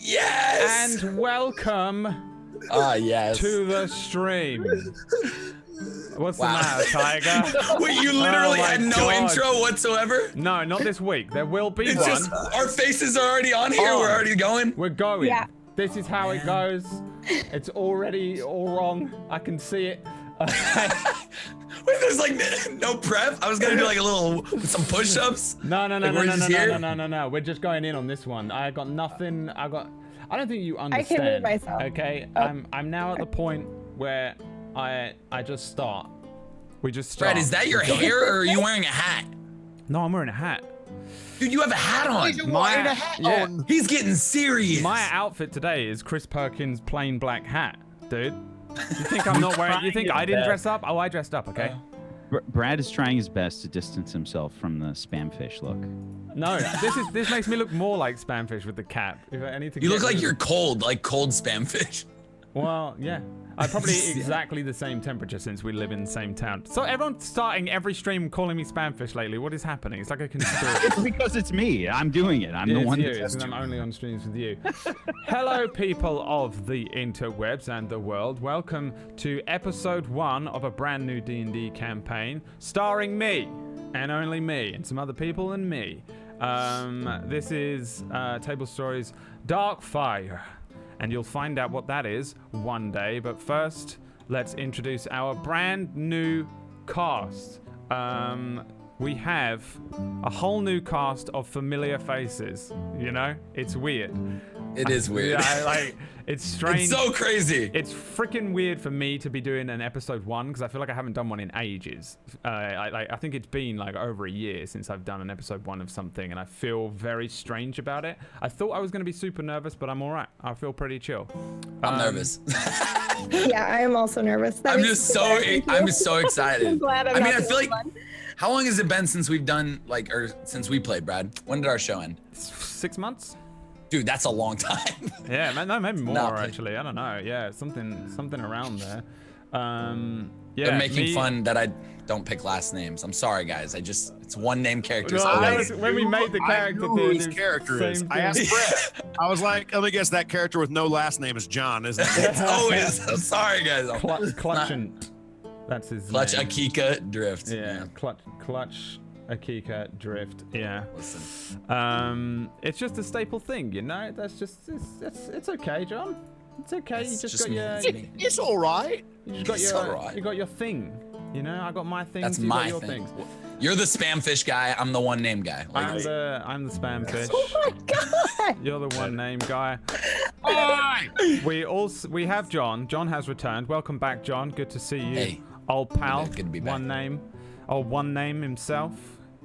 Yes! And welcome yes. to the stream. What's the matter, Tiger? Wait, you literally Oh had my no God. intro whatsoever? No, not this week. There will be It's one. just, our faces are already on here. On. We're already going. We're going. Yeah. This is how it goes. It's already all wrong. I can see it. Wait, there's like no prep? I was gonna do like some push-ups. No. Like, we're just here? No. We're just going in on this one. I got nothing. I don't think you understand. I can move myself. Okay. Oh. I'm now at the point where I just start. We just start. Brad, is that your hair or are you wearing a hat? No, I'm wearing a hat. Dude, you have a hat on. Yeah. He's getting serious. My outfit today is Chris Perkins' plain black hat, dude. You think I'm not wearing? You think I didn't dress up? Oh, I dressed up. Okay. Brad is trying his best to distance himself from the spamfish look. No, this makes me look more like Spamfish with the cap. If I need to You get look like rid you're of- cold, like cold spamfish. Well, yeah. I'm probably exactly the same temperature since we live in the same town. So everyone's starting every stream calling me Spamfish lately. What is happening? It's like a conspiracy. It's because it's me. I'm doing it. I'm the It's one you, that's because I'm only on streams with you. Hello, people of the interwebs and the world. Welcome to episode 1 of a brand new D&D campaign starring me and only me and some other people and me. This is Tablestory's Darkfire, and you'll find out what that is one day. But first, let's introduce our brand new cast. We have a whole new cast of familiar faces. You know, it's weird. It is weird. Yeah, it's strange. It's so crazy. It's freaking weird for me to be doing an episode 1 because I feel like I haven't done one in ages. I think it's been like over a year since I've done an episode 1 of something, and I feel very strange about it. I thought I was going to be super nervous, but I'm all right. I feel pretty chill. I'm nervous. Yeah, I am also nervous. I'm just so excited. I'm glad I'm I mean, not I the feel only like one. how long has it been since we've done or since we played, Brad? When did our show end? 6 months? Dude, that's a long time. Yeah, no, maybe more Not- actually. I don't know. Yeah, something around there. Yeah, They're making me- fun that I don't pick last names. I'm sorry, guys. It's one name characters. No, always. when we made the character, I knew who dude, his character is. same I asked thing. Brett. I was like, let me guess, that character with no last name is John, isn't it? It's always. I'm sorry, guys. Clutchant. That's his Clutch name. Akika Drift. Yeah, Clutch Akika Drift. Yeah. Listen. It's just a staple thing, you know. That's just it's okay, John. It's okay. It's you just just got me. your It's me. It's all right. you just got It's your alright. you got your thing. You know, I got my things. That's you my got your thing. things. You're the spamfish guy. I'm the one name guy. Like, I'm the spam fish. Oh my god! You're the one name guy. Hi. We have John. John has returned. Welcome back, John. Good to see you. Hey. Old pal. Good to be back. One name. Oh, one name himself.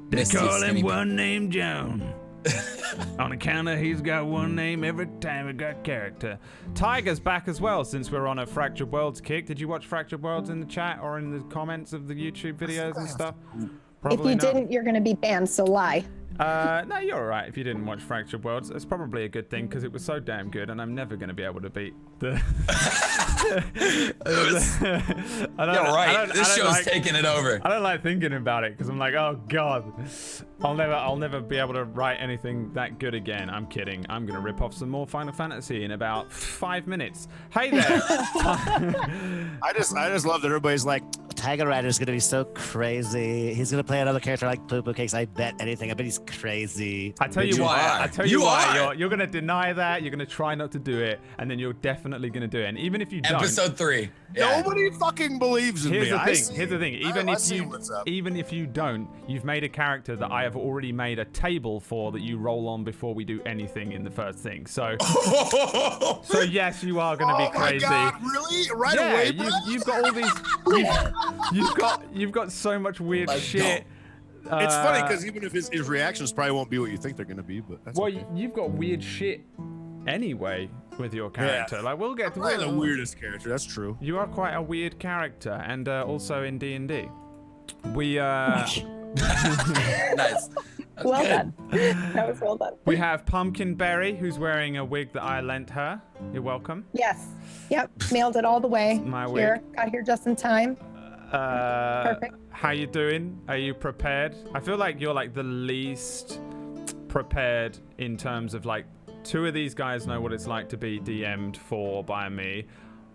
They Missy call him Skinny One Name John. On account of he's got one name every time he got character. Tiger's back as well since we're on a Fractured Worlds kick. Did you watch Fractured Worlds in the chat or in the comments of the YouTube videos and stuff? If you didn't, you're gonna be banned, so lie. No, you're alright if you didn't watch Fractured Worlds. It's probably a good thing because it was so damn good and I'm never going to be able to beat the... yeah, right. This show's taking it over. I don't like thinking about it because I'm like, oh god, I'll never be able to write anything that good again. I'm kidding. I'm going to rip off some more Final Fantasy in about 5 minutes. Hey there. I just love that everybody's like, Tiger Rider's gonna be so crazy. He's gonna play another character like Poo Poo Cakes. I bet anything. I bet he's crazy. I tell you You what. are. I tell you You why. are. You're gonna deny that. You're gonna try not to do it, and then you're definitely gonna do it. And even if you don't, Episode 3. Yeah. nobody fucking believes in here's me. the I thing. see- Here's the thing. I- Even if you don't, you've made a character that I have already made a table for that you roll on before we do anything in the first thing. So, so yes, you are gonna be Oh my crazy. God, really? Right Yeah, away, bro? you've got all these. You've got so much weird Let's shit. It's funny because even if his reactions probably won't be what you think they're gonna be, but that's Well, okay. you've got weird shit anyway with your character. Like we'll get to I'm the weirdest character. That's true. You are quite a weird character, and also in D&D. We Nice. That's Well good. done. That was well done. we have Pumpkin Berry, who's wearing a wig that I lent her. You're welcome. Yes. Yep. Mailed it all the way. My wig. Here. Got here just in time. Perfect. How you doing? Are you prepared? I feel like you're like the least prepared in terms of like Two of these guys know what it's like to be DM'd for by me.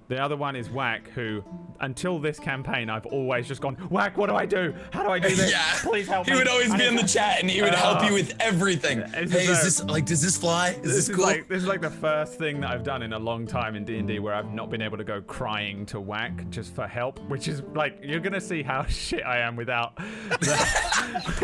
The other one is Whack, who, until this campaign, I've always just gone, Whack, what do I do? How do I do this? Yeah. Please help me. He would always be in the chat and he would help you with everything. Hey, is this like, does this fly? Is this cool? This is like the first thing that I've done in a long time in D&D where I've not been able to go crying to Whack just for help, which is like, you're gonna see how shit I am without.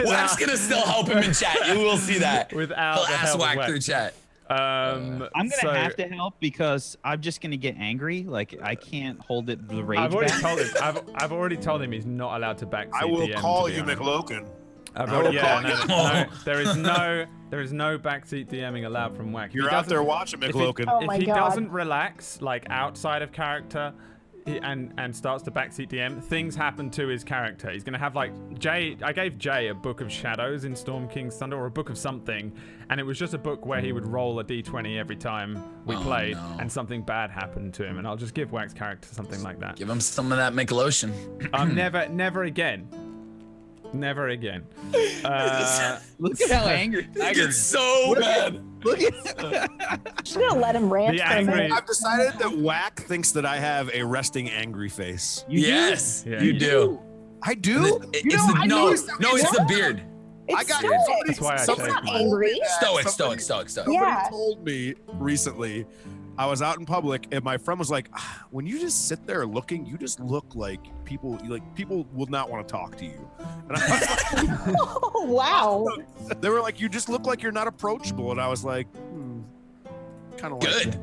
Whack's gonna still help him in chat. You will see that. Without He'll the ask help of Whack Whack. through chat. I'm gonna have to help because I'm just gonna get angry. Like I can't hold it. The rage. I've already back. told him. I've already told him he's not allowed to backseat. I will DM, call to be you honest. McLoken. There is no backseat DMing allowed from Whack. If You're he out there doesn't- watching if he- McLoken. Oh my if he God. doesn't relax, like outside of character, and starts to backseat DM, things happen to his character. He's gonna have like Jay. I gave Jay a book of shadows in Storm King's Thunder, or a book of something, and it was just a book where he would roll a d20 every time we played, and something bad happened to him. And I'll just give Whack's character something like that. Give him some of that Michelotion. Never again. Never again. Look at how angry. It's so bad. Look at. I'm gonna let him rant The for a angry- minute. I've decided that Whack thinks that I have a resting angry face. Yes, Yeah, you you do. I do? It's the beard. I It's got stoic. That's why I It's shaved not mine. angry. Stoic. Somebody Yeah. told me recently, I was out in public and my friend was like, when you just sit there looking, you just look like people will not want to talk to you. And I was like, Oh, wow. they were like, you just look like you're not approachable. And I was like, kind of like Good.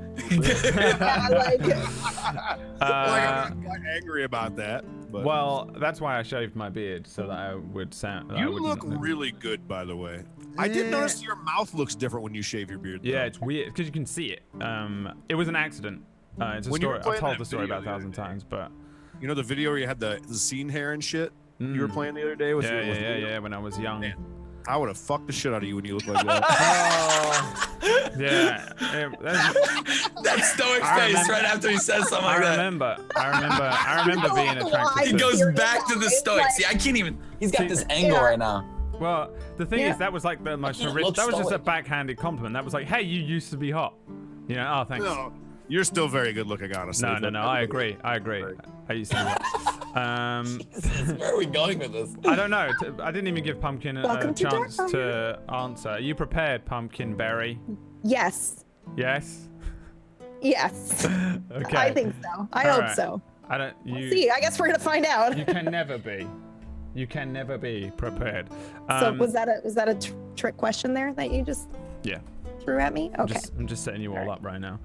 I like it. I'm not angry about that. But Well, that's why I shaved my beard, so that I would sound. that I you wouldn't look really good, by the way. I did notice your mouth looks different when you shave your beard. Yeah, though. it's weird because you can see it. It was an accident. It's a When you were story. I've playing told that the story video about the other 1,000 day. times, but You know the video where you had the scene hair and shit you were playing the other day with yeah. When I was young. Man. I would have fucked the shit out of you when you look like that. Yeah. That stoic I face remember- right after he says something I like that. remember being attracted He to. goes back to the stoic. See, I can't even. He's got this angle right now. Well, the thing Yeah. is, that was like the most can't horrific. look That was just a stoic. backhanded compliment. That was like, hey, you used to be hot. You know? Oh, thanks. No, you're still very good looking, honestly. No. I agree. I used to be hot. Where are we going with this? I don't know. I didn't even give Pumpkin a Welcome to chance Darkfire. to answer. Are you prepared, Pumpkin Berry? Yes. Yes. Yes. Okay. I think so. I All hope right. so. I don't. You. See, I guess we're gonna find out. You can never be. You can never be prepared. So was that a trick question there that you just Yeah. threw at me? Okay. I'm just setting you all up right now.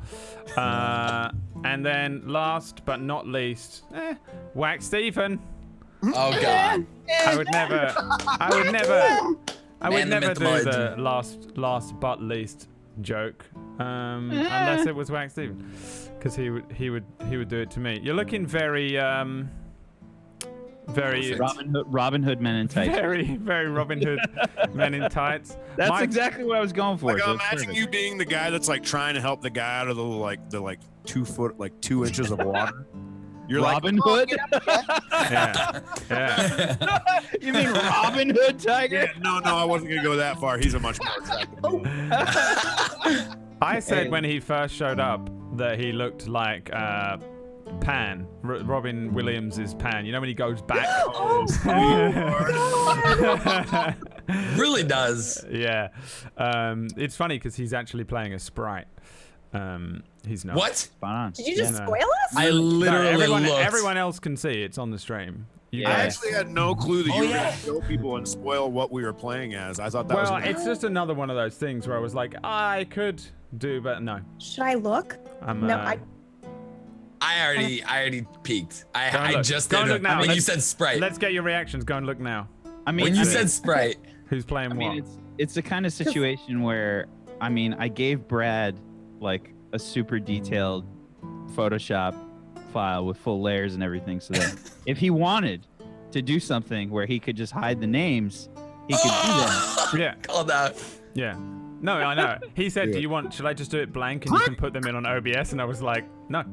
And then last but not least, Whack Stephen. Oh God. I would never Man, the do myth, the last but least joke, unless it was Whack Stephen, because he would do it to me. You're looking very Robin Hood men in tights. very Robin Hood men in tights. That's exactly what I was going for. Like, so it's imagine perfect. you being the guy that's like trying to help the guy out of the 2 foot, 2 inches of water. You're Robin like, Hood? Yeah. You mean Robin Hood, Tiger? yeah, no, I wasn't gonna go that far. He's a much more attractive man. I said when he first showed up that he looked like Pan, Robin Williams' Pan. You know when he goes back? Really does. Yeah. It's funny because he's actually playing a sprite. He's not. What? Spot on. Did you just Yeah, no. spoil us? I No, literally looked. everyone else can see it's on the stream. You I guys- actually had no clue that Oh, you were yeah. gonna show people and spoil what we were playing as. I thought that Well, was. it's just another one of those things where I was like, I could do, but no. Should I look? I'm, No, I already peeked. Go and I look. just Go did and it look now. when you Let's- said Sprite. Let's get your reactions. Go and look now. I mean, When you I said mean, Sprite. Who's playing I what? mean, it's the kind of situation where, I mean, I gave Brad like a super detailed Photoshop file with full layers and everything, so that if he wanted to do something where he could just hide the names, he could do that. Yeah. Called out. Yeah. No, I know. He said, "Do you want? Should I just do it blank and you can put them in on OBS?" And I was like, "No,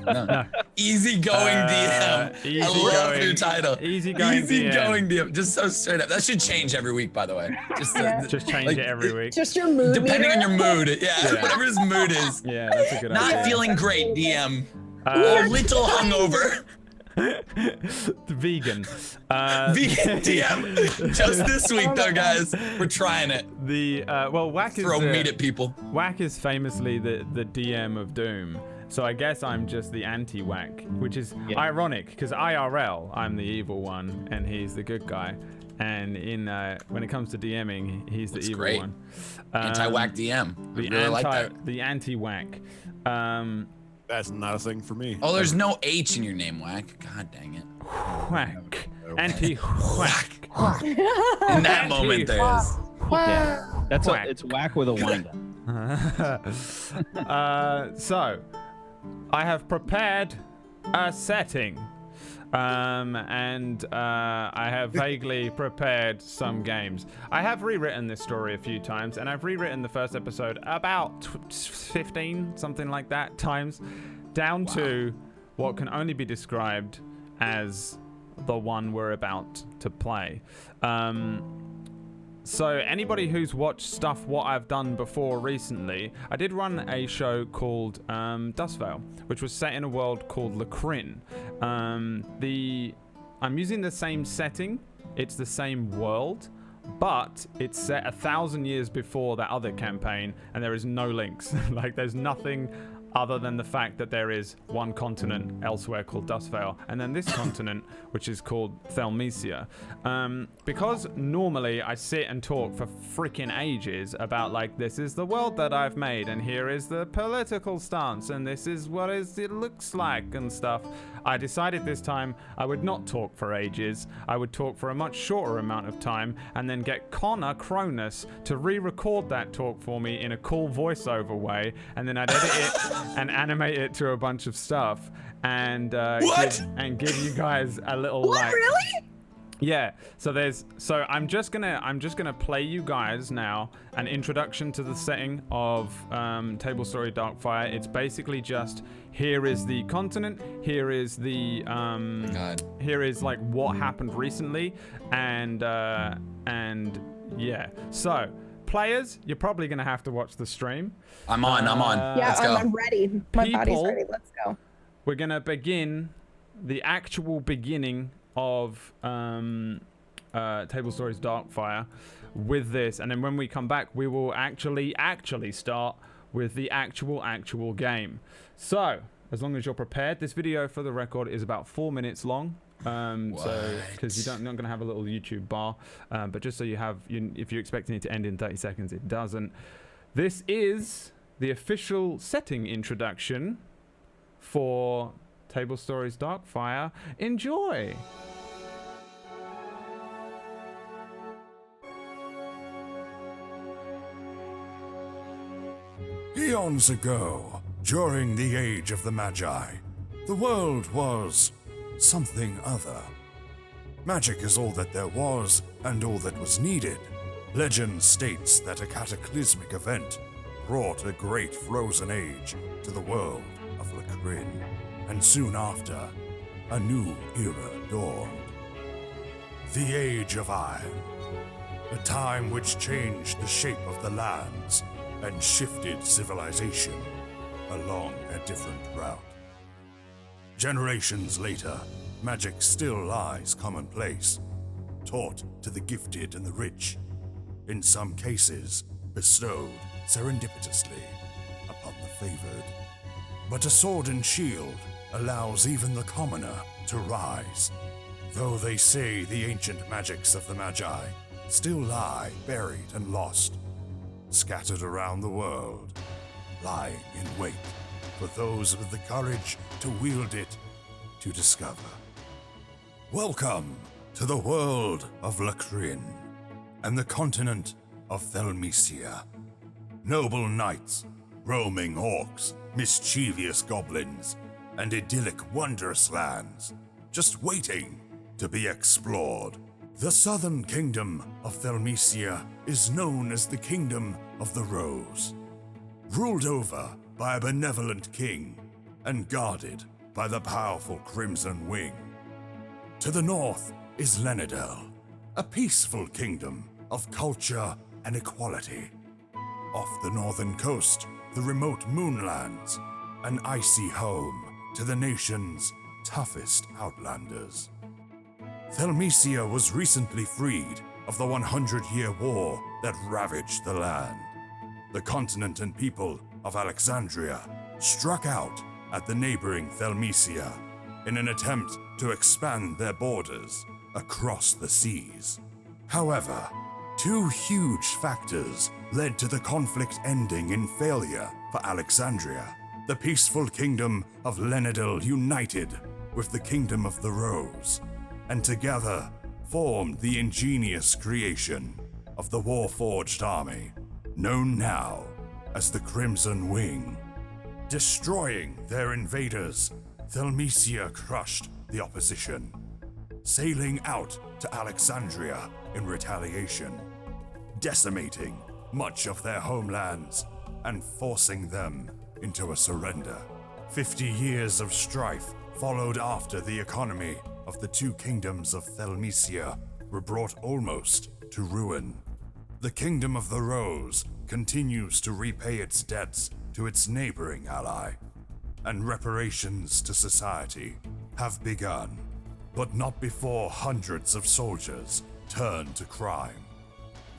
No. Easygoing DM. I love your title. Easygoing Easygoing DM. Just so straight up. That should change every week, by the way. Just change it every week. Just your mood. Depending meter. on your mood. Yeah, whatever his mood is. Yeah, that's a good Not idea. feeling great, DM. A little hungover. Vegan. Vegan DM. Just this week, though, guys. We're trying it. Whack is Throw meat at people. Whack is famously the DM of Doom. So I guess I'm just the anti-Whack, which is ironic because IRL, I'm the evil one and he's the good guy. And when it comes to DMing, he's the evil great. one. Anti-Whack DM. We really like that. The anti-Whack. That's not a thing for me. Oh, there's no H in your name, Whack. God dang it. Whack. Anti-Whack. In that moment, there is. Yeah, it's whack with a wind up. So, I have prepared a setting. And I have vaguely prepared some games. I have rewritten this story a few times, and I've rewritten the first episode about 15, something like that, times, down to what can only be described as the one we're about to play. So anybody who's watched what I've done before recently, I did run a show called Dustveil, which was set in a world called Lacrin. I'm using the same setting, it's the same world, but it's set 1,000 years before that other campaign, and there is no links. Like, there's nothing other than the fact that there is one continent elsewhere called Dustveil, and then this continent, which is called Thelmecia. Because normally I sit and talk for freaking ages about, like, this is the world that I've made, and here is the political stance, and this is what it looks like, and stuff. I decided this time I would not talk for ages. I would talk for a much shorter amount of time, and then get Connor Cronus to re-record that talk for me in a cool voiceover way, and then I'd edit it and animate it to a bunch of stuff, and give you guys a little Really? Yeah. So I'm just gonna play you guys now an introduction to the setting of Tablestory Darkfire. It's basically just, here is the continent, here is the here is like what happened recently, and yeah. So players, you're probably gonna have to watch the stream. I'm on. Yeah, Let's go. I'm ready. My body's ready. Let's go. We're gonna begin the actual beginning of Tablestory's Darkfire with this, and then when we come back, we will actually start with the actual game. So, as long as you're prepared, this video, for the record, is about 4 minutes long. So, because you're not going to have a little YouTube bar, but just so you have, if you're expecting it to end in 30 seconds, it doesn't. This is the official setting introduction for Tablestory's Darkfire. Enjoy! Eons ago, during the age of the Magi, the world was something other. Magic is all that there was and all that was needed. Legend states that a cataclysmic event brought a great frozen age to the world of Lacrin, and soon after, a new era dawned. The Age of Iron, a time which changed the shape of the lands and shifted civilization along a different route. Generations later, magic still lies commonplace, taught to the gifted and the rich, in some cases bestowed serendipitously upon the favored. But a sword and shield allows even the commoner to rise, though they say the ancient magics of the Magi still lie buried and lost, scattered around the world, lying in wait for those with the courage to wield it to discover. Welcome to the world of Lacrin and the continent of Thelmecia. Noble knights, roaming orcs, mischievous goblins, and idyllic wondrous lands, just waiting to be explored. The southern kingdom of Thelmecia is known as the Kingdom of the Rose, ruled over by a benevolent king and guarded by the powerful Crimson Wing. To the north is Lenadel, a peaceful kingdom of culture and equality. Off the northern coast, the remote Moonlands, an icy home to the nation's toughest outlanders. Thelmecia was recently freed of the 100-year war that ravaged the land. The continent and people of Alexandria struck out at the neighboring Thelmecia in an attempt to expand their borders across the seas. However, two huge factors led to the conflict ending in failure for Alexandria. The peaceful kingdom of Lenadel united with the kingdom of the Rose, and together formed the ingenious creation of the Warforged army, known now as the Crimson Wing. Destroying their invaders, Thelmecia crushed the opposition, sailing out to Alexandria in retaliation, decimating much of their homelands and forcing them into a surrender. 50 years of strife followed after the economy of the two kingdoms of Thelmecia were brought almost to ruin. The Kingdom of the Rose continues to repay its debts to its neighboring ally, and reparations to society have begun, but not before hundreds of soldiers turn to crime,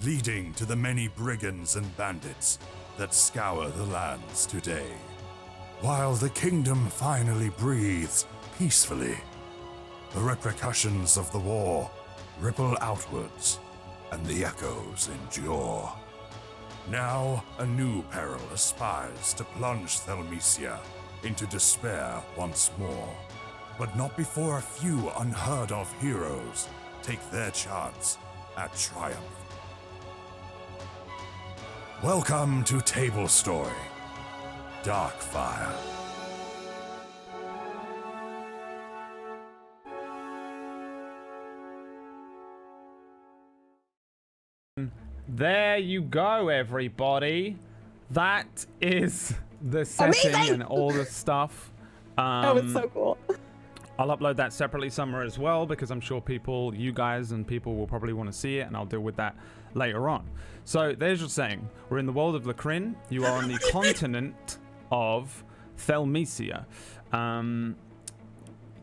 leading to the many brigands and bandits that scour the lands today. While the kingdom finally breathes peacefully, the repercussions of the war ripple outwards, and the echoes endure. Now, a new peril aspires to plunge Thelmecia into despair once more, but not before a few unheard-of heroes take their chance at triumph. Welcome to Tablestory, Darkfire. There you go, everybody. That is the setting Amazing! and all the stuff. That was so cool. I'll upload that separately somewhere as well, because I'm sure you guys and people will probably want to see it, and I'll deal with that later on. So there's your saying. We're in the world of Lacrin. You are on the continent of Thelmecia.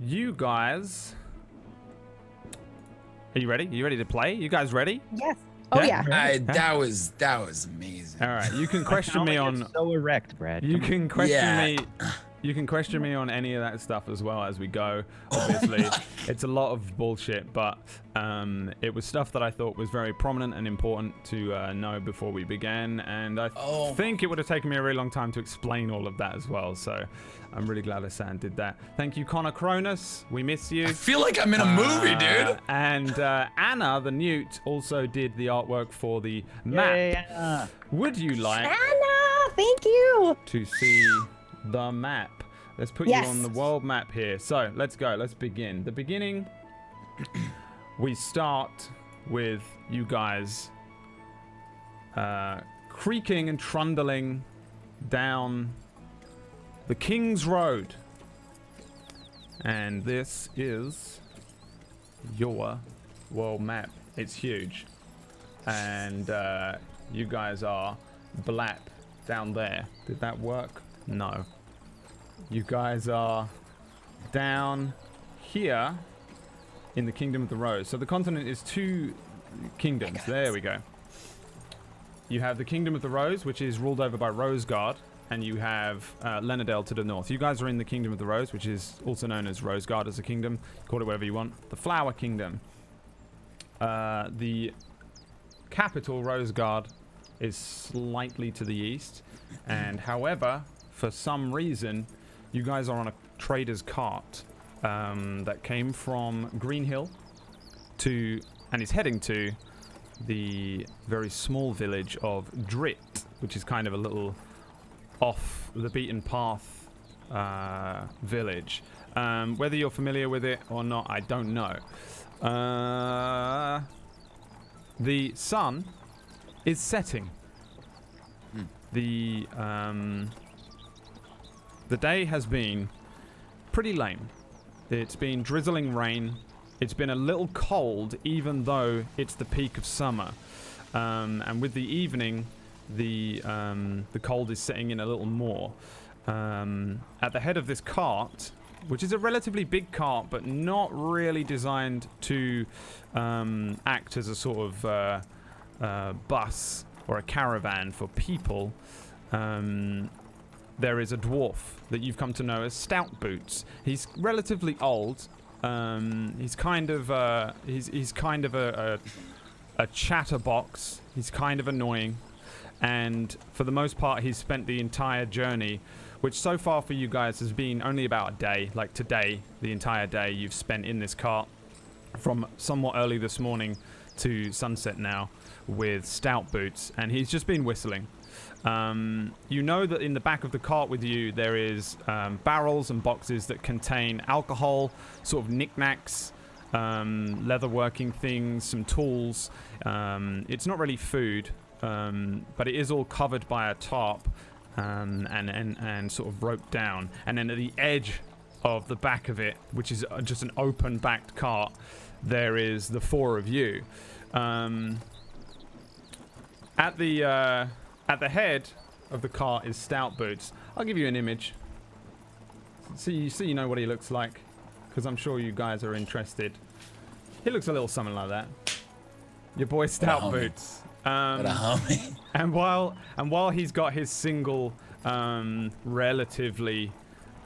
You guys... Are you ready? Are you ready to play? You guys ready? Yes. Oh yeah. That was amazing. All right. You can question me on... So erect, Brad. You can question Yeah. me. You can question me on any of that stuff as well as we go. Obviously, it's a lot of bullshit, but it was stuff that I thought was very prominent and important to know before we began, and I think it would have taken me a really long time to explain all of that as well. So I'm really glad Asan did that. Thank you, Connor Cronus. We miss you. I feel like I'm in a movie, dude. And Anna, the Newt, also did the artwork for the map. Yay. Would you like Anna, thank you. to see the map? Let's put you on the world map here. So let's go. Let's begin. The beginning, we start with you guys creaking and trundling down the King's Road. And this is your world map. It's huge. And you guys are blap down there. Did that work? No. You guys are down here in the Kingdom of the Rose. So the continent is two kingdoms. There we go. You have the Kingdom of the Rose, which is ruled over by Roseguard, and you have Lenadel to the north. You guys are in the Kingdom of the Rose, which is also known as Roseguard as a kingdom. Call it whatever you want. The Flower Kingdom. The capital, Roseguard, is slightly to the east, and however, for some reason, you guys are on a trader's cart that came from Green Hill and is heading to the very small village of Drit, which is kind of a little off the beaten path village. Whether you're familiar with it or not, I don't know. The sun is setting. The day has been pretty lame. It's been drizzling rain. It's been a little cold, even though it's the peak of summer. And with the evening, the cold is setting in a little more. At the head of this cart, which is a relatively big cart, but not really designed to act as a sort of bus or a caravan for people, there is a dwarf that you've come to know as Stout Boots. He's relatively old. He's kind of a chatterbox. He's kind of annoying, and for the most part, he's spent the entire journey, which so far for you guys has been only about a day. Like today, the entire day you've spent in this cart from somewhat early this morning to sunset now with Stout Boots, and he's just been whistling. You know that in the back of the cart with you there is barrels and boxes that contain alcohol, sort of knickknacks, leatherworking things, some tools. It's not really food, but it is all covered by a tarp and sort of roped down. And then at the edge of the back of it, which is just an open backed cart, there is the four of you. At the head of the cart is Stout Boots. I'll give you an image. So you know what he looks like, because I'm sure you guys are interested. He looks a little something like that. Your boy Stout Boots. What a homie. And while he's got his single, relatively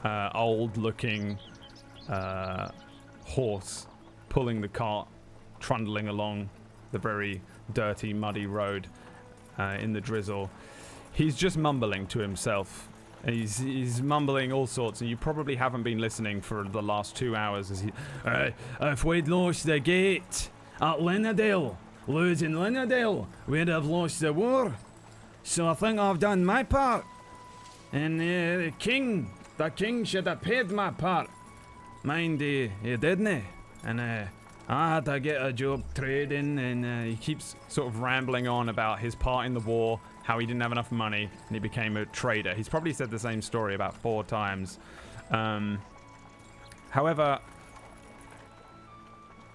old-looking horse pulling the cart, trundling along the very dirty, muddy road in the drizzle, he's just mumbling to himself. He's mumbling all sorts, and you probably haven't been listening for the last 2 hours. As he, if we'd lost the gate at Linnadale, losing Linnadale, we'd have lost the war. So I think I've done my part, and the king should have paid my part. Mind he didn't, and I had to get a job trading, and he keeps sort of rambling on about his part in the war, how he didn't have enough money, and he became a trader. He's probably said the same story about 4 times. However,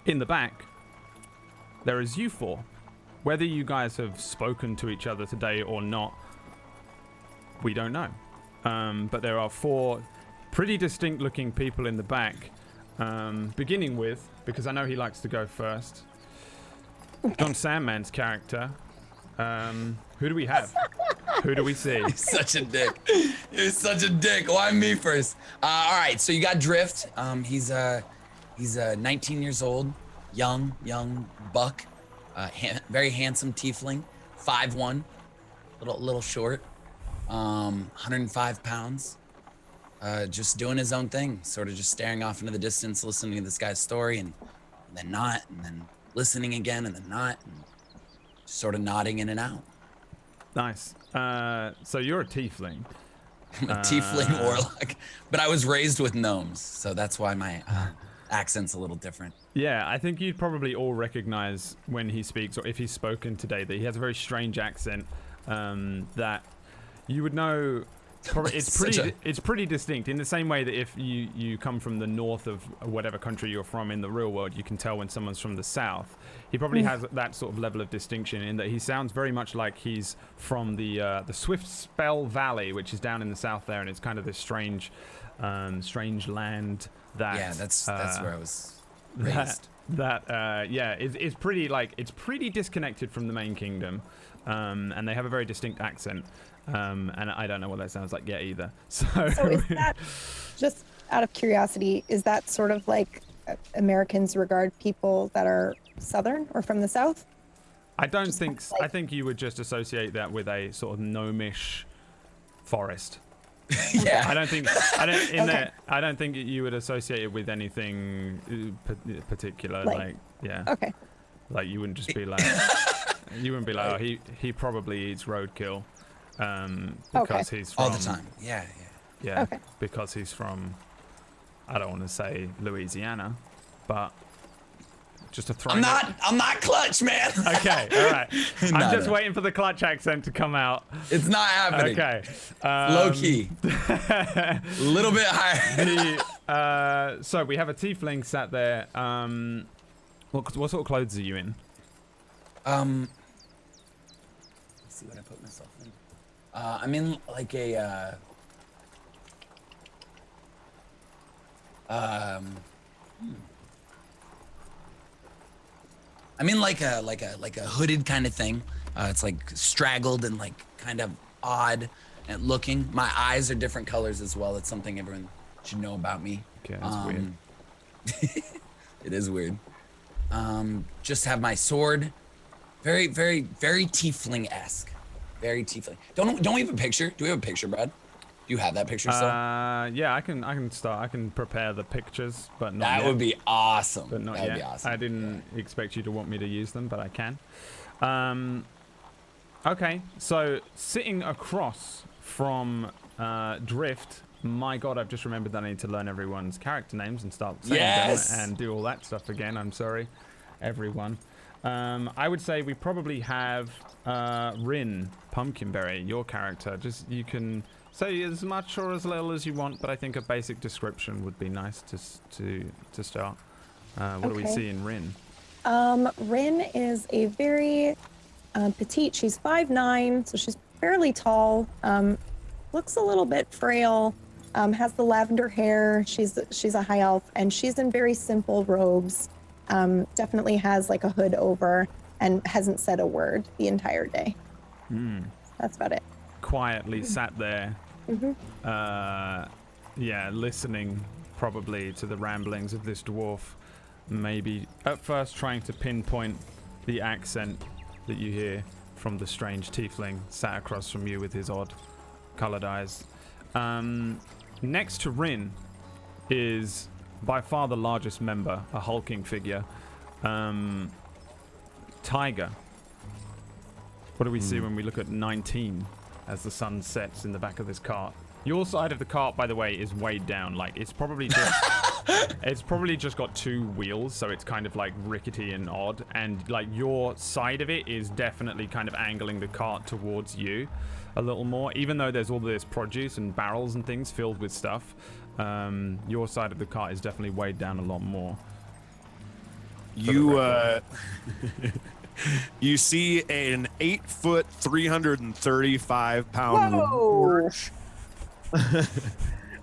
in the back, there is you four. Whether you guys have spoken to each other today or not, we don't know. But there are 4 pretty distinct looking people in the back, beginning with, because I know he likes to go first, John Sandman's character. Who do we have? Who do we see? You're such a dick. You're such a dick. Why me first? All right, so you got Drift. He's 19 years old, young buck, very handsome tiefling, 5'1", little short, 105 pounds. Just doing his own thing, sort of just staring off into the distance, listening to this guy's story, and then not, and then listening again, and then not, and just sort of nodding in and out. Nice. So you're a tiefling. I'm a tiefling warlock, but I was raised with gnomes, so that's why my accent's a little different. Yeah, I think you'd probably all recognize when he speaks, or if he's spoken today, that he has a very strange accent that you would know. Probably, it's pretty distinct, in the same way that if you come from the north of whatever country you're from in the real world, you can tell when someone's from the south. He probably has that sort of level of distinction, in that he sounds very much like he's from the Swift Spell Valley, which is down in the south there, and it's kind of this strange land that. Yeah, that's where I was raised. It's pretty disconnected from the main kingdom, and they have a very distinct accent. And I don't know what that sounds like yet either. So is that, just out of curiosity, is that sort of like Americans regard people that are Southern or from the South? I don't think. I think you would just associate that with a sort of gnomish forest. Yeah. I don't think. I don't think you would associate it with anything particular. Okay. Like you wouldn't just be like. You wouldn't be like, oh, he probably eats roadkill. Because he's from, all the time. Yeah. Okay. Because he's from, I don't want to say Louisiana, but just a throw. I'm not clutch, man. Okay, all right. I'm just waiting for the clutch accent to come out. It's not happening. Okay. Low key. A little bit higher. So we have a tiefling sat there. What sort of clothes are you in? Let's see what I put myself in. I'm in like a I'm in like a hooded kind of thing. It's like straggled and like kind of odd and looking. My eyes are different colors as well. It's something everyone should know about me. Okay, that's weird. It is weird. Just have my sword. Very, very, very tiefling-esque. Very tiefling. Don't we have a picture? Do we have a picture, Brad? Do you have that picture still? Yeah, I can start. I can prepare the pictures, but not That yet. would be awesome. But not that yet. would be awesome. I didn't expect you to want me to use them, but I can. Okay, so sitting across from Drift, my god, I've just remembered that I need to learn everyone's character names and start saying Yes! them and do all that stuff again. I'm sorry, everyone. I would say we probably have Rin, Pumpkinberry, your character. Just, you can say as much or as little as you want, but I think a basic description would be nice to start. What do we Okay. see in Rin? Rin is a very petite. She's 5'9", so she's fairly tall. Looks a little bit frail. Has the lavender hair. She's a high elf, and she's in very simple robes. Definitely has like a hood over, and hasn't said a word the entire day. That's about it. Quietly sat there, Mm-hmm. yeah, listening probably to the ramblings of this dwarf. Maybe at first trying to pinpoint the accent that you hear from the strange tiefling sat across from you with his odd colored eyes. Next to Rin is by far the largest member, a hulking figure, Tiger. What do we see when we look at 19 as the sun sets in the back of this cart? Your side of the cart, by the way, is weighed down. Like, it's probably just got two wheels, so it's kind of like rickety and odd. And like your side of it is definitely kind of angling the cart towards you a little more, even though there's all this produce and barrels and things filled with stuff. Your side of the cart is definitely weighed down a lot more. You see an 8-foot, 335-pound Warch.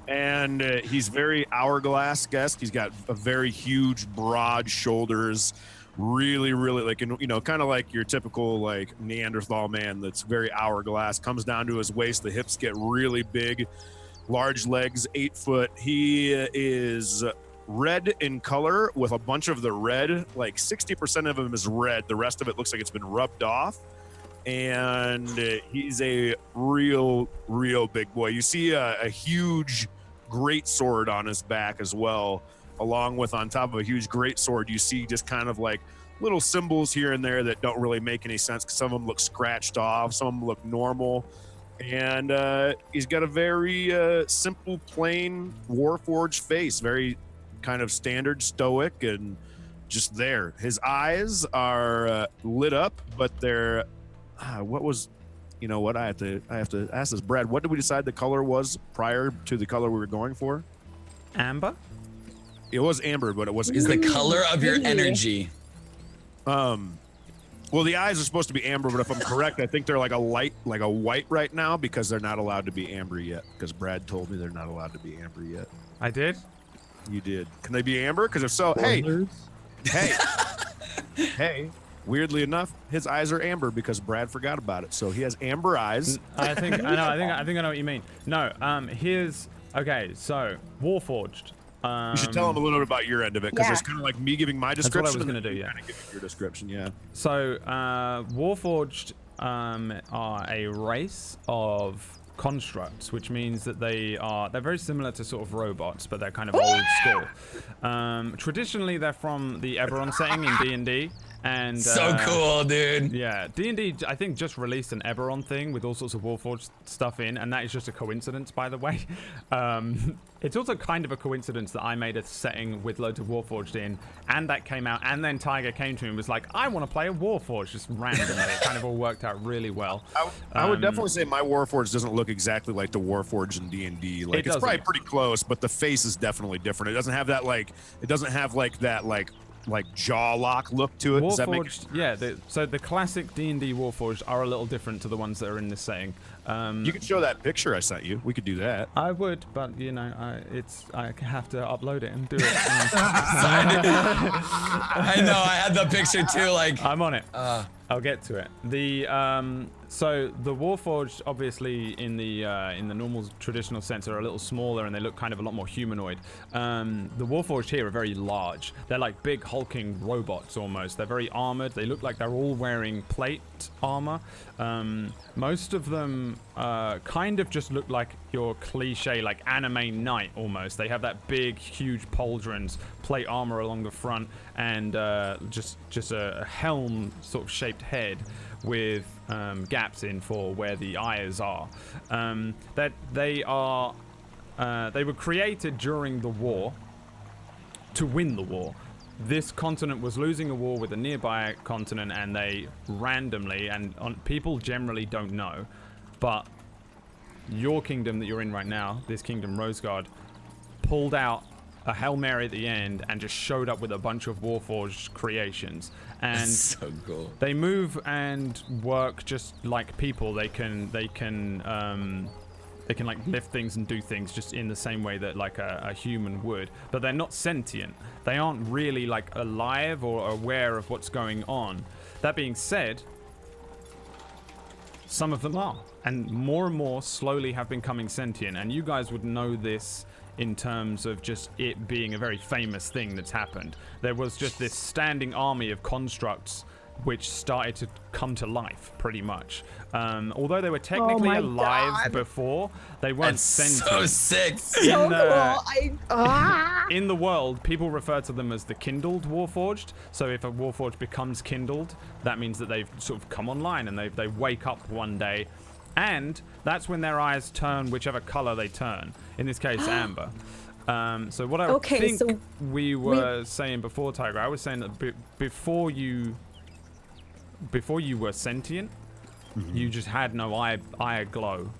And he's very hourglass guest. He's got a very huge, broad shoulders. Really, really like, you know, kind of like your typical like Neanderthal man that's very hourglass. Comes down to his waist. The hips get really big. Large legs, 8 foot. He is red in color with a bunch of the red. Like 60% of him is red. The rest of it looks like it's been rubbed off. And he's a real big boy. You see a huge great sword on his back as well, along with on top of a huge great sword you see just kind of like little symbols here and there that don't really make any sense, because some of them look scratched off, some of them look normal. And he's got a very simple, plain Warforged face, very kind of standard, stoic, and just there. His eyes are lit up, but they're what was, you know what, I have to ask this, Brad, what did we decide the color was prior to the color we were going for? Amber? It was amber, but it wasn't. Is the color of your energy. Well, the eyes are supposed to be amber, but if I'm correct, I think they're like a light, like a white right now, because they're not allowed to be amber yet, because Brad told me they're not allowed to be amber yet. I did? You did. Can they be amber? Because if so, hey, weirdly enough, his eyes are amber because Brad forgot about it. So he has amber eyes. I think I know what you mean. No, here's okay. So Warforged. You should tell him a little bit about your end of it, because Yeah. it's kind of like me giving my description. That's what I was gonna do, yeah. Kind of giving your description, yeah. So Warforged are a race of constructs, which means that they're very similar to sort of robots, but they're kind of old school. Traditionally, they're from the Eberron setting in D&D, And So cool, dude. Yeah, D&D I think just released an Eberron thing with all sorts of Warforged stuff in, and that is just a coincidence, by the way. It's also kind of a coincidence that I made a setting with loads of Warforged in, and that came out, and then Tiger came to me and was like, I want to play a Warforged, just randomly. It kind of all worked out really well. I would definitely say my Warforged doesn't look exactly like the Warforged in D&D. Like, it's probably pretty close, but the face is definitely different. It doesn't have that jaw lock look to it. Does that make yeah. So the classic D&D Warforged are a little different to the ones that are in this setting. You could show that picture I sent you. We could do that. I would, but you know, I have to upload it and do it. I know. I had the picture too. Like I'm on it. I'll get to it. So the Warforged, obviously in the normal traditional sense, are a little smaller and they look kind of a lot more humanoid. The Warforged here are very large. They're like big hulking robots almost. They're very armored. They look like they're all wearing plate armor. Most of them kind of just look like your cliche like anime knight almost. They have that big, huge pauldrons, plate armor along the front, and just a helm sort of shaped head with gaps in for where the eyes are. That they were created during the war to win the war. This continent was losing a war with a nearby continent, and they randomly, people generally don't know, but your kingdom that you're in right now, this kingdom Roseguard, pulled out a Hail Mary at the end and just showed up with a bunch of Warforged creations. And that's so cool. They move and work just like people. They can like lift things and do things just in the same way that like a human would, but they're not sentient. They aren't really like alive or aware of what's going on. That being said, some of them are, and more slowly have been becoming sentient, and you guys would know this in terms of just it being a very famous thing that's happened. There was just this standing army of constructs which started to come to life, pretty much. Although they were technically alive before, they weren't sentient. So sick. So cool. In the world, people refer to them as the kindled Warforged. So if a Warforged becomes kindled, that means that they've sort of come online and they wake up one day, and that's when their eyes turn whichever color they turn. In this case, amber. So what I think we were saying before, Tiger, I was saying that before you were sentient, you just had no eye glow.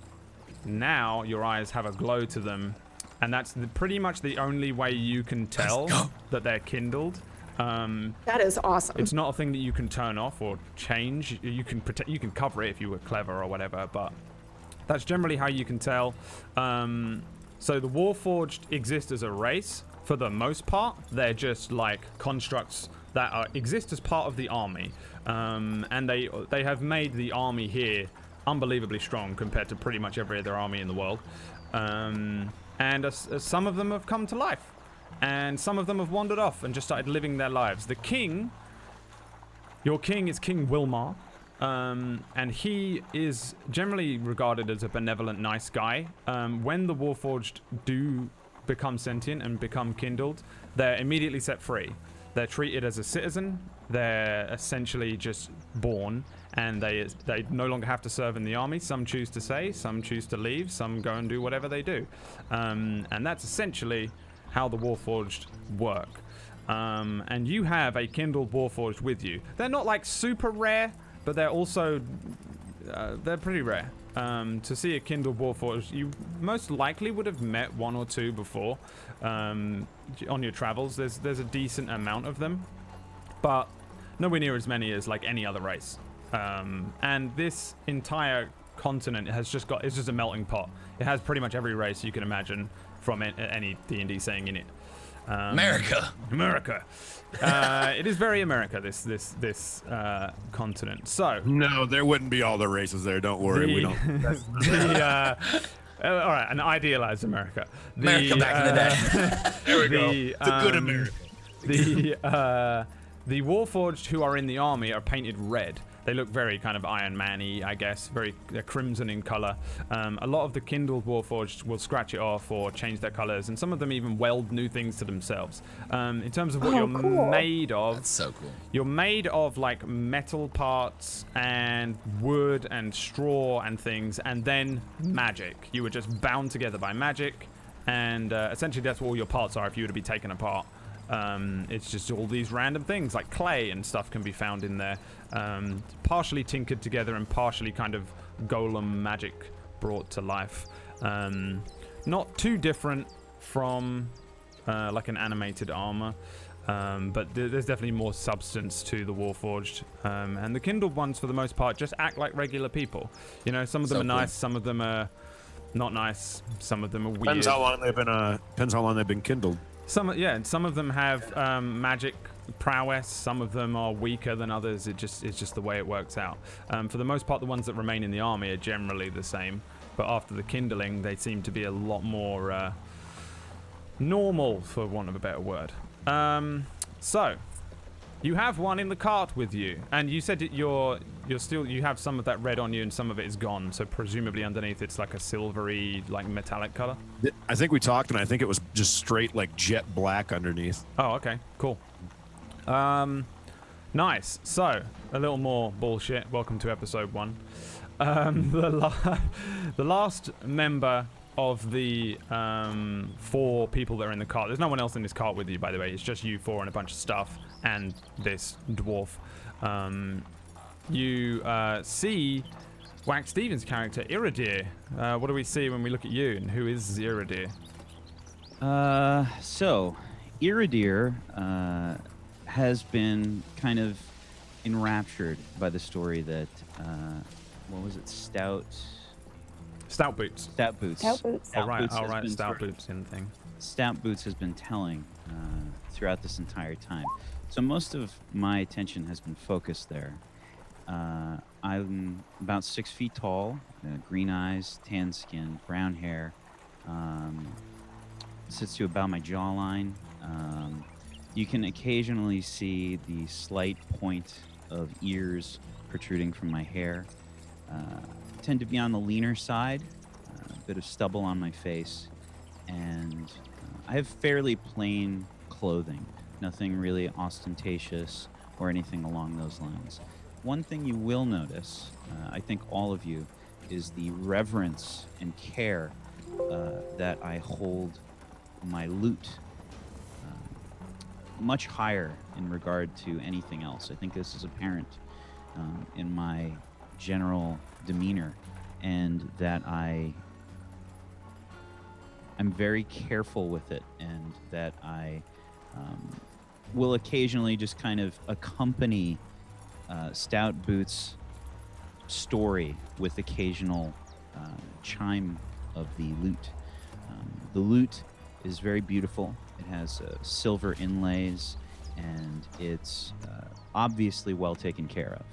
Now your eyes have a glow to them, and that's pretty much the only way you can tell that they're kindled. That is awesome. It's not a thing that you can turn off or change. You can cover it if you were clever or whatever, but that's generally how you can tell. So the Warforged exist as a race for the most part. They're just like constructs that exist as part of the army, and they have made the army here unbelievably strong compared to pretty much every other army in the world. And some of them have come to life, and some of them have wandered off and just started living their lives. The king, your king, is King Wilmar, and he is generally regarded as a benevolent, nice guy. When the Warforged do become sentient and become kindled, they're immediately set free. They're treated as a citizen. They're essentially just born, and they no longer have to serve in the army. Some choose to stay, some choose to leave, some go and do whatever they do. And that's essentially how the Warforged work. And you have a kindled Warforged with you. They're not like super rare, but they're also they're pretty rare. To see a kindled Warforged, you most likely would have met one or two before on your travels. There's a decent amount of them, but nowhere near as many as like any other race. And this entire continent it's just a melting pot. It has pretty much every race you can imagine from any D&D saying in it. America. It is very America, this continent. So no, there wouldn't be all the races there. Don't worry, we don't. All right, an idealized America. America back in the day. There we go. The good America. The Warforged who are in the army are painted red. They look very kind of Iron Man-y, I guess. They're crimson in color. A lot of the kindled Warforged will scratch it off or change their colors, and some of them even weld new things to themselves. In terms of what you're made of, That's so cool. you're made of like metal parts and wood and straw and things, and then magic. You were just bound together by magic, and essentially that's what all your parts are if you were to be taken apart. It's just all these random things like clay and stuff can be found in there, partially tinkered together and partially kind of golem magic brought to life. Not too different from like an animated armor, but there's definitely more substance to the Warforged. And the kindled ones, for the most part, just act like regular people. You know, some of them are nice, some of them are not nice, some of them are weird. Depends how long they've been kindled. Some of them have magic prowess. Some of them are weaker than others. It's just the way it works out. For the most part, the ones that remain in the army are generally the same. But after the kindling, they seem to be a lot more normal, for want of a better word. So you have one in the cart with you, and you said that you have some of that red on you, and some of it is gone. So presumably underneath, it's like a silvery, like metallic color. I think we talked, and I think it was just straight like jet black underneath. Oh, okay, cool. Nice. So a little more bullshit. Welcome to episode 1. The last member of the 4 people that are in the cart. There's no one else in this cart with you, by the way. It's just you 4 and a bunch of stuff and this dwarf. You see Wax Stevens' character, Iridir. What do we see when we look at you, and who is Iridir? So Iridir has been kind of enraptured by the story that what was it? Stout Boots. I'll write Stout Boots in the thing. Stout Boots has been telling throughout this entire time. So most of my attention has been focused there. I'm about 6 feet tall, green eyes, tan skin, brown hair. Sits to about my jawline. You can occasionally see the slight point of ears protruding from my hair. Tend to be on the leaner side, a bit of stubble on my face, and I have fairly plain clothing, nothing really ostentatious or anything along those lines. One thing you will notice, I think all of you, is the reverence and care that I hold my loot much higher in regard to anything else. I think this is apparent in my general demeanor, and that I'm very careful with it, and that I will occasionally just kind of accompany Stout Boots' story with occasional chime of the loot. The loot is very beautiful. It has silver inlays, and it's obviously well taken care of.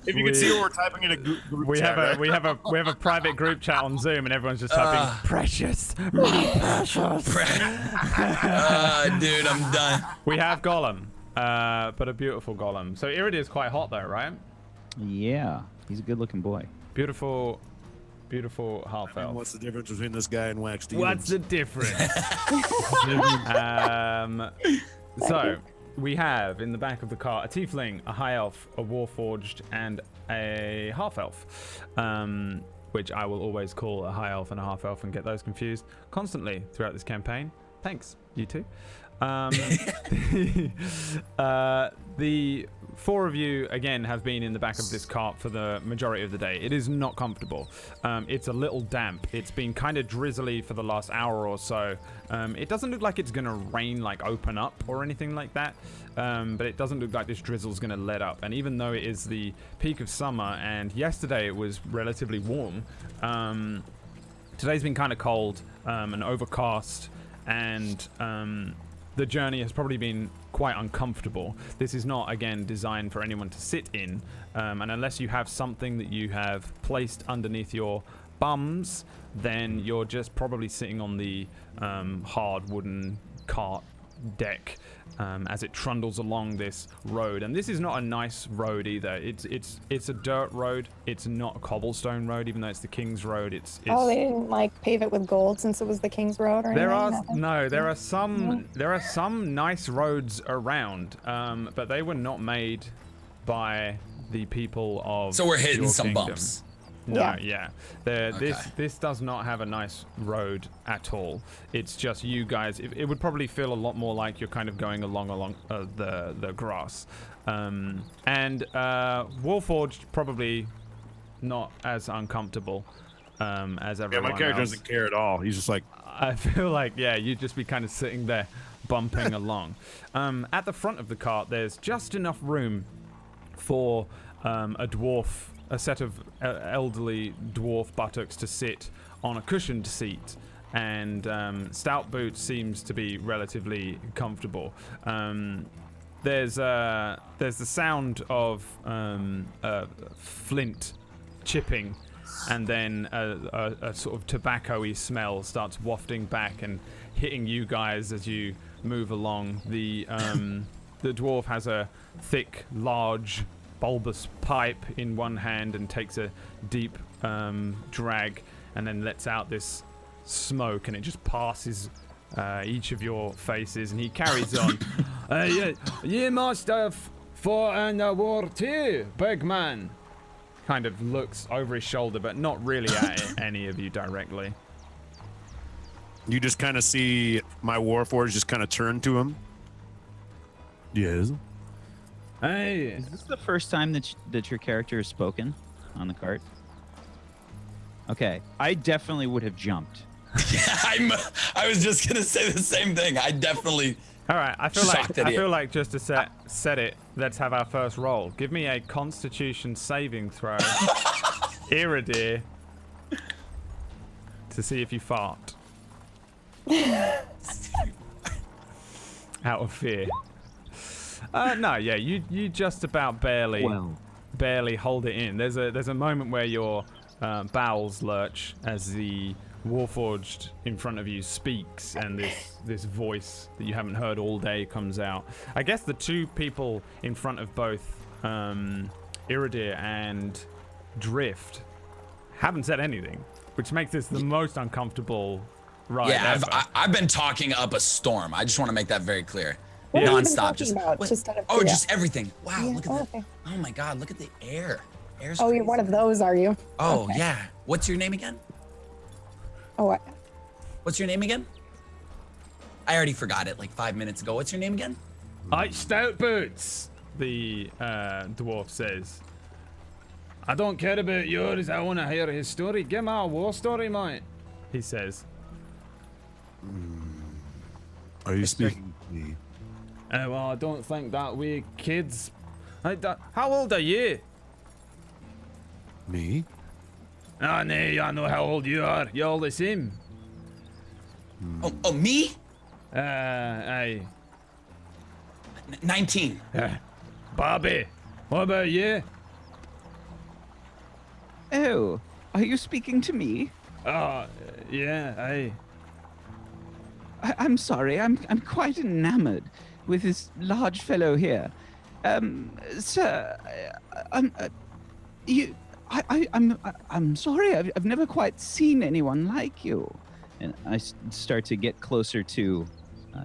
If you can see what we're typing in a group we chat, have we have a private group chat on Zoom, and everyone's just typing precious, precious. Dude, I'm done. We have Gollum, but a beautiful Gollum. So Iridir is quite hot though, right? Yeah, he's a good-looking boy. Beautiful half elf. what's the difference between this guy and Wax Stevens? What's the difference? So we have in the back of the car a tiefling, a high elf, a warforged, and a half elf, which I will always call a high elf and a half elf and get those confused constantly throughout this campaign. Thanks, you two. The 4 of you, again, have been in the back of this cart for the majority of the day. It is not comfortable. It's a little damp. It's been kind of drizzly for the last hour or so. It doesn't look like it's going to rain, like open up or anything like that. But it doesn't look like this drizzle's going to let up. And even though it is the peak of summer, and yesterday it was relatively warm, today's been kind of cold and overcast, and the journey has probably been quite uncomfortable. This is not, again, designed for anyone to sit in, and unless you have something that you have placed underneath your bums, then you're just probably sitting on the hard wooden cart deck as it trundles along this road. And this is not a nice road either. It's a dirt road. It's not a cobblestone road, even though it's the King's Road. It's Oh, they didn't like pave it with gold since it was the King's Road or anything? there are some nice roads around, but they were not made by the people of So we're hitting your some kingdom. bumps. No, Yeah. This does not have a nice road at all. It's just you guys. It would probably feel a lot more like you're kind of going along the grass. And Warforged probably not as uncomfortable as Yeah, everyone my character else. doesn't care at all. He's just like, I feel like, yeah, you'd just be kind of sitting there bumping along. At the front of the cart, there's just enough room for a set of elderly dwarf buttocks to sit on a cushioned seat, and Stout Boots seems to be relatively comfortable. There's the sound of flint chipping, and then a sort of tobacco-y smell starts wafting back and hitting you guys as you move along. The dwarf has a thick, large, bulbous pipe in one hand and takes a deep drag, and then lets out this smoke, and it just passes each of your faces, and he carries on. You must have fought in the war too, big man. Kind of looks over his shoulder, but not really at any of you directly. you just kind of see my Warforged just kind of turn to him. Yes. Hey, Is this the first time that your character has spoken on the cart? Okay, I definitely would have jumped. Yeah, I was just gonna say the same thing. I definitely. all right. I Shocked idiot. feel like just to set it. Let's have our first roll. Give me a Constitution saving throw, Iridir, to see if you fart. Out of fear. No, yeah, you just about barely hold it in. There's a moment where your bowels lurch as the Warforged in front of you speaks, and this voice that you haven't heard all day comes out. I guess the two people in front of both Iridir and Drift haven't said anything, which makes this the most uncomfortable ride Yeah, ever. I've been talking up a storm. I just want to make that very clear. What have you been Non-stop, talking just about? what- Just out of oh, just curiosity. everything. Wow, Yeah, look at oh, that. okay. Oh my God, look at the air. Air's Oh, you're crazy. one of those, are you? Oh Okay. yeah. What's your name again? Oh, What's your name again? I already forgot it like 5 minutes ago. What's your name again? Stout Boots, the dwarf says. I don't care about yours, I want to hear his story. Give me a war story, mate, he says. Are you speaking to me? Well, I don't think that way, kids. How old are you? Me? Ah, no, I know how old you are. You're all the same. Oh, me? Aye. 19. Bobby, what about you? Oh, are you speaking to me? Yeah, aye. I'm sorry, I'm quite enamored with this large fellow here. Sir, I'm sorry, I've never quite seen anyone like you. And I start to get closer to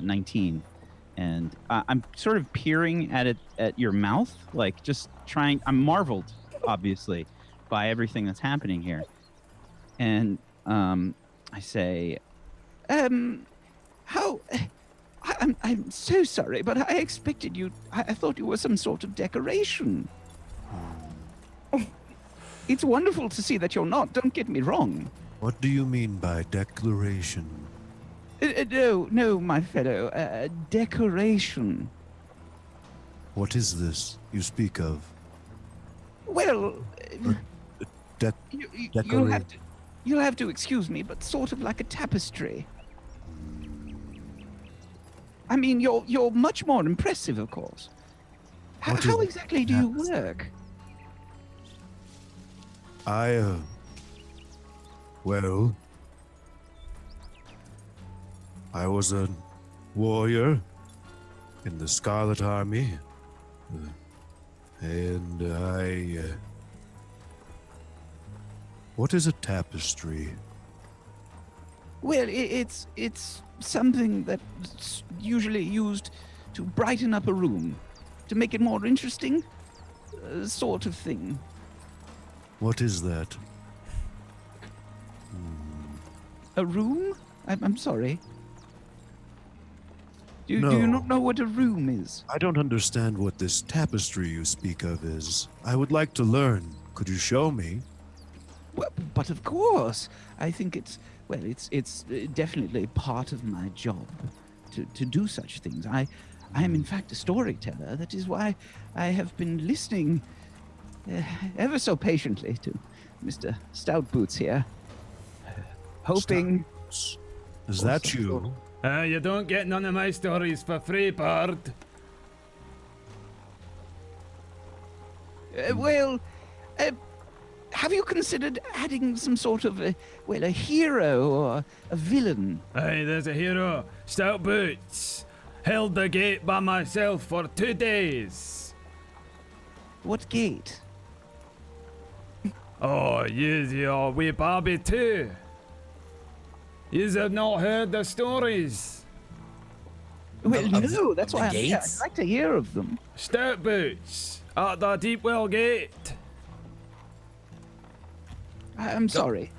19, and I'm sort of peering at your mouth, like just trying. I'm marveled, obviously, by everything that's happening here. And I say, how? I'm so sorry, but I expected you. I thought you were some sort of decoration. It's wonderful to see that you're not. Don't get me wrong. What do you mean by declaration? No, my fellow. Decoration. What is this you speak of? Well, Dec- you'll have to excuse me, but sort of like a tapestry. I mean, you're much more impressive, of course. What is How a exactly do you tapestry? work? Well, I was a warrior in the Scarlet Army, and what is a tapestry? Well, it's something that's usually used to brighten up a room, to make it more interesting, sort of thing. What is that? A room? I'm sorry. Do you No. not know what a room is? I don't understand what this tapestry you speak of is. I would like to learn. Could you show me? Well, but of course, I think it's definitely part of my job to do such things. I am in fact a storyteller. That is why I have been listening ever so patiently to Mr. Stout Boots here, hoping. Is that you? You don't get none of my stories for free, bird. Have you considered adding some sort of a hero or a villain? Hey, there's a hero. Stout Boots. Held the gate by myself for 2 days. What gate? Oh, you wee Barbie too. Yous have not heard the stories. Well, Of no, that's the why gates? I'd like to hear of them. Stout Boots at the Deepwell Gate. I'm sorry.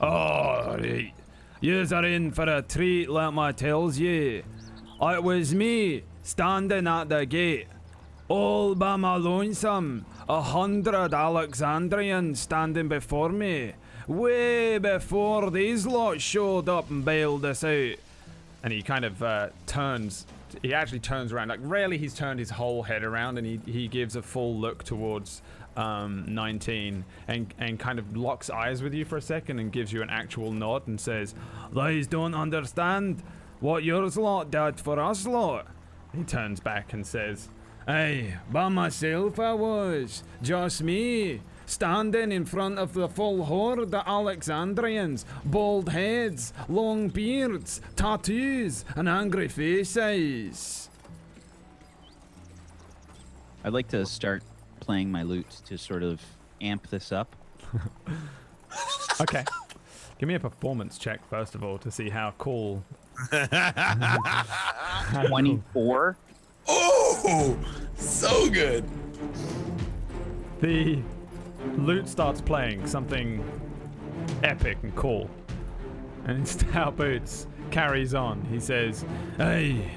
Oh, right. Yous are in for a treat, like my tells ye. It was me standing at the gate, all by my lonesome. 100 Alexandrians standing before me, way before these lot showed up and bailed us out. And he kind of he actually turns around. Like, rarely he's turned his whole head around, and he gives a full look towards 19 and kind of locks eyes with you for a second and gives you an actual nod and says, "These don't understand what yours lot did for us lot." He turns back and says, "Hey, by myself I was, just me, standing in front of the full horde of Alexandrians, bald heads, long beards, tattoos, and angry faces." I'd like to start playing my lute to sort of amp this up. Okay. Give me a performance check first of all to see how cool. 24. Oh, so good. The lute starts playing something epic and cool. And Stout Boots carries on. He says, "Hey,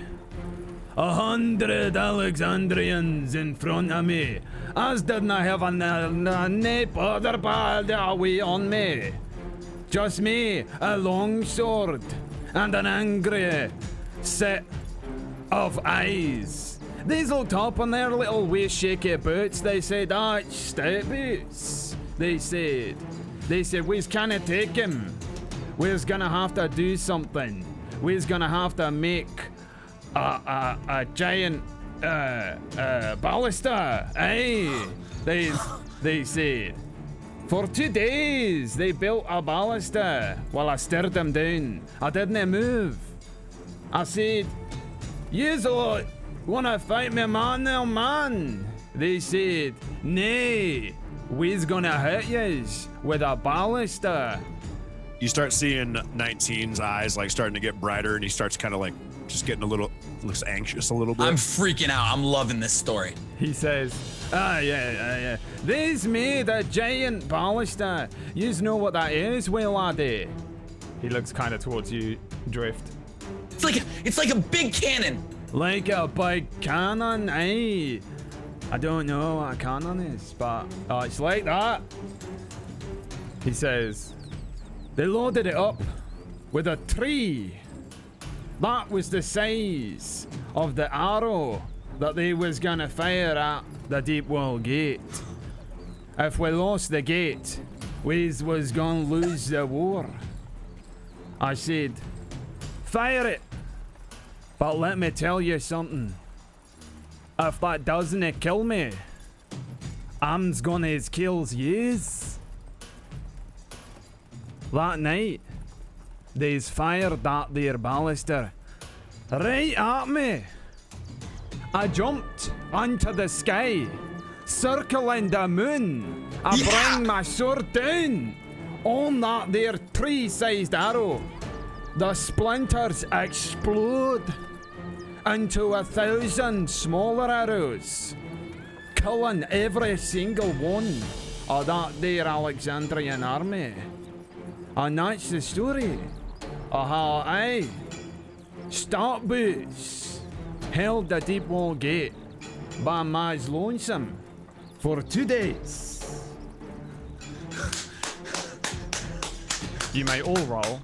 100 Alexandrians in front of me, as didn't I have a nape other bad away on me. Just me, a long sword, and an angry set of eyes. These looked up on their little wee shaky boots. They said, it's Stout Boots. They said, we's can't take him. We's gonna have to do something. We's gonna have to make a giant ballista. Aye, they said. For 2 days, they built a ballista while I stared them down. I didn't move. I said, "Yous lot wanna fight me man or man?" They said, "Nay, we's gonna hit yous with a ballista." You start seeing 19's eyes like starting to get brighter, and he starts kind of like just getting looks anxious a little bit. I'm freaking out. I'm loving this story. He says, yeah. These made a giant ballista. Yous know what that is, well, laddie? He looks kind of towards you, Drift. It's like a big cannon. Like a big cannon, aye. I don't know what a cannon is, but it's like that. He says, they loaded it up with a tree. That was the size of the arrow that they was gonna fire at the Deepwell Gate. If we lost the gate, we was gonna lose the war. I said, fire it. But let me tell you something. If that doesn't kill me, Am's gonna kills yous. that night, they's fired that there baluster right at me. I jumped onto the sky, circling the moon. I bring my sword down on that there tree-sized arrow. The splinters explode into 1,000 smaller arrows, killing every single one of that there Alexandrian army. And that's the story of how I, Stark Boots, held the deep wall gate by Maz Lonesome for 2 days. You may all roll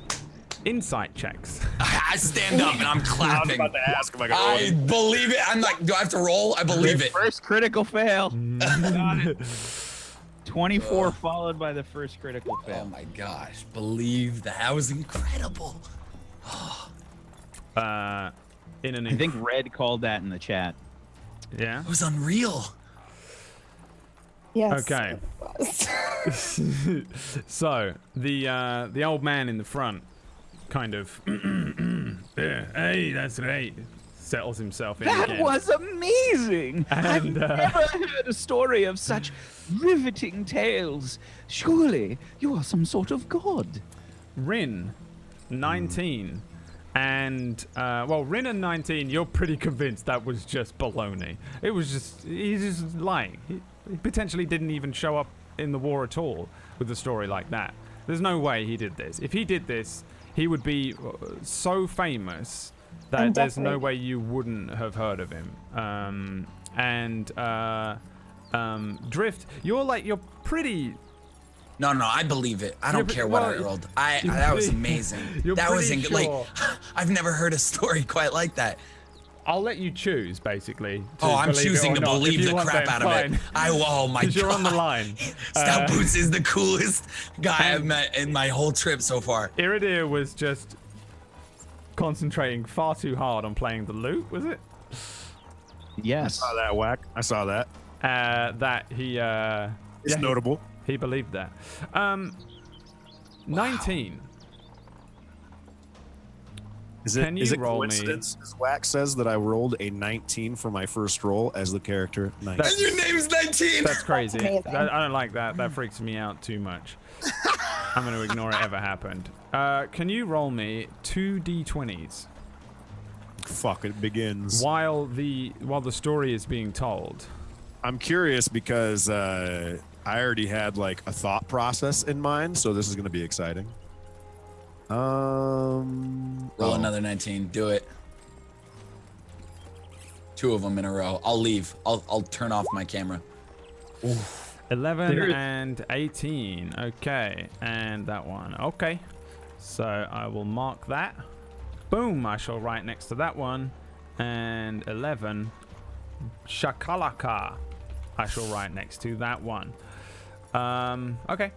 insight checks. I stand up and I'm I was clapping. about to ask if I could roll I it. believe it. I'm like, do I have to roll? I believe it. First critical fail. Got it. 24 followed by the first critical Oh fail. my gosh, believe that was incredible. In an I think Red called that in the chat. yeah. It was unreal. Yes. Okay. So the old man in the front kind of yeah, hey, that's right, settles himself in That again. was amazing! I've And, never heard a story of such riveting tales. Surely you are some sort of god. Rin, 19, and well, Rin and 19, you're pretty convinced that was just baloney. It was just, he's just lying. He potentially didn't even show up in the war at all with a story like that. There's no way he did this. If he did this, he would be so famous that I'm there's no definitely- way you wouldn't have heard of him. Drift, you're pretty. No, I believe it. I don't You're- care what I well, rolled. you're That was pretty- amazing. you're That was pretty like sure. I've never heard a story quite like that. I'll let you choose, basically. to Oh, I'm believe it choosing or to not. If believe you the want, crap then out of it. fine. Oh my god. 'Cause you're on the line. Stout Boots is the coolest guy I've met in my whole trip so far. Iridir was just concentrating far too hard on playing the lute, was it? I Yes. saw that whack. I saw that. That he It's notable. he believed that. 19. Is it, Can you is it roll me- coincidence? As Wax says that I rolled a 19 for my first roll as the character 19. And your name's 19. That's crazy. amazing. I don't like that. That freaks me out too much. I'm going to ignore it ever happened. Can you roll me 2 d20s Fuck, it begins. while the story is being told? I'm curious because I already had like a thought process in mind, so this is going to be exciting. Roll another 19. Do it. 2 of them in a row. I'll leave. I'll turn off my camera. 11 There- and 18. Okay, and that one. Okay, so I will mark that. Boom, I shall write next to that one. And 11. Shakalaka. I shall write next to that one. Okay.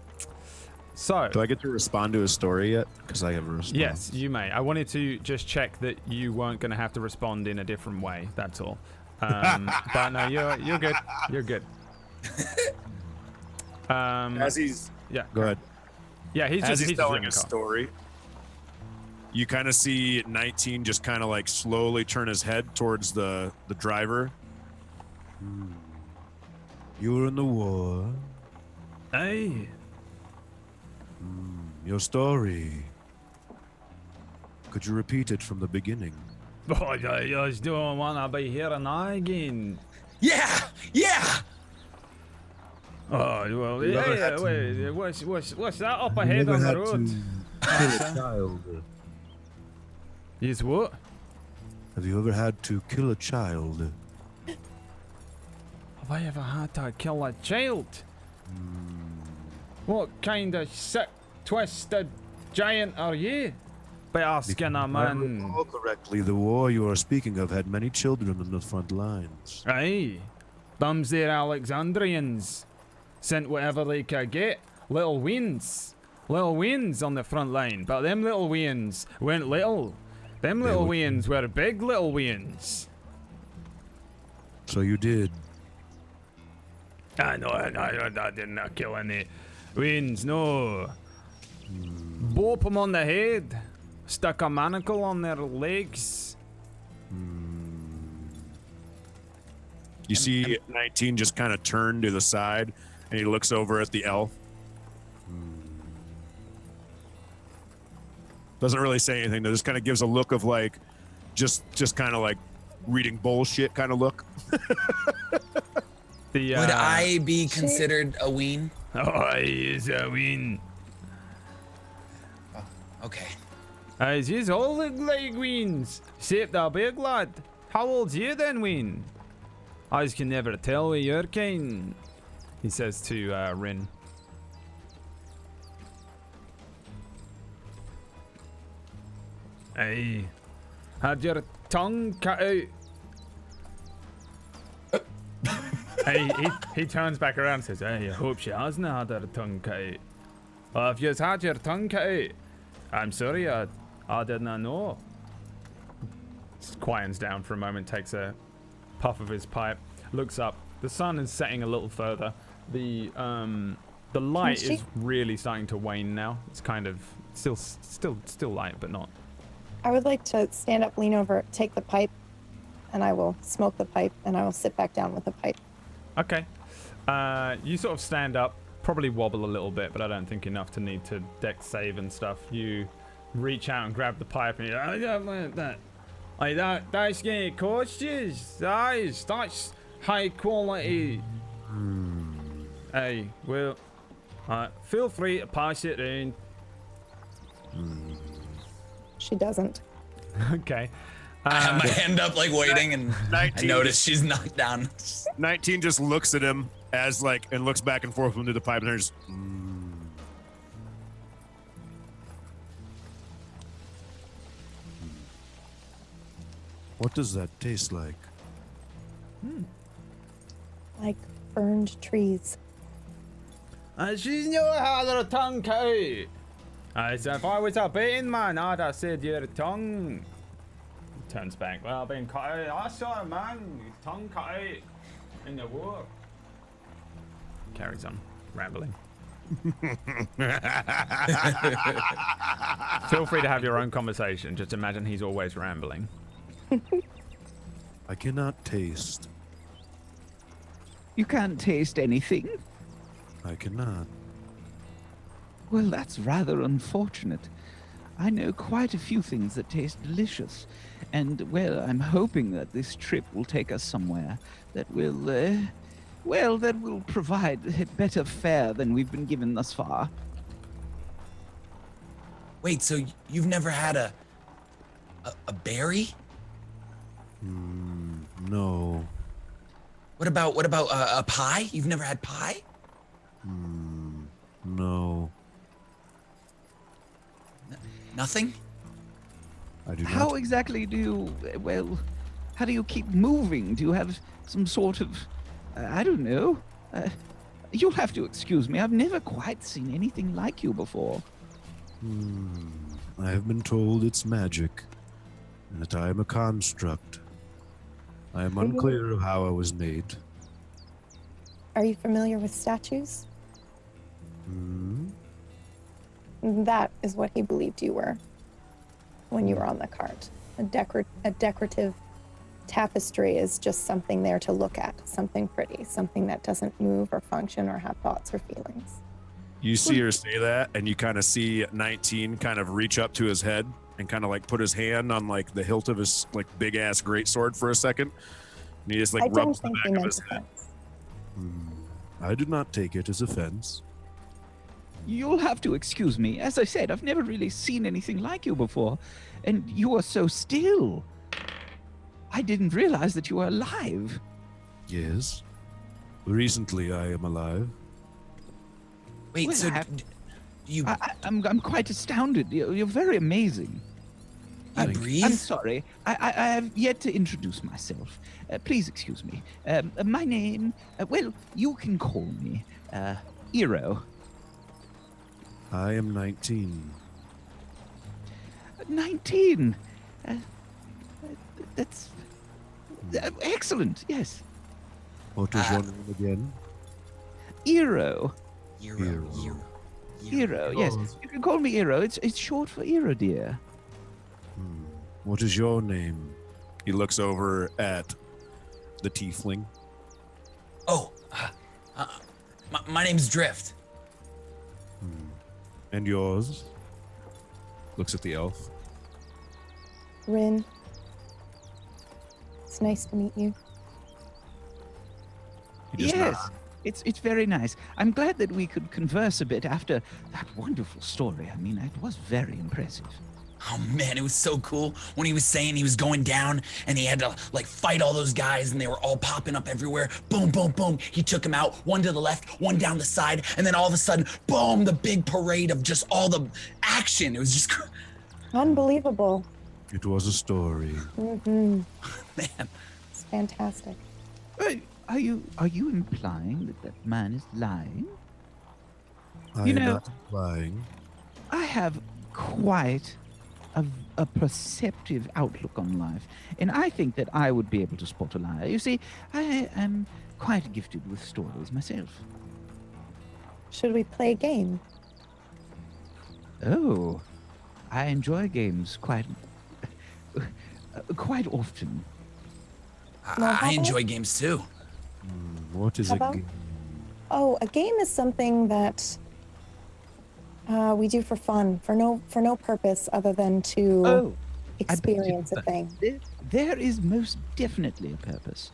So, Do I get to respond to a story yet? Because I have a response. yes, you may. I wanted to just check that you weren't going to have to respond in a different way. That's all. But no, you're good. You're good. As he's Yeah. go ahead. Yeah, he's As just he's just telling in a the car. story, you kind of see 19 just kind of like slowly turn his head towards the driver. You were in the war. Hey. Your story. Could you repeat it from the beginning? Oh, I just don't want to be here and again. Yeah. Oh, well, You ever yeah, had to- wait, what's that up ahead on the road? child? Is what? Have you ever had to kill a child? Have I ever had to kill a child? What kind of sick, twisted giant are you? By asking a If I man. recall correctly, the war you are speaking of had many children on the front lines. Aye. Them's there Alexandrians. Sent whatever they could get. Little weans. Little weans on the front line. But them little weans weren't little. Them They little were- weans were big little weans. So you did. I know, I did not kill any weans, no. bop them on the head, stuck a manacle on their legs. You see 19 just kind of turn to the side, and he looks over at the elf. Doesn't really say anything, though. Just kind of gives a look of like, just kind of like reading bullshit kind of look. Would I be considered a ween? Oh, he is a ween. Okay. She's all look like weens, except a big lad. How old's you then, ween? I can never tell with your kind, he says to Rin. Hey, had your tongue cut out. Hey, he turns back around and says, hey, I hope she hasn't had her tongue cut out. Well, if you've had your tongue cut out, I'm sorry, I did not know. Quiets down for a moment, takes a puff of his pipe, looks up. The sun is setting a little further. The light is really starting to wane now. It's kind of still light, but not. I would like to stand up, lean over, take the pipe, and I will smoke the pipe, and I will sit back down with the pipe. Okay. You sort of stand up, probably wobble a little bit, but I don't think enough to need to dex save and stuff. You reach out and grab the pipe, and I don't want that. That's getting cautious. That's high quality. Hey, well, feel free to pass it in. She doesn't. Okay. I have my hand up, like waiting, and 19 I notice she's knocked down. 19 just looks at him as like, and looks back and forth into the pipe, and there's. What does that taste like? Like burned trees. She's never had her tongue cut out. I said, if I was a betting man, I'd have said your tongue. He turns back. Well, I've been cut out. I saw a man, his tongue cut out in the war. Carries on, rambling. Feel free to have your own conversation. Just imagine he's always rambling. I cannot taste. You can't taste anything? I cannot. Well, that's rather unfortunate. I know quite a few things that taste delicious, and, well, I'm hoping that this trip will take us somewhere that will, that will provide a better fare than we've been given thus far. Wait, so you've never had a berry? No. What about a pie? You've never had pie? No. Nothing? I do not. How exactly do you, how do you keep moving? Do you have some sort of, I don't know. You'll have to excuse me. I've never quite seen anything like you before. I have been told it's magic, and that I am a construct. I am unclear of how I was made. Are you familiar with statues? That is what he believed you were when you were on the cart. A decorative tapestry is just something there to look at, something pretty, something that doesn't move or function or have thoughts or feelings. You see her say that, and you kind of see 19 kind of reach up to his head and kind of like put his hand on like the hilt of his like big ass greatsword for a second. And he just like I don't rubs the think he back of meant his head. offense. I did not take it as offense. You'll have to excuse me. As I said, I've never really seen anything like you before, and you are so still. I didn't realize that you were alive. Yes. Recently I am alive. Wait, Well, so you I'm quite astounded. You're very amazing. you breathe? I'm sorry. I have yet to introduce myself. Please excuse me. My name, you can call me Eero. I am 19. 19. That's excellent. Yes, What was your name again? Eero. Eero. Eero, yes. You can call me Eero. It's short for Eero, dear. What is your name? He looks over at the tiefling. Oh, my name's Drift. And yours? Looks at the elf. Rin. It's nice to meet you. He just Yes, nods. it's very nice. I'm glad that we could converse a bit after that wonderful story. I mean, it was very impressive. Oh man, it was so cool when he was saying he was going down and he had to like fight all those guys and they were all popping up everywhere. Boom, boom, boom. He took them out, one to the left, one down the side, and then all of a sudden, boom, the big parade of just all the action. It was just Unbelievable. It was a story. Mm-hmm. man. It's fantastic. Are you implying that that man is lying? I You am know- not lying. I have quite a perceptive outlook on life, and I think that I would be able to spot a liar. You see, I am quite gifted with stories myself. Should we play a game? Oh, I enjoy games quite often. Well, how I about- enjoy games too. What is How a about- game? Oh, a game is something that we do for fun, for no purpose other than to Oh, experience a but thing. there is most definitely a purpose.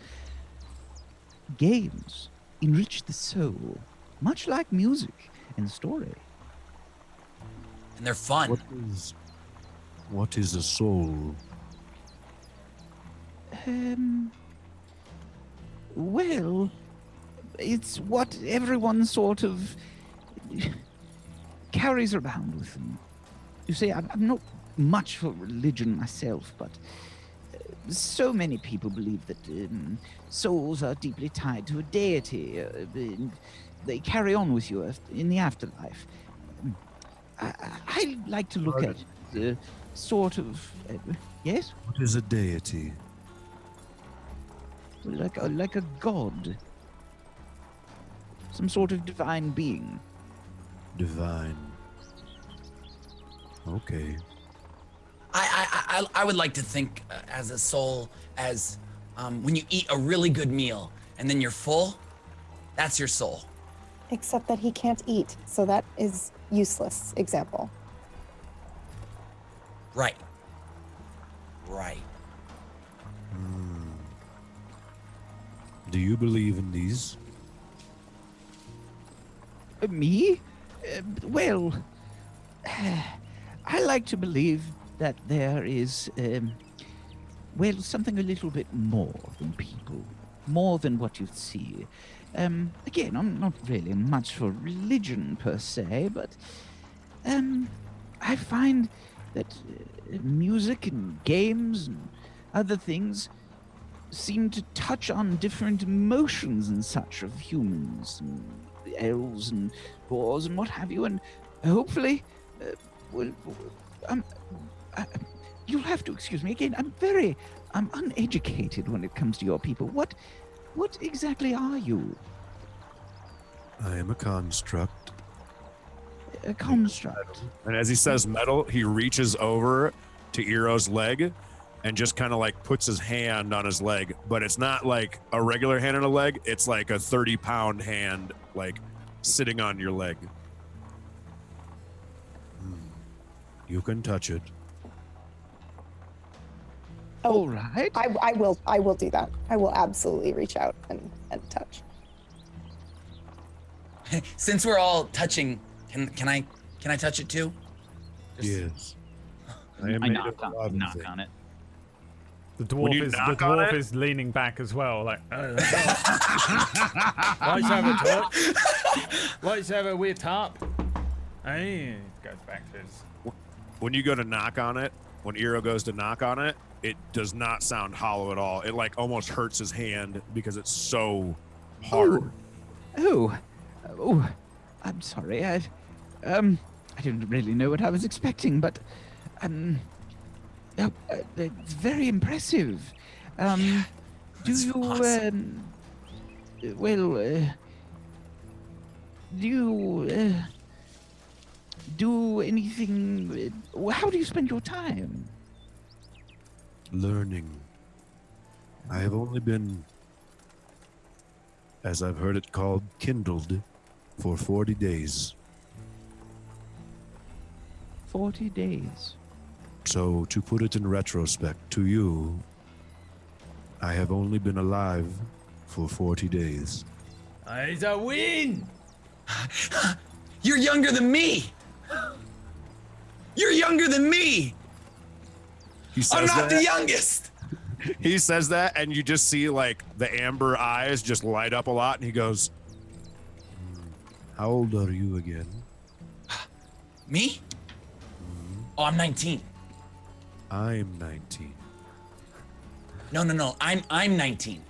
Games enrich the soul, much like music and story. And they're fun. What is a soul? Well, it's what everyone sort of carries around with them. You see, I'm not much for religion myself, but so many people believe that souls are deeply tied to a deity. And they carry on with you in the afterlife. I like to look at the sort of yes, What is a deity? like a god, some sort of divine being. Divine. Okay. I would like to think as a soul as when you eat a really good meal and then you're full, that's your soul. Except that he can't eat, so that is useless. Example. Right. Right. Do you believe in these? Me? Well, I like to believe that there is, well, something a little bit more than people, more than what you see. Again, I'm not really much for religion per se, but I find that music and games and other things seem to touch on different emotions and such of humans and elves and dwarves and what have you, and hopefully, you'll have to excuse me again. I'm uneducated when it comes to your people. What exactly are you? I am a construct. A construct. And as he says metal, he reaches over to Eero's leg and just kind of like puts his hand on his leg. But it's not like a regular hand on a leg. It's like a 30-pound hand, like sitting on your leg. You can touch it. Oh, All right. I will do that. I will absolutely reach out and touch. Since we're all touching, can I touch it too? Yes. I am I made knock of a lot on, of knock things. on it. The When you dwarf knock on it- is leaning back as well, like. Let's have a talk. Let's have a wee top. Hey, goes back to his. When you go to knock on it, when Eero goes to knock on it, it does not sound hollow at all. It like almost hurts his hand because it's so hard. Oh, I'm sorry. I didn't really know what I was expecting, but it's very impressive. Do that's you awesome. well do you do anything? How do you spend your time? Learning. I have only been, as I've heard it called, kindled for 40 days. 40 days. So, to put it in retrospect to you, I have only been alive for 40 days. It's a win! You're younger than me! You're younger than me! He says I'm not that. the youngest! He says that, and you just see like the amber eyes just light up a lot, and he goes, "How old are you again?" Me? Oh, I'm 19. I'm 19. No. I'm 19.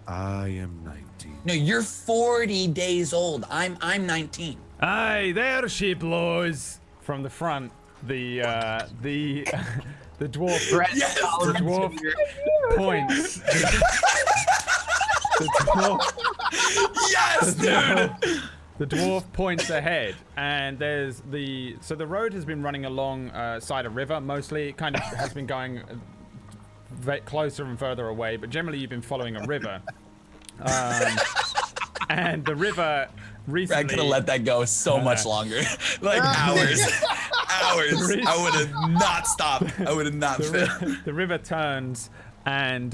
I am 19. No, you're 40 days old. I'm 19. Aye, there she blows from the front. The dwarf. Yes! The dwarf points. The dwarf, Yes, dude! the dwarf points ahead, and there's the road has been running along side a river. Mostly, it kind of has been going closer and further away, but generally you've been following a river. And the river recently. I could have let that go so much longer. Like hours. Hours. I would have not stopped. I would have not fit. The river turns and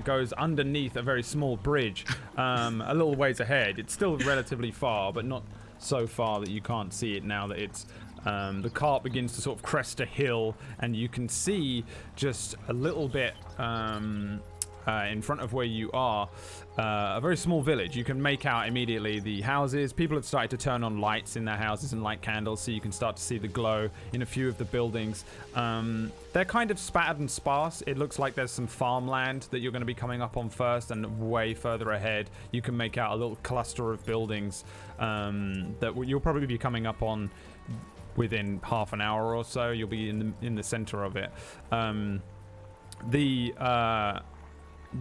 goes underneath a very small bridge a little ways ahead. It's still relatively far, but not so far that you can't see it now that it's the cart begins to sort of crest a hill, and you can see just a little bit in front of where you are a very small village. You can make out immediately the houses. People have started to turn on lights in their houses and light candles, so you can start to see the glow in a few of the buildings. They're kind of spattered and sparse. It looks like there's some farmland that you're going to be coming up on first, and way further ahead you can make out a little cluster of buildings that you'll probably be coming up on within half an hour or so. You'll be in the center of it.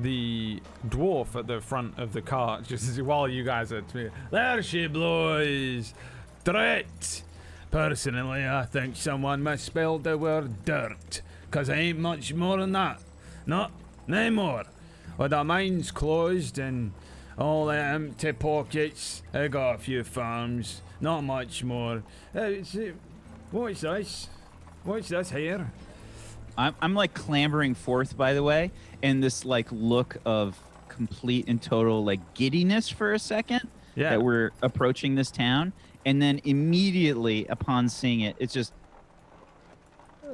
The dwarf at the front of the cart, just while you guys are there she blows dirt. Personally, I think someone misspelled the word dirt, cause I ain't much more than that. Not no more. With our minds closed and all the empty pockets, I got a few farms, not much more. What's this? What's this here? I'm like clambering forth, by the way, in this like look of complete and total like giddiness for a second. Yeah. That we're approaching this town, and then immediately upon seeing it, it's just,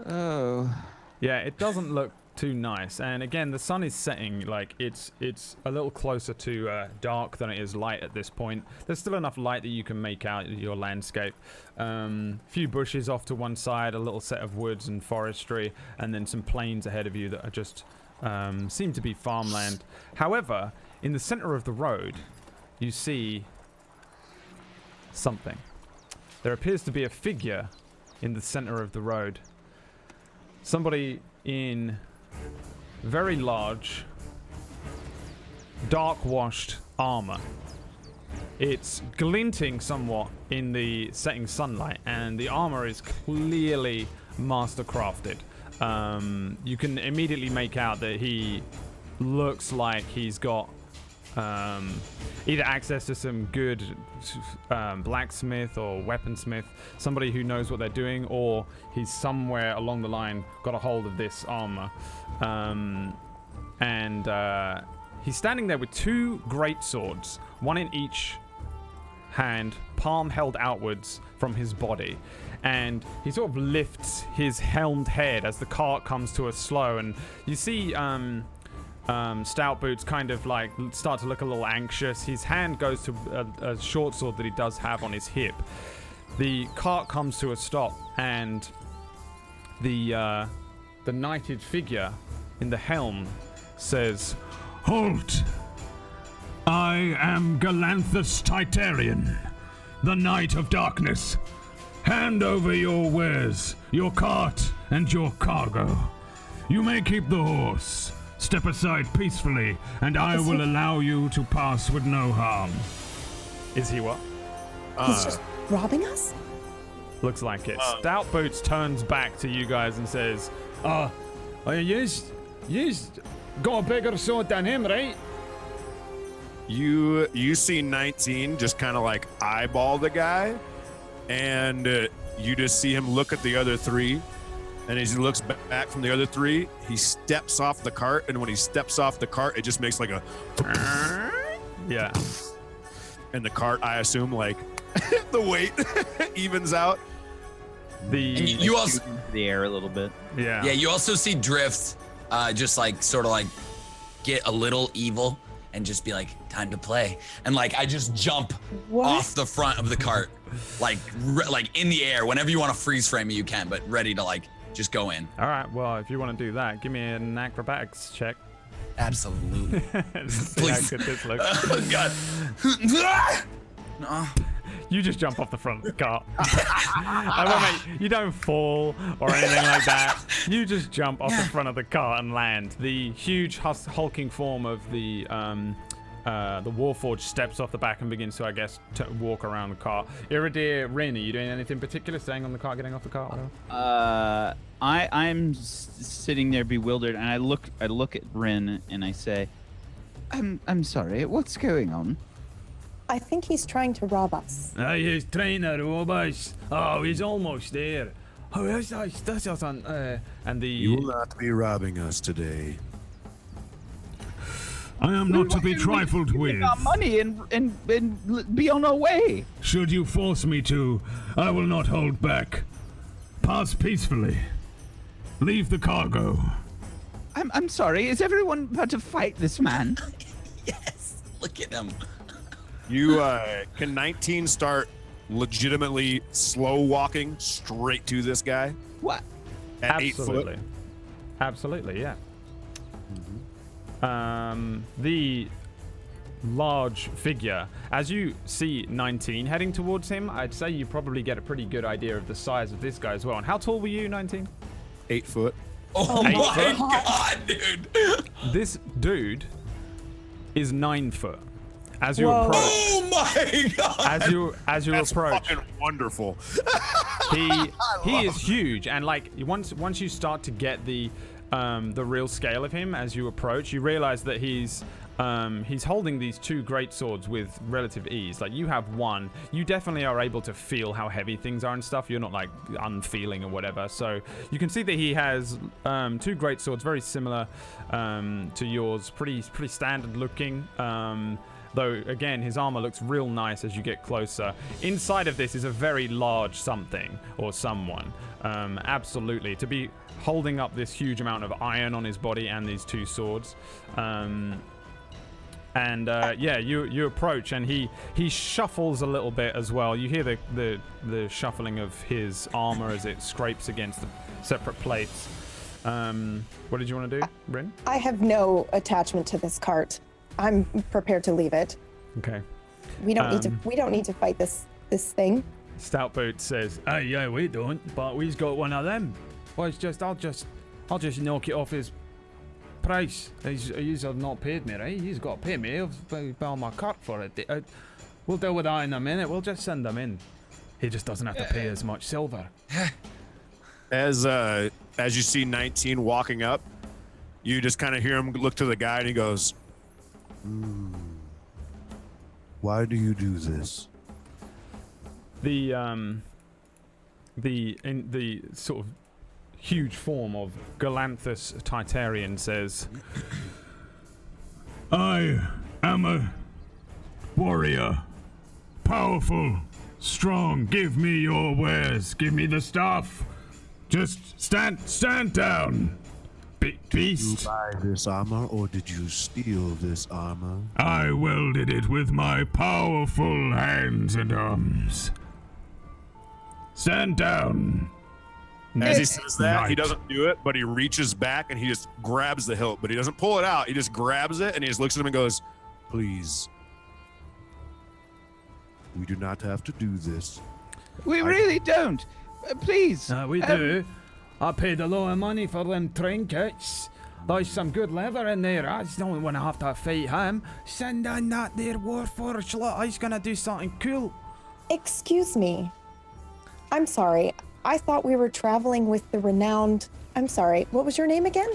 oh. Yeah, it doesn't look too nice. And again, the sun is setting. Like it's a little closer to dark than it is light at this point. There's still enough light that you can make out your landscape. Few bushes off to one side, a little set of woods and forestry, and then some plains ahead of you that are just seem to be farmland. However, in the center of the road, you see something. There appears to be a figure in the center of the road. Somebody in very large, dark-washed armor. It's glinting somewhat in the setting sunlight, and the armor is clearly master-crafted. You can immediately make out that he looks like he's got either access to some good blacksmith or weaponsmith, somebody who knows what they're doing, or he's somewhere along the line got a hold of this armor. And he's standing there with two great swords, one in each hand, palm held outwards from his body. And he sort of lifts his helmed head as the cart comes to a slow, and you see Stout Boots kind of like start to look a little anxious. His hand goes to a short sword that he does have on his hip. The cart comes to a stop, and the knighted figure in the helm says, Halt! I am Galanthus Titarian, the Knight of Darkness. Hand over your wares, your cart, and your cargo. You may keep the horse. Step aside peacefully, and I will allow you to pass with no harm. Is he what? robbing us? Looks like it. Stout Boots turns back to you guys and says, you's got a bigger sword than him, right? You see 19 just kind of like eyeball the guy, and you just see him look at the other three, and as he looks back from the other three, he steps off the cart, and when he steps off the cart, it just makes like a Yeah. and the cart, I assume, like the weight evens out. And you also Shoot into the air a little bit. Yeah. Yeah, you also see Drift just like sort of like get a little evil and just be like, time to play. And like I just jump What? off the front of the cart, like in the air. Whenever you want to freeze frame me, you can, but ready to like just go in. All right. Well, if you want to do that, give me an acrobatics check. Absolutely. See how Please. good this looks. Oh God. No. You just jump off the front of the cart. You don't fall or anything like that. You just jump off the front of the cart and land. The huge hulking form of the Warforged steps off the back and begins to, I guess, walk around the cart. Iridir, Rin, are you doing anything particular? Staying on the cart, getting off the cart? Whatever? I'm sitting there bewildered, and I look at Rin and I say, "I'm sorry. What's going on?" I think he's trying to rob us. He's trying to rob us. Oh, he's almost there. Oh, this isn't. And the You will not be robbing us today. I am not to be trifled We with. got money and be on our way. Should you force me to, I will not hold back. Pass peacefully. Leave the cargo. I'm sorry. Is everyone about to fight this man? Yes. Look at him. You can 19 start legitimately slow walking straight to this guy What? at 8 Absolutely. foot. Absolutely, yeah. The large figure, as you see 19 heading towards him, I'd say you probably get a pretty good idea of the size of this guy as well. And how tall were you, 19? 8 foot. Oh Eight my foot. God, dude. This dude is 9 foot. As you Whoa. approach, Oh my God. as you That's approach, fucking wonderful. he is huge, and like once you start to get the real scale of him as you approach, you realize that he's holding these two great swords with relative ease. Like you have one, you definitely are able to feel how heavy things are and stuff. You're not like unfeeling or whatever. So you can see that he has two great swords, very similar to yours, pretty standard looking. Though, again, his armor looks real nice as you get closer. Inside of this is a very large something or someone. Absolutely. To be holding up this huge amount of iron on his body and these two swords. Yeah, you approach, and he shuffles a little bit as well. You hear the shuffling of his armor as it scrapes against the separate plates. What did you want to do, Rin? I have no attachment to this cart. I'm prepared to leave it. Okay. We don't need to fight this thing. Stout Boots says, Yeah, we don't, but we've got one of them. Well, it's just, I'll just knock it off his price. He's not paid me, right? He's got to pay me. I'll buy my cart for it. We'll deal with that in a minute. We'll just send him in. He just doesn't have to pay as much silver. As you see 19 walking up, you just kind of hear him look to the guy, and he goes, "Why do you do this?" The sort of huge form of Galanthus Tartarian says, I am a warrior. Powerful. Strong. Give me your wares. Give me the stuff. Just stand down. Beast. Did you buy this armor, or did you steal this armor? I welded it with my powerful hands and arms. Stand down. As he says that, he Knight. doesn't do it, but he reaches back and he just grabs the hilt, but he doesn't pull it out. He just grabs it and he just looks at him and goes, "Please, we do not have to do this." We really don't. Please. We do. I paid a lot of money for them trinkets. There's some good leather in there. I just don't want to have to fight him. Send in that there Warforged lot. He's gonna do something cool. Excuse me. I'm sorry. I thought we were traveling with the renowned. I'm sorry. What was your name again?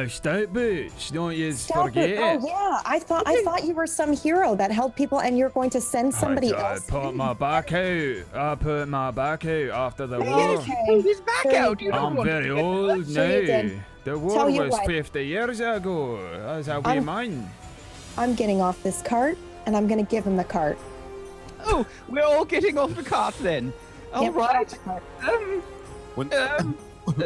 Stout Boots, don't you Stout forget Boot. it. Oh yeah, I thought you were some hero that helped people, and you're going to send somebody I else. put my back out. I put my back out after the war. Okay. He's back Sure out. you You did. don't I'm want very to old Sure you now. did. The war Tell you was what. 50 years ago. That's how we I'm- mine. I'm getting off this cart, and I'm going to give him the cart. Oh, we're all getting off the cart then. All Yep, right. off the cart. When Um,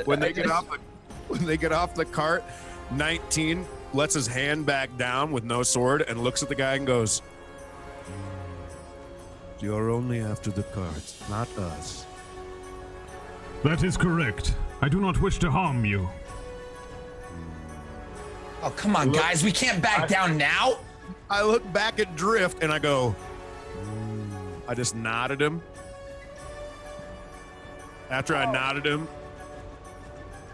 when they I get just- off the cart, 19 lets his hand back down with no sword and looks at the guy and goes, "You're only after the cart, not us." That is correct. I do not wish to harm you. Oh, come on, Look, guys. We can't back down now. I look back at Drift and I go, I just nodded him. After I nodded him,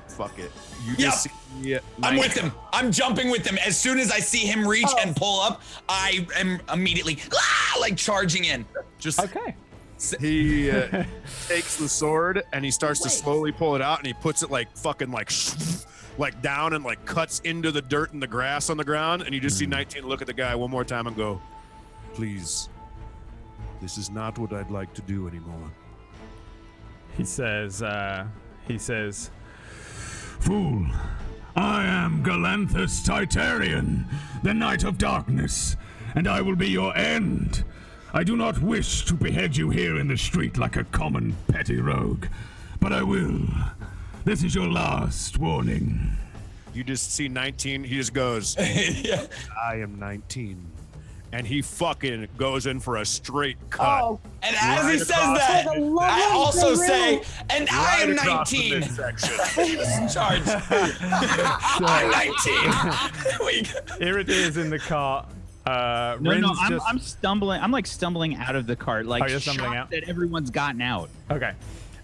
fuck it. You just see me at I'm night. with him. I'm jumping with him. As soon as I see him reach Oh. and pull up, I am immediately like charging in. Just Okay. he takes the sword and he starts to slowly pull it out and he puts it like fucking like down and like cuts into the dirt and the grass on the ground and you just see 19 look at the guy one more time and go, "Please, this is not what I'd like to do anymore." He says, Fool, I am Galanthus Titarian, the Knight of Darkness, and I will be your end. I do not wish to behead you here in the street like a common petty rogue, but I will. This is your last warning. You just see 19, he just goes, Yeah. "I am 19." And he fucking goes in for a straight cut. Oh, And as he Right says across that, the love I of also the say, room. and I am Right across the 19. midsection. Charge. I'm 19. here it is in the cart. No, Rin's no, just- I'm stumbling. I'm like stumbling out of the cart, like Oh, you're stumbling shocked out? that everyone's gotten out. Okay.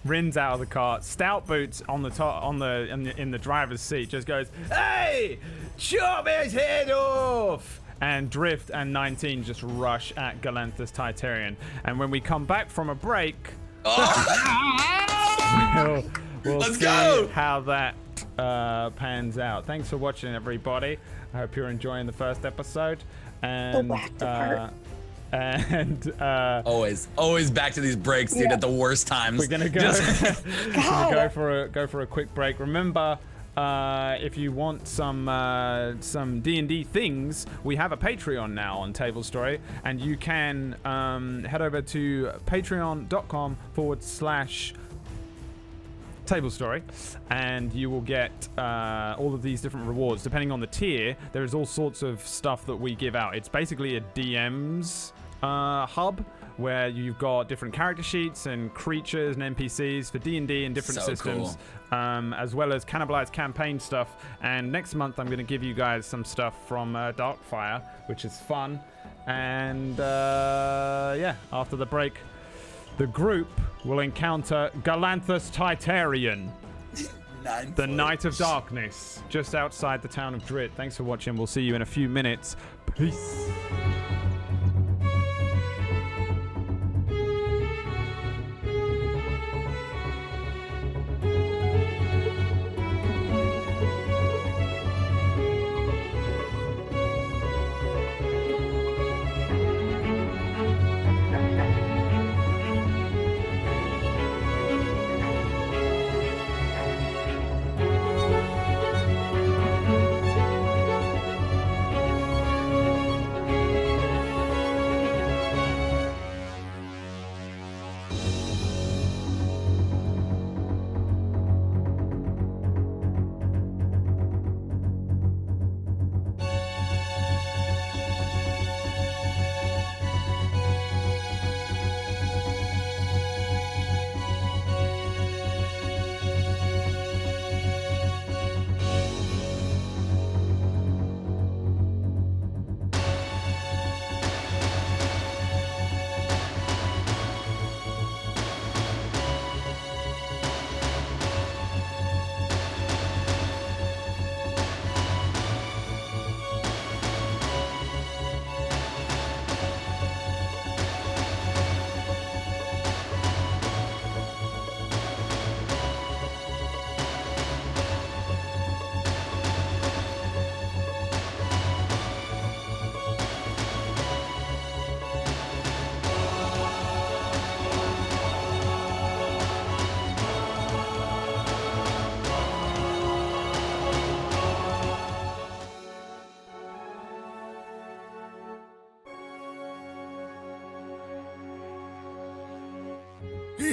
Rin's out of the cart. Stout Boots on the top, in the driver's seat, just goes, "Hey, chop his head off!" And Drift and 19 just rush at Galanthus Titarian. And when we come back from a break, we'll Let's see go! how that pans out. Thanks for watching, everybody. I hope you're enjoying the first episode. And whack part. Always back to these breaks, dude, Yeah. at the worst times. we're gonna go. We're gonna go for a quick break. Remember, if you want some D&D things, we have a Patreon now on Tablestory, and you can head over to patreon.com/Tablestory, and you will get all of these different rewards. Depending on the tier, there is all sorts of stuff that we give out. It's basically a DM's hub, where you've got different character sheets and creatures and NPCs for D&D and different So systems, as well as cannibalized campaign stuff. And next month, I'm going to give you guys some stuff from Darkfire, which is fun. And yeah, after the break, the group will encounter Galanthus Titarian, the Knight of Darkness, just outside the town of Drit. Thanks for watching. We'll see you in a few minutes. Peace.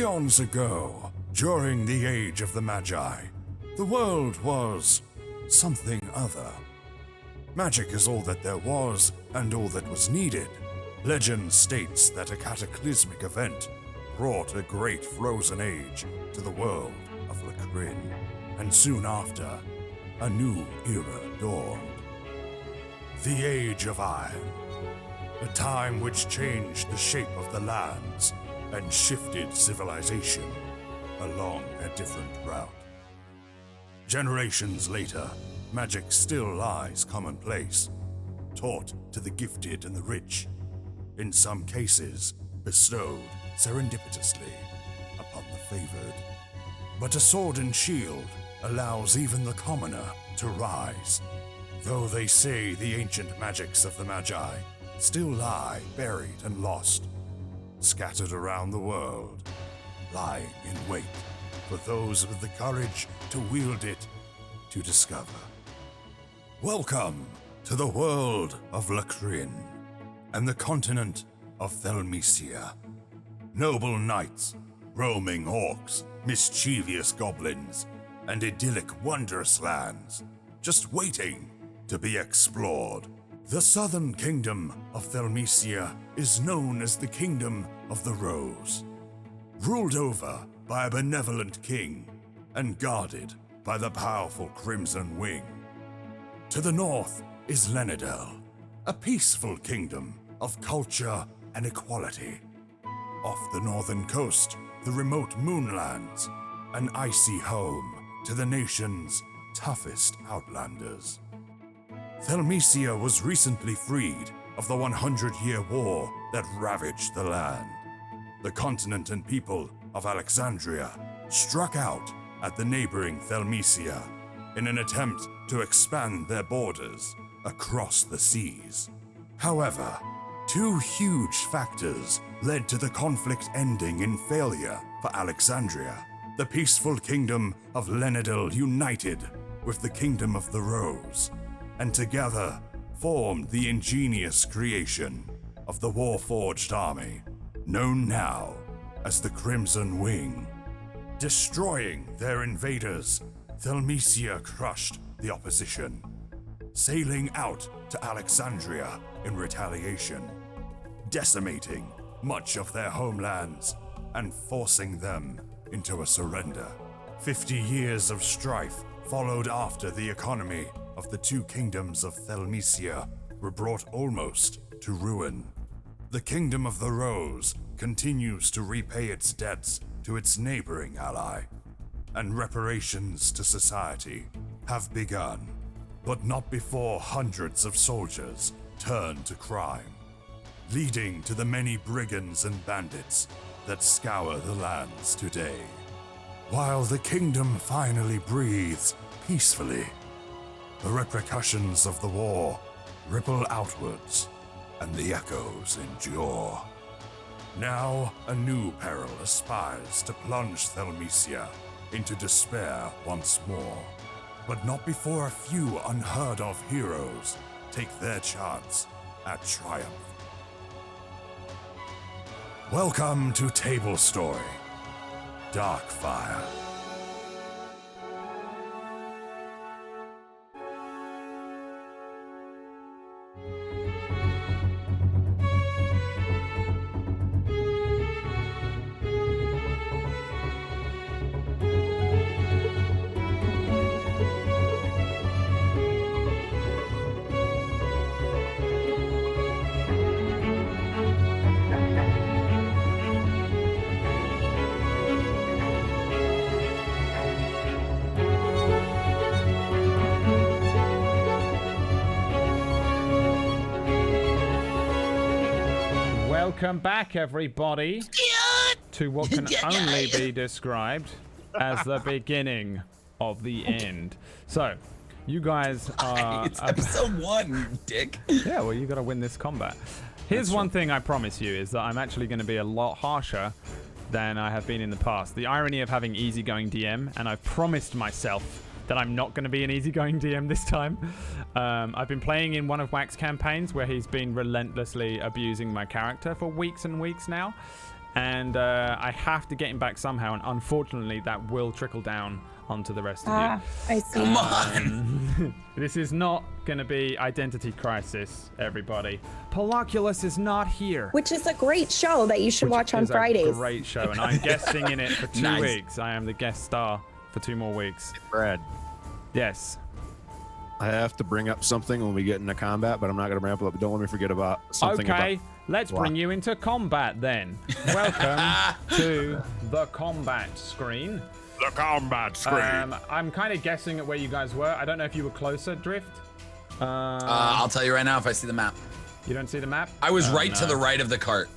Eons ago, during the age of the Magi, the world was something other. Magic is all that there was and all that was needed. Legend states that a cataclysmic event brought a great frozen age to the world of Lacrin, and soon after, a new era dawned. The Age of Iron, a time which changed the shape of the lands and shifted civilization along a different route. Generations later, magic still lies commonplace, taught to the gifted and the rich, in some cases bestowed serendipitously upon the favored. But a sword and shield allows even the commoner to rise, though they say the ancient magics of the Magi still lie buried and lost, scattered around the world, lying in wait for those with the courage to wield it to discover. Welcome to the world of Lacrin and the continent of Thelmecia. Noble knights, roaming orcs, mischievous goblins, and idyllic wondrous lands, just waiting to be explored. The southern kingdom of Thelmecia is known as the Kingdom of the Rose, ruled over by a benevolent king and guarded by the powerful Crimson Wing. To the north is Lenadel, a peaceful kingdom of culture and equality. Off the northern coast, the remote Moonlands, an icy home to the nation's toughest outlanders. Thelmecia was recently freed of the 100-year war that ravaged the land. The continent and people of Alexandria struck out at the neighboring Thelmecia in an attempt to expand their borders across the seas. However, two huge factors led to the conflict ending in failure for Alexandria. The peaceful kingdom of Lenadel united with the Kingdom of the Rose, and together formed the ingenious creation of the Warforged army, known now as the Crimson Wing. Destroying their invaders, Thelmecia crushed the opposition, sailing out to Alexandria in retaliation, decimating much of their homelands and forcing them into a surrender. 50 years of strife followed after the economy of the two kingdoms of Thelmecia were brought almost to ruin. The Kingdom of the Rose continues to repay its debts to its neighboring ally, and reparations to society have begun, but not before hundreds of soldiers turn to crime, leading to the many brigands and bandits that scour the lands today. While the kingdom finally breathes peacefully, the repercussions of the war ripple outwards, and the echoes endure. Now, a new peril aspires to plunge Thelmecia into despair once more, but not before a few unheard-of heroes take their chance at triumph. Welcome to Tablestory, Darkfire. Welcome back, everybody, to what can only be described as the beginning of the end. So, you guys are... It's episode 1, you dick. Yeah, well, you got to win this combat. Here's one thing I promise you, is that I'm actually going to be a lot harsher than I have been in the past. The irony of having easygoing DM, and I've promised myself that I'm not going to be an easygoing DM this time. I've been playing in one of Wax's campaigns where he's been relentlessly abusing my character for weeks and weeks now. and I have to get him back somehow, and unfortunately that will trickle down onto the rest of you. I see. Come on. This is not going to be Identity Crisis, everybody. Poloculus is not here. Which is a great show that you should watch on Is Fridays. a great show, and I'm guesting in it for 2 Nice. weeks. I am the guest star for 2 more weeks. Brad, Yes. I have to bring up something when we get into combat, but I'm not going to ramp it up. Don't let me forget about something. Okay, let's What? bring you into combat then. Welcome to the combat screen. The combat screen. I'm kind of guessing at where you guys were. I don't know if you were closer, Drift. I'll tell you right now if I see the map. You don't see the map? I was Oh, right to no. the right of the cart.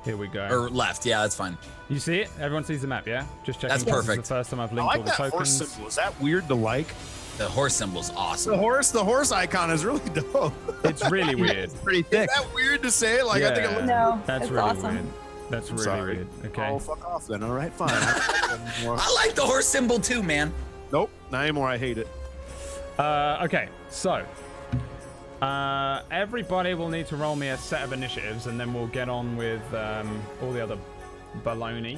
Here we go. Or left. Yeah, that's fine. You see it? Everyone sees the map, yeah? Just checking. That's This is perfect. the first time I've I linked like all the that horse tokens. symbol. Is that weird to like? The horse symbol's awesome. The horse icon is really dope. It's really weird. Pretty thick. Is that weird to say? Like, I think it Yeah. looks. No, That's it's really awesome. weird. That's really sorry. weird. Okay. Oh, fuck off then. All right, fine. I like the horse symbol too, man. Nope, not anymore. I hate it. Okay, so everybody will need to roll me a set of initiatives, and then we'll get on with all the other baloney.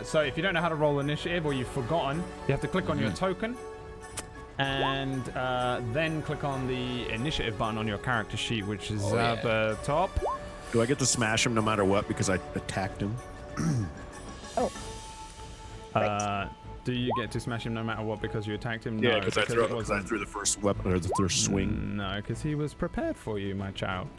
So if you don't know how to roll initiative or you've forgotten, you have to click on your token, and then click on the initiative button on your character sheet, which is at the top. Do I get to smash him no matter what because I attacked him? Do you get to smash him no matter what because you attacked him? Yeah, No, because I wasn't. threw the first weapon or the first swing. No, because he was prepared for you, my child.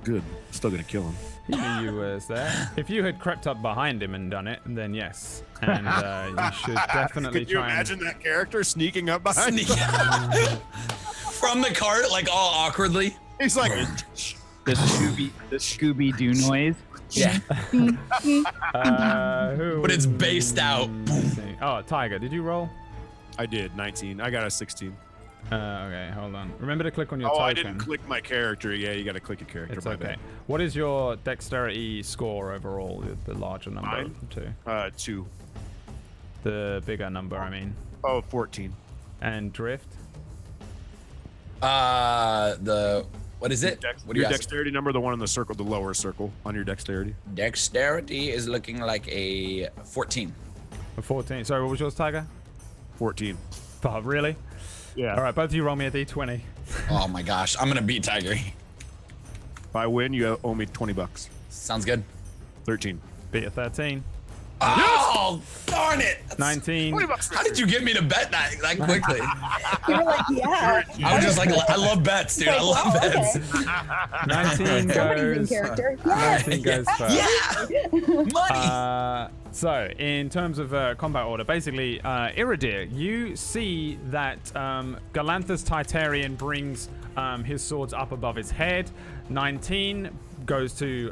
Good. Still gonna kill him. He knew you was there. If you had crept up behind him and done it, then yes. And you should definitely Could you try imagine that character sneaking up behind me? From the cart, like all awkwardly. He's like, The Scooby Doo noise. Yeah. But it's based out. Let's see. Oh, Tiger, did you roll? I did 19. I got a 16. Okay, hold on. Remember to click on your Oh, token. I didn't click my character. Yeah, you got to click your character. It's my okay. bad. What is your dexterity score overall? The larger number, Mine? 2. 2. The bigger number, I mean. Oh, 14. And drift? What is it? What do you Your ask? dexterity number, the one in the circle, the lower circle on your dexterity. Dexterity is looking like a 14. A 14. Sorry, what was yours, Tiger? 14. Oh, really? Yeah. All right, both of you roll me a d20. Oh my gosh, I'm gonna beat Tiger. If I win, you owe me $20. Sounds good. 13. Beat a 13. Oh, darn it! 19. How did you get me to bet that quickly? You were like, yeah. I was just like, I love bets, dude. I love Oh, bets. okay. 19 Somebody's in goes. character. Yes. 19 goes first. Yeah, money. So, in terms of combat order, basically, Iridir, you see that Galanthus Titarian brings his swords up above his head. 19 goes to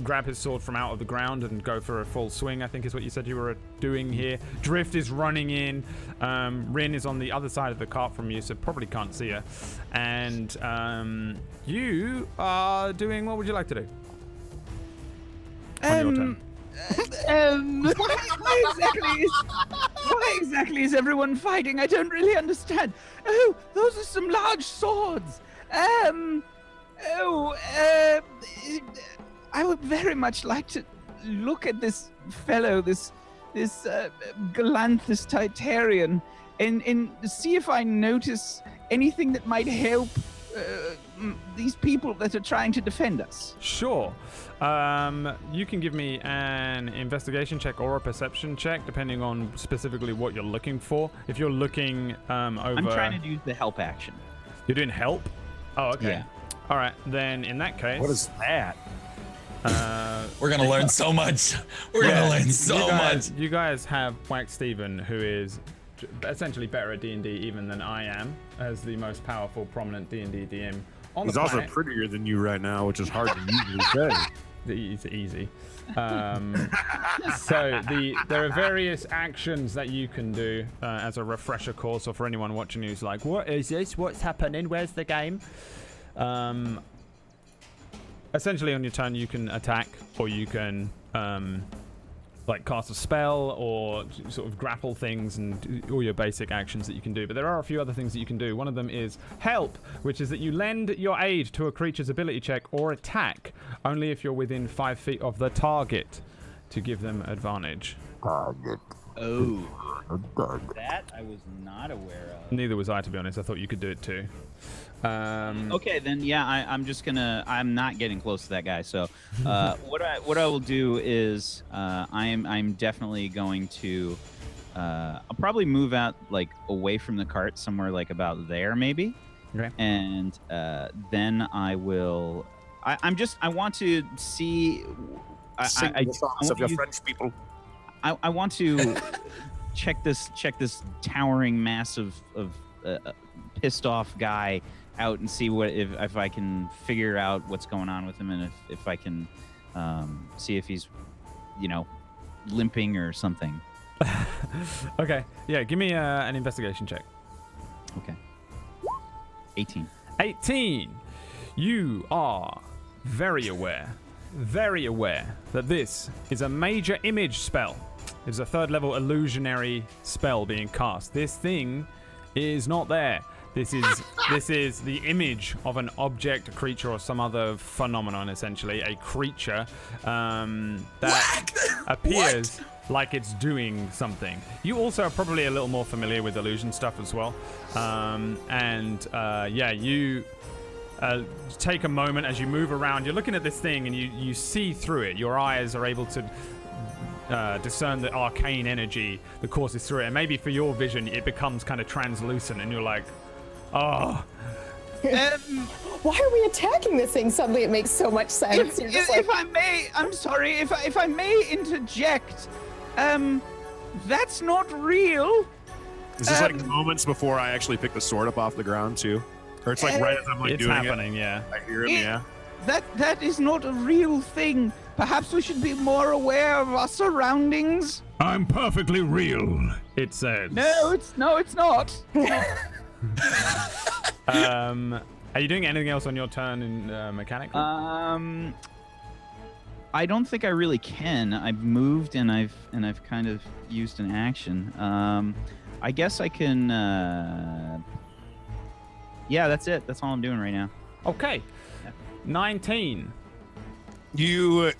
grab his sword from out of the ground and go for a full swing, I think is what you said you were doing here. Drift is running in. Rin is on the other side of the cart from you, so probably can't see her. And you are doing, what would you like to do? On your turn. Why exactly is everyone fighting? I don't really understand. Oh, those are some large swords. I would very much like to look at this fellow, this Galanthus Titarian, and see if I notice anything that might help these people that are trying to defend us. Sure. You can give me an investigation check or a perception check, depending on specifically what you're looking for. If you're looking over... I'm trying to use the help action. You're doing help? Oh, okay. Yeah. All right, then in that case... What is that? We're gonna learn so much. We're gonna learn so much. You guys have Wax Steven, who is essentially better at D&D even than I am, as the most powerful, prominent D&D DM on He's the also planet. prettier than you right now, which is hard to usually say. It's easy. So there are various actions that you can do as a refresher course, or for anyone watching who's like, what is this? What's happening? Where's the game? Essentially, on your turn, you can attack, or you can like cast a spell, or sort of grapple things, and all your basic actions that you can do. But there are a few other things that you can do. One of them is help, which is that you lend your aid to a creature's ability check or attack, only if you're within 5 feet of the target. to give them advantage. Oh, that I was not aware of. Neither was I, to be honest. I thought you could do it too. Okay, then yeah, I'm not getting close to that guy. So, what I will do is, I'm definitely going to, I'll probably move out like away from the cart somewhere like about there maybe. Okay. And then I will. I want to see. Sing the songs of your French people. I want to check this towering mass of pissed off guy out and see what if I can figure out what's going on with him, and if I can see if he's limping or something. Okay. Yeah. Give me an investigation check. Okay. 18. 18. You are very aware that this is a major image spell. It's a 3rd level illusionary spell being cast. This thing is not there. This is the image of an object, a creature, or some other phenomenon, essentially. A creature that appears like it's doing something. You also are probably a little more familiar with illusion stuff as well. You take a moment as you move around. You're looking at this thing and you see through it. Your eyes are able to discern the arcane energy that courses through it. And maybe for your vision, it becomes kind of translucent and you're like, oh. Why are we attacking this thing? Suddenly it makes so much sense. If I may, I'm sorry, if I may interject, that's not real. Is this like moments before I actually pick the sword up off the ground too? Or it's like right as I'm like it's doing happening, it. yeah. I hear him, yeah. That is not a real thing. Perhaps we should be more aware of our surroundings. I'm perfectly real. It says. No, it's not. Are you doing anything else on your turn in mechanically? I don't think I really can. I've moved and I've kind of used an action. I guess I can. Yeah, that's it. That's all I'm doing right now. Okay. 19. I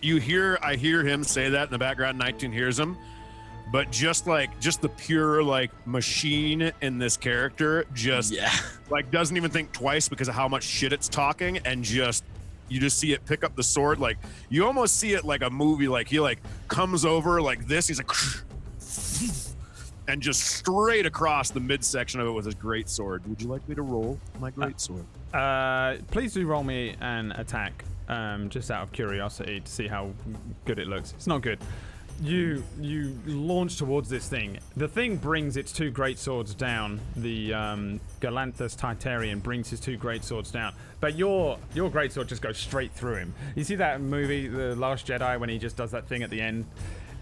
hear him say that in the background. 19 hears him, but just the pure like machine in this character like doesn't even think twice because of how much shit it's talking, and you just see it pick up the sword. Like you almost see it like a movie. Like he like comes over like this. He's like and just straight across the midsection of it with his great sword. Would you like me to roll my great sword? Please do roll me an attack, just out of curiosity to see how good it looks. It's not good. You launch towards this thing. The thing brings its 2 great swords down. The Galanthus Titarian brings his 2 great swords down, but your great sword just goes straight through him. You see that movie, The Last Jedi, when he just does that thing at the end?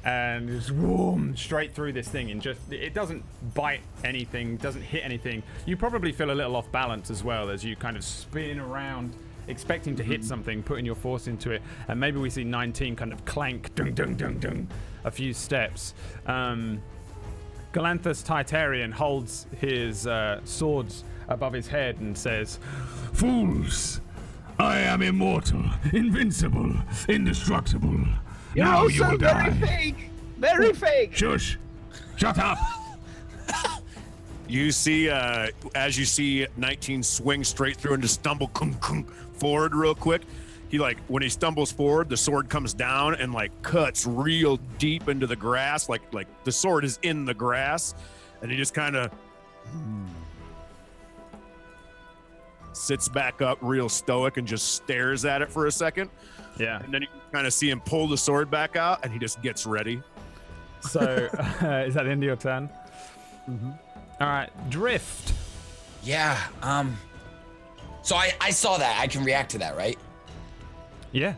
And just whoom, straight through this thing, and it doesn't bite anything, doesn't hit anything. You probably feel a little off balance as well as you kind of spin around, expecting to hit something, putting your force into it, and maybe we see 19 kind of clank, dung, dung, dung, dung, a few steps. Galanthus Titarian holds his swords above his head and says, Fools! I am immortal, invincible, indestructible. You're Now also you will very die. fake. Very fake. Shush! Shut up! You see, as you see 19 swing straight through and just stumble forward real quick. He when he stumbles forward, the sword comes down and cuts real deep into the grass. Like the sword is in the grass, and he just kind of sits back up real stoic and just stares at it for a second. yeah. And then you kind of see him pull the sword back out, and he just gets ready. So, is that the end of your turn? Mm-hmm. All right, Drift. Yeah. So I saw that. I can react to that, right? Yeah.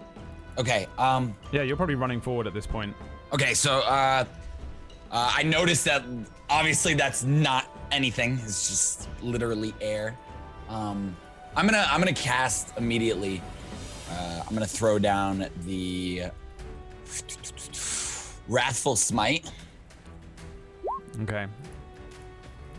Okay. Yeah, you're probably running forward at this point. Okay. So I noticed that obviously that's not anything. It's just literally air. I'm gonna cast immediately. I'm gonna throw down the Wrathful Smite. Okay.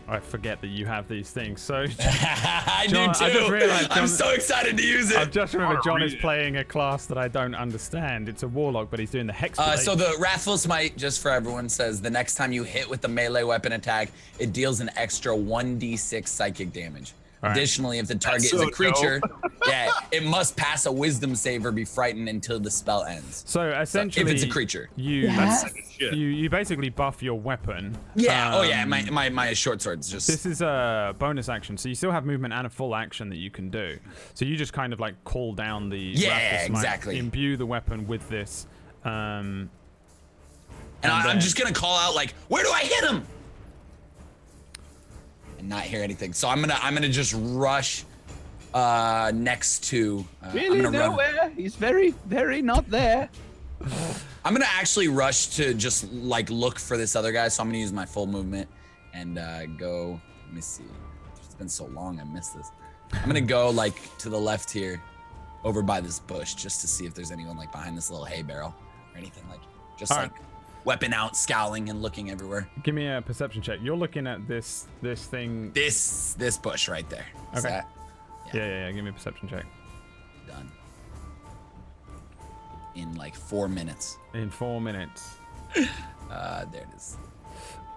I forget that you have these things. So I John, do too. I just realized, I'm John- so excited to use I've it. just remembered John is read it. playing a class that I don't understand. It's a warlock, but he's doing the hex blade. So the Wrathful Smite, just for everyone, says the next time you hit with the melee weapon attack, it deals an extra 1d6 psychic damage. All right. Additionally, if the target is so a creature, yeah, it must pass a wisdom save or be frightened until the spell ends. So essentially, if it's a creature. you Yes. Shit. you basically buff your weapon. Yeah, oh yeah, Um, my short sword's just... This is a bonus action, so you still have movement and a full action that you can do. So you just kind of like call down the Yeah, Wrathful Smite, exactly. imbue the weapon with this. and then- I'm just gonna call out like, where do I hit him? And not hear anything. So I'm gonna just rush next to. Really I'm gonna run. nowhere. He's very, very not there. I'm gonna actually rush to just like look for this other guy. So I'm gonna use my full movement and go. Let me see. It's been so long, I missed this. I'm gonna go like to the left here, over by this bush, just to see if there's anyone like behind this little hay barrel or anything like. Just All like weapon out, scowling and looking everywhere. Give me a perception check. You're looking at this thing. This bush right there. Is Okay. that Yeah. Give me a perception check. done? In like 4 minutes. In 4 minutes. There it is.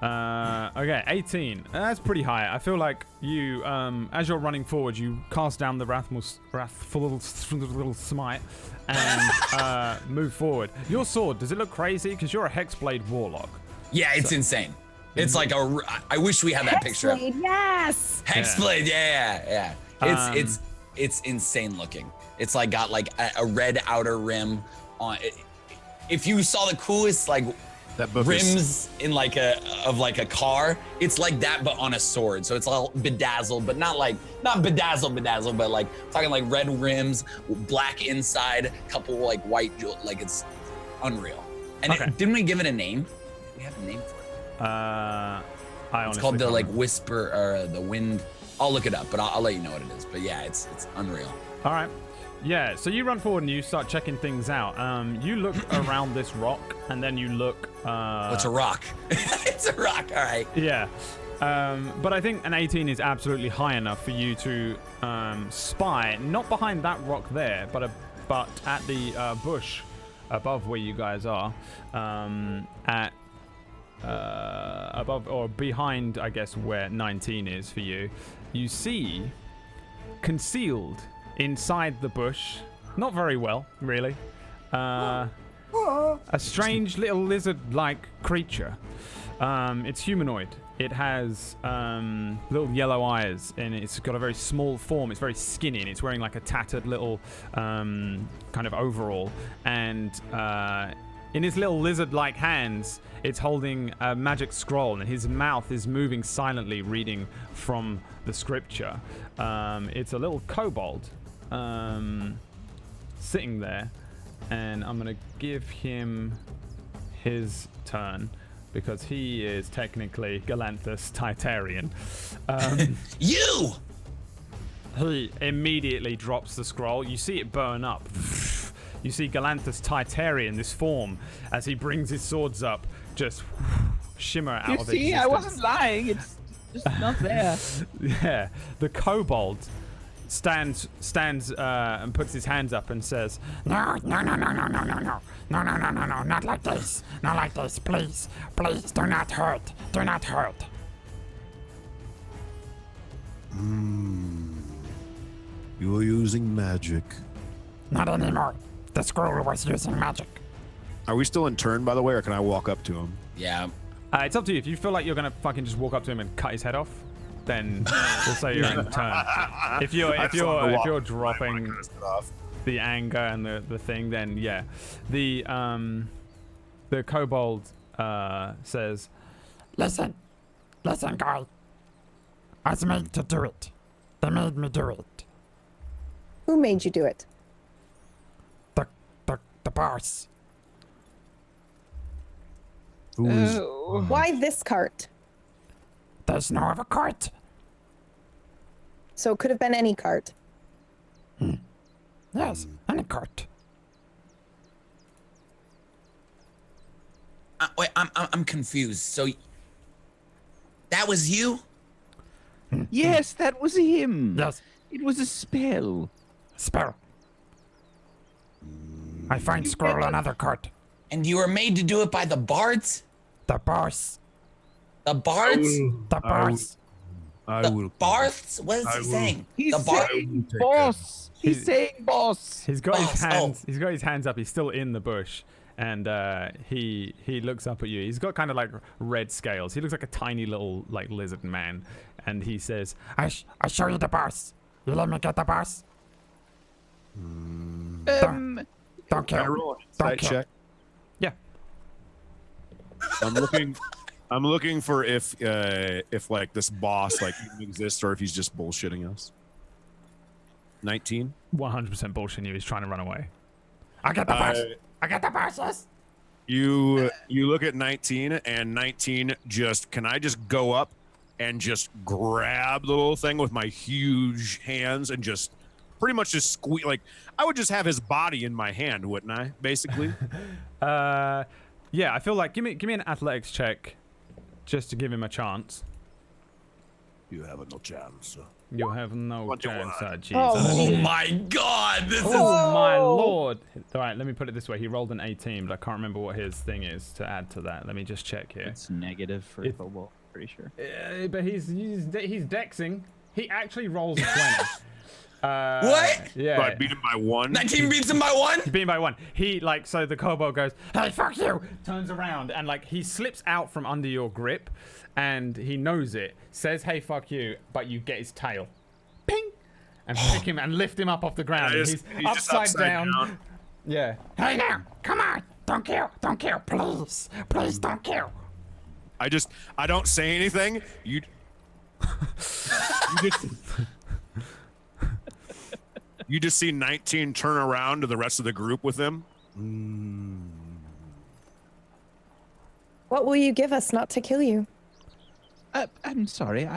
Okay, 18. That's pretty high. I feel like you, as you're running forward, you cast down the wrathful smite and move forward. Your sword, does it look crazy? Because you're a hexblade warlock. Yeah, it's insane. It's like I wish we had that picture. Hexblade, yes. Hexblade, yeah. It's insane looking. It's like got like a red outer rim on it. If you saw the coolest like That book rims is in like a car, it's like that but on a sword. So it's all bedazzled, but not bedazzled, but like talking like red rims, black inside, couple like white like it's unreal. And Okay. didn't we give it a name? We have a name for it. I It's honestly called the can't like remember. whisper or the wind. I'll look it up, but I'll let you know what it is. But yeah, it's unreal. All right. Yeah, so you run forward and you start checking things out. You look around this rock, and then you look... It's a rock. It's a rock. All right. Yeah. But I think an 18 is absolutely high enough for you to spy, not behind that rock there, but at the bush above where you guys are, above or behind, I guess, where 19 is for you. You see, concealed inside the bush, not very well, really, a strange little lizard-like creature. It's humanoid. It has little yellow eyes, and it's got a very small form. It's very skinny, and it's wearing like a tattered little kind of overall. And in his little lizard-like hands, it's holding a magic scroll, and his mouth is moving silently, reading from the scripture. It's a little kobold sitting there, and I'm gonna give him his turn because he is technically Galanthus Titarian. You! He immediately drops the scroll. You see it burn up. You see Galanthus Titarian, this form, as he brings his swords up, just shimmer out You of see, existence. I wasn't lying. It's just not there. Yeah, the kobold stands and puts his hands up and says, No, not like this. Not like this, please. Please, do not hurt. Do not hurt. You're using magic. Not anymore. The scroll was using magic. Are we still in turn, by the way, or can I walk up to him? Yeah. it's up to you. If you feel like you're gonna fucking just walk up to him and cut his head off, then we'll say you're in turn. If you're dropping the anger and the thing, then yeah. The kobold says, Listen, guy. I was made to do it. They made me do it. Who made you do it? The boss. Oh. Why this cart? There's no other cart. So it could have been any cart. Yes, any cart. Wait, I'm confused. So that was you? Yes, that was him. Yes. It was a spell. Spell. I find scroll another cart. And you were made to do it by the bards? The boss. The bards? The boss. I The will. barths? What is I he will- saying? He's The bar- saying boss. He's saying boss. He's got his Boss, hands. He's got his hands up. He's still in the bush, and he looks up at you. He's got kind of like red scales. He looks like a tiny little like lizard man, and he says, "I show you the boss. You let me get the boss. Don't Can I kill. roll an Don't insight kill." check? Yeah. I'm looking for if like this boss like even exists or if he's just bullshitting us. 19. 100% bullshitting you. He's trying to run away. I get the boss. I get the bosses. You look at 19 and 19 just can I just go up and just grab the little thing with my huge hands and just pretty much just squeeze like I would just have his body in my hand, wouldn't I? Basically. Yeah, I feel like give me an athletics check, just to give him a chance. You have no chance. You have no What do you chance, want? Jesus. Oh my god, this is Oh my lord! All right, let me put it this way. He rolled an 18, but I can't remember what his thing is to add to that. Let me just check here. It's negative for It- kobold, pretty sure. But he's dexing. He actually rolls a 20. What? Yeah. So I beat him by 1. 19 beats him by 1? Being by 1. He like so the kobold goes, "Hey, fuck you!" Turns around and like he slips out from under your grip, and he knows it. Says, "Hey, fuck you!" But you get his tail, ping, and pick him and lift him up off the ground. And he's just upside down. Yeah. Hey now, come on! Don't kill! Please, please don't kill! I don't say anything. You just you just see 19 turn around to the rest of the group with him. What will you give us not to kill you? I'm sorry.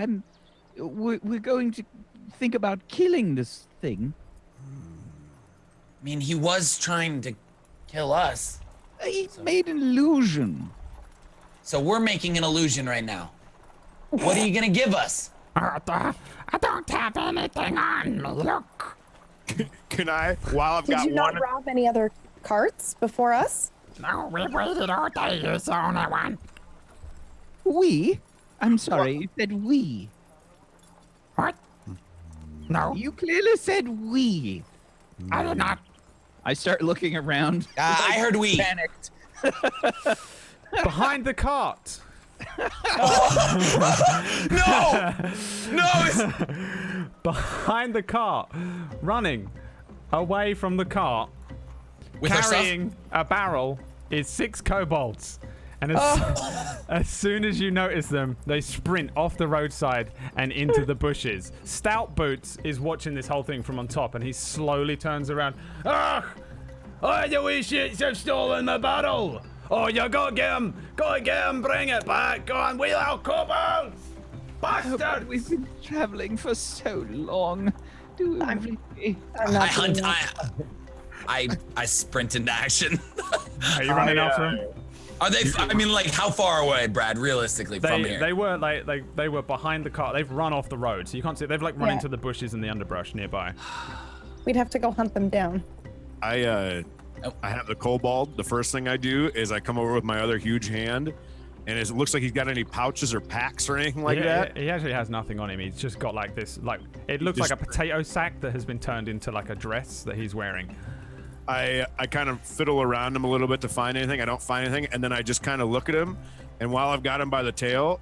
We're going to think about killing this thing. I mean, he was trying to kill us. He made an illusion. So we're making an illusion right now. What are you gonna give us? I don't have anything on me. Look. Can I? While I've Did got you not one, rob any other carts before us? No, we waited all day. You're the only one. We? I'm sorry, you said we. What? No, You clearly said we. I did not. I start looking around. I heard we. Panicked. Behind the cart. No! No! Behind the cart, running away from the cart, With our stuff? carrying a barrel, is 6 kobolds. And as soon as you notice them, they sprint off the roadside and into the bushes. Stout Boots is watching this whole thing from on top, and he slowly turns around. Ugh! Oh, the wee shits have stolen my barrel! Oh, you gotta get him! Gotta get him, bring it back! Go on, wheel out, kobolds! Bastard! We've been traveling for so long. Do we really? I'm not I hunt. doing that. I sprint into action. Are you running after him? Are they? I mean, like, how far away, Brad? Realistically, from here. They were they were behind the car. They've run off the road, so you can't see. They've like run Yeah. into the bushes and the underbrush nearby. We'd have to go hunt them down. I have the kobold. The first thing I do is I come over with my other huge hand, and it looks like he's got any pouches or packs or anything like that. He actually has nothing on him. He's just got like this, like it looks like a Just- potato sack that has been turned into like a dress that he's wearing. I kind of fiddle around him a little bit to find anything. I don't find anything, and then I just kind of look at him, and while I've got him by the tail,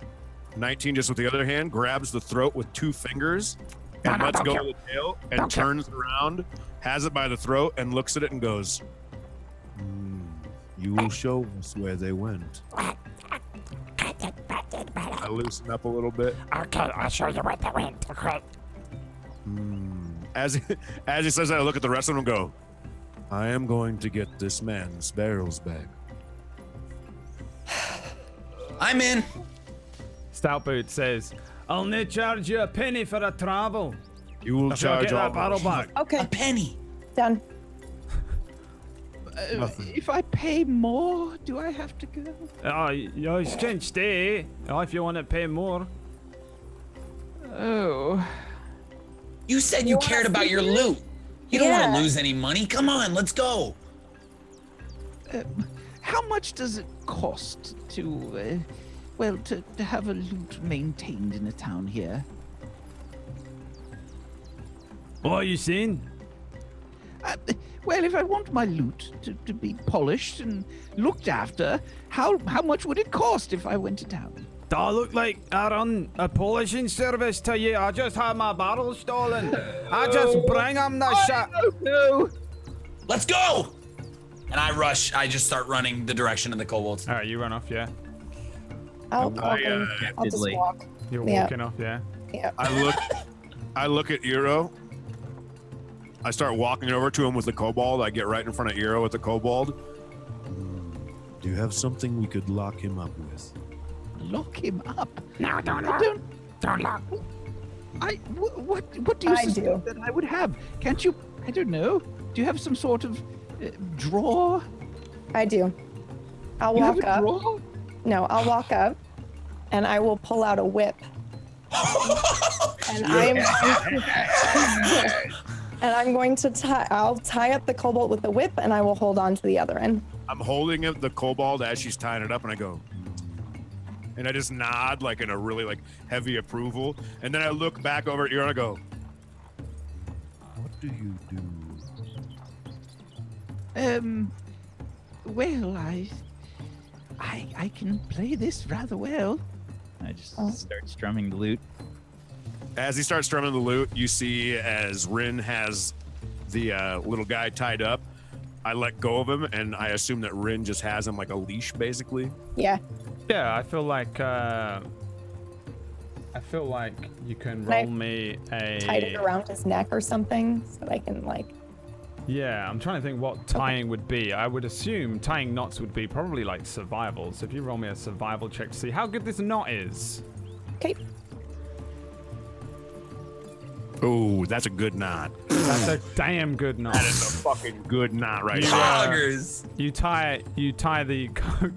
19 just with the other hand grabs the throat with 2 fingers and No, lets don't go kill. of the tail and Don't kill. turns around, has it by the throat, and looks at it and goes, "You will show us where they went." I loosen up a little bit. Okay, I'll show you where they went. Okay. As he says that, I look at the rest of them and go, "I am going to get this man's barrels back." I'm in. Stout Boot says, "I'll not charge you a penny for the travel. You will If I'll charge get all that barrel back." Okay, A penny. done. If I pay more, do I have to go? Oh, you can stay if you want to pay more. Oh, You said you cared about your loot. You don't want to lose any money. Come on, let's go. How much does it cost to, to have a loot maintained in a town here? What are you saying? Well, if I want my loot to be polished and looked after, how much would it cost if I went to town? Do I look like I run a polishing service to you? I just had my barrels stolen. I just bring them the shit. No. Let's go. And I rush. I just start running the direction of the kobolds. All right, you run off, yeah. I'll just walk. You're Yeah. walking off, yeah. Yeah. I look at Eero. I start walking over to him with the kobold. I get right in front of Eero with the kobold. Do you have something we could lock him up with? Lock him up? No, don't lock. Don't lock. What do you suspect that I would have? Can't you? I don't know. Do you have some sort of drawer? I do. I'll You have walk a up. drawer? No, I'll walk up, and I will pull out a whip. And I'm going to tie. I'll tie up the kobold with the whip, and I will hold on to the other end. I'm holding the kobold as she's tying it up, and I go, and I just nod like in a really like heavy approval, and then I look back over at Eero and I go, What do you do? Well, I can play this rather well. I just start strumming the lute. As he starts strumming the lute, you see as Rin has the little guy tied up. I let go of him, and I assume that Rin just has him like a leash, basically. Yeah. Yeah, I feel like you can roll me a. Tied it around his neck or something, so that I can like. Yeah, I'm trying to think what tying would be. I would assume tying knots would be probably like survival. So if you roll me a survival check to see how good this knot is. Okay. Oh, that's a good knot. That's a damn good knot. That is a fucking good knot right You, there. You tie the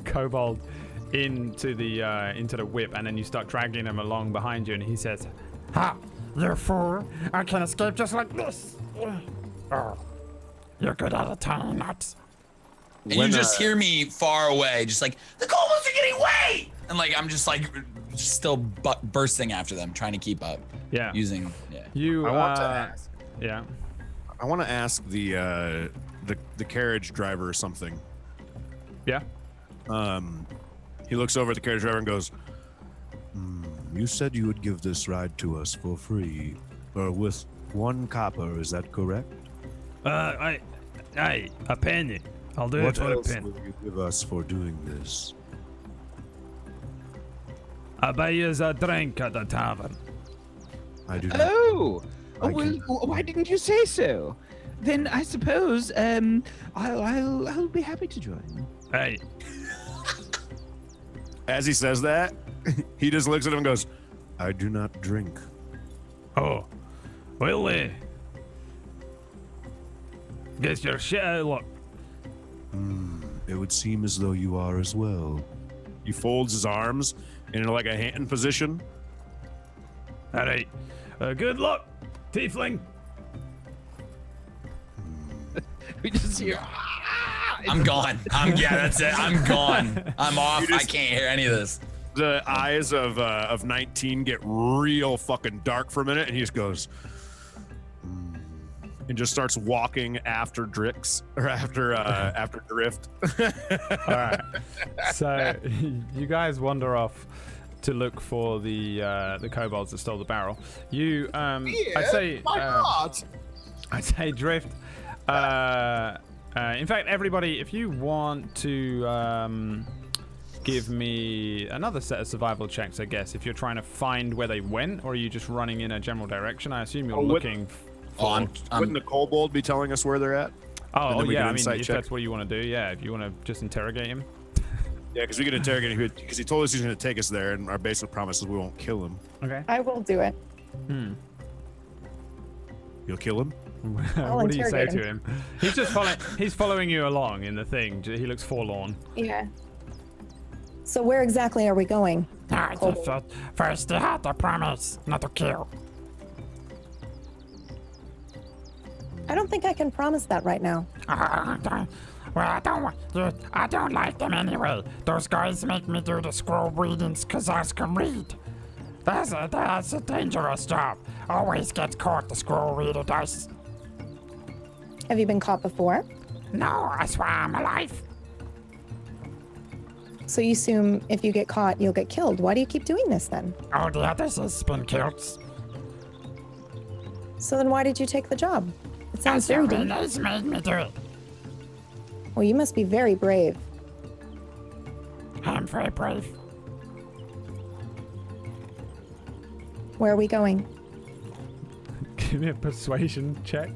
kobold into the whip, and then you start dragging him along behind you, and he says, Ha! You fool! I can escape just like this. Oh, you're good at tying knots. And you just hear me far away, just like, the kobolds are getting away! And like, I'm just like, still bursting after them, trying to keep up. Yeah. Using, You, I want to ask. Yeah. I want to ask the carriage driver something. Yeah. He looks over at the carriage driver and goes, You said you would give this ride to us for free, or with 1 copper, is that correct? A penny. I'll do What it for a else penny. will you give us for doing this? I'll buy you a drink at the tavern. I do not. Oh, I well, can- why didn't you say so? Then I suppose I'll be happy to join. Hey, as he says that, he just looks at him and goes, I do not drink. oh, well, guess you're shit out of luck. It would seem as though you are as well. he folds his arms in like a hand position. All right, good luck, tiefling. We just hear. I'm gone. That's it. I'm gone. I'm off. I can't hear any of this. The eyes of 19 get real fucking dark for a minute, and he just goes, and just starts walking after Drix or after Drift. All right. So you guys wander off to look for the kobolds that stole the barrel. You, I'd say Drift. In fact, everybody, if you want to give me another set of survival checks, I guess, if you're trying to find where they went, or are you just running in a general direction? I assume you're looking. Wouldn't the kobold be telling us where they're at? Oh, then we yeah. can I mean, insight if check. that's what you want to do, yeah. If you want to just interrogate him. Yeah, because we can interrogate him because he told us he's going to take us there, and our basic promise is we won't kill him. Okay. I will do it. You'll kill him? What do you say interrogate to him? He's just following you along in the thing. He looks forlorn. Yeah. So where exactly are we going? First, you have to promise not to kill. don't think I can promise that right now. Well, I don't like them anyway. Those guys make me do the scroll readings because I can read. That's a dangerous job. Always get caught, the scroll reader does. Have you been caught before? No, that's why I'm alive. So you assume if you get caught, you'll get killed. Why do you keep doing this then? All the others has been killed. So then why did you take the job? It sounds very dangerous. Made me do it. Well, you must be very brave. I'm very brave. Where are we going? Give me a persuasion check.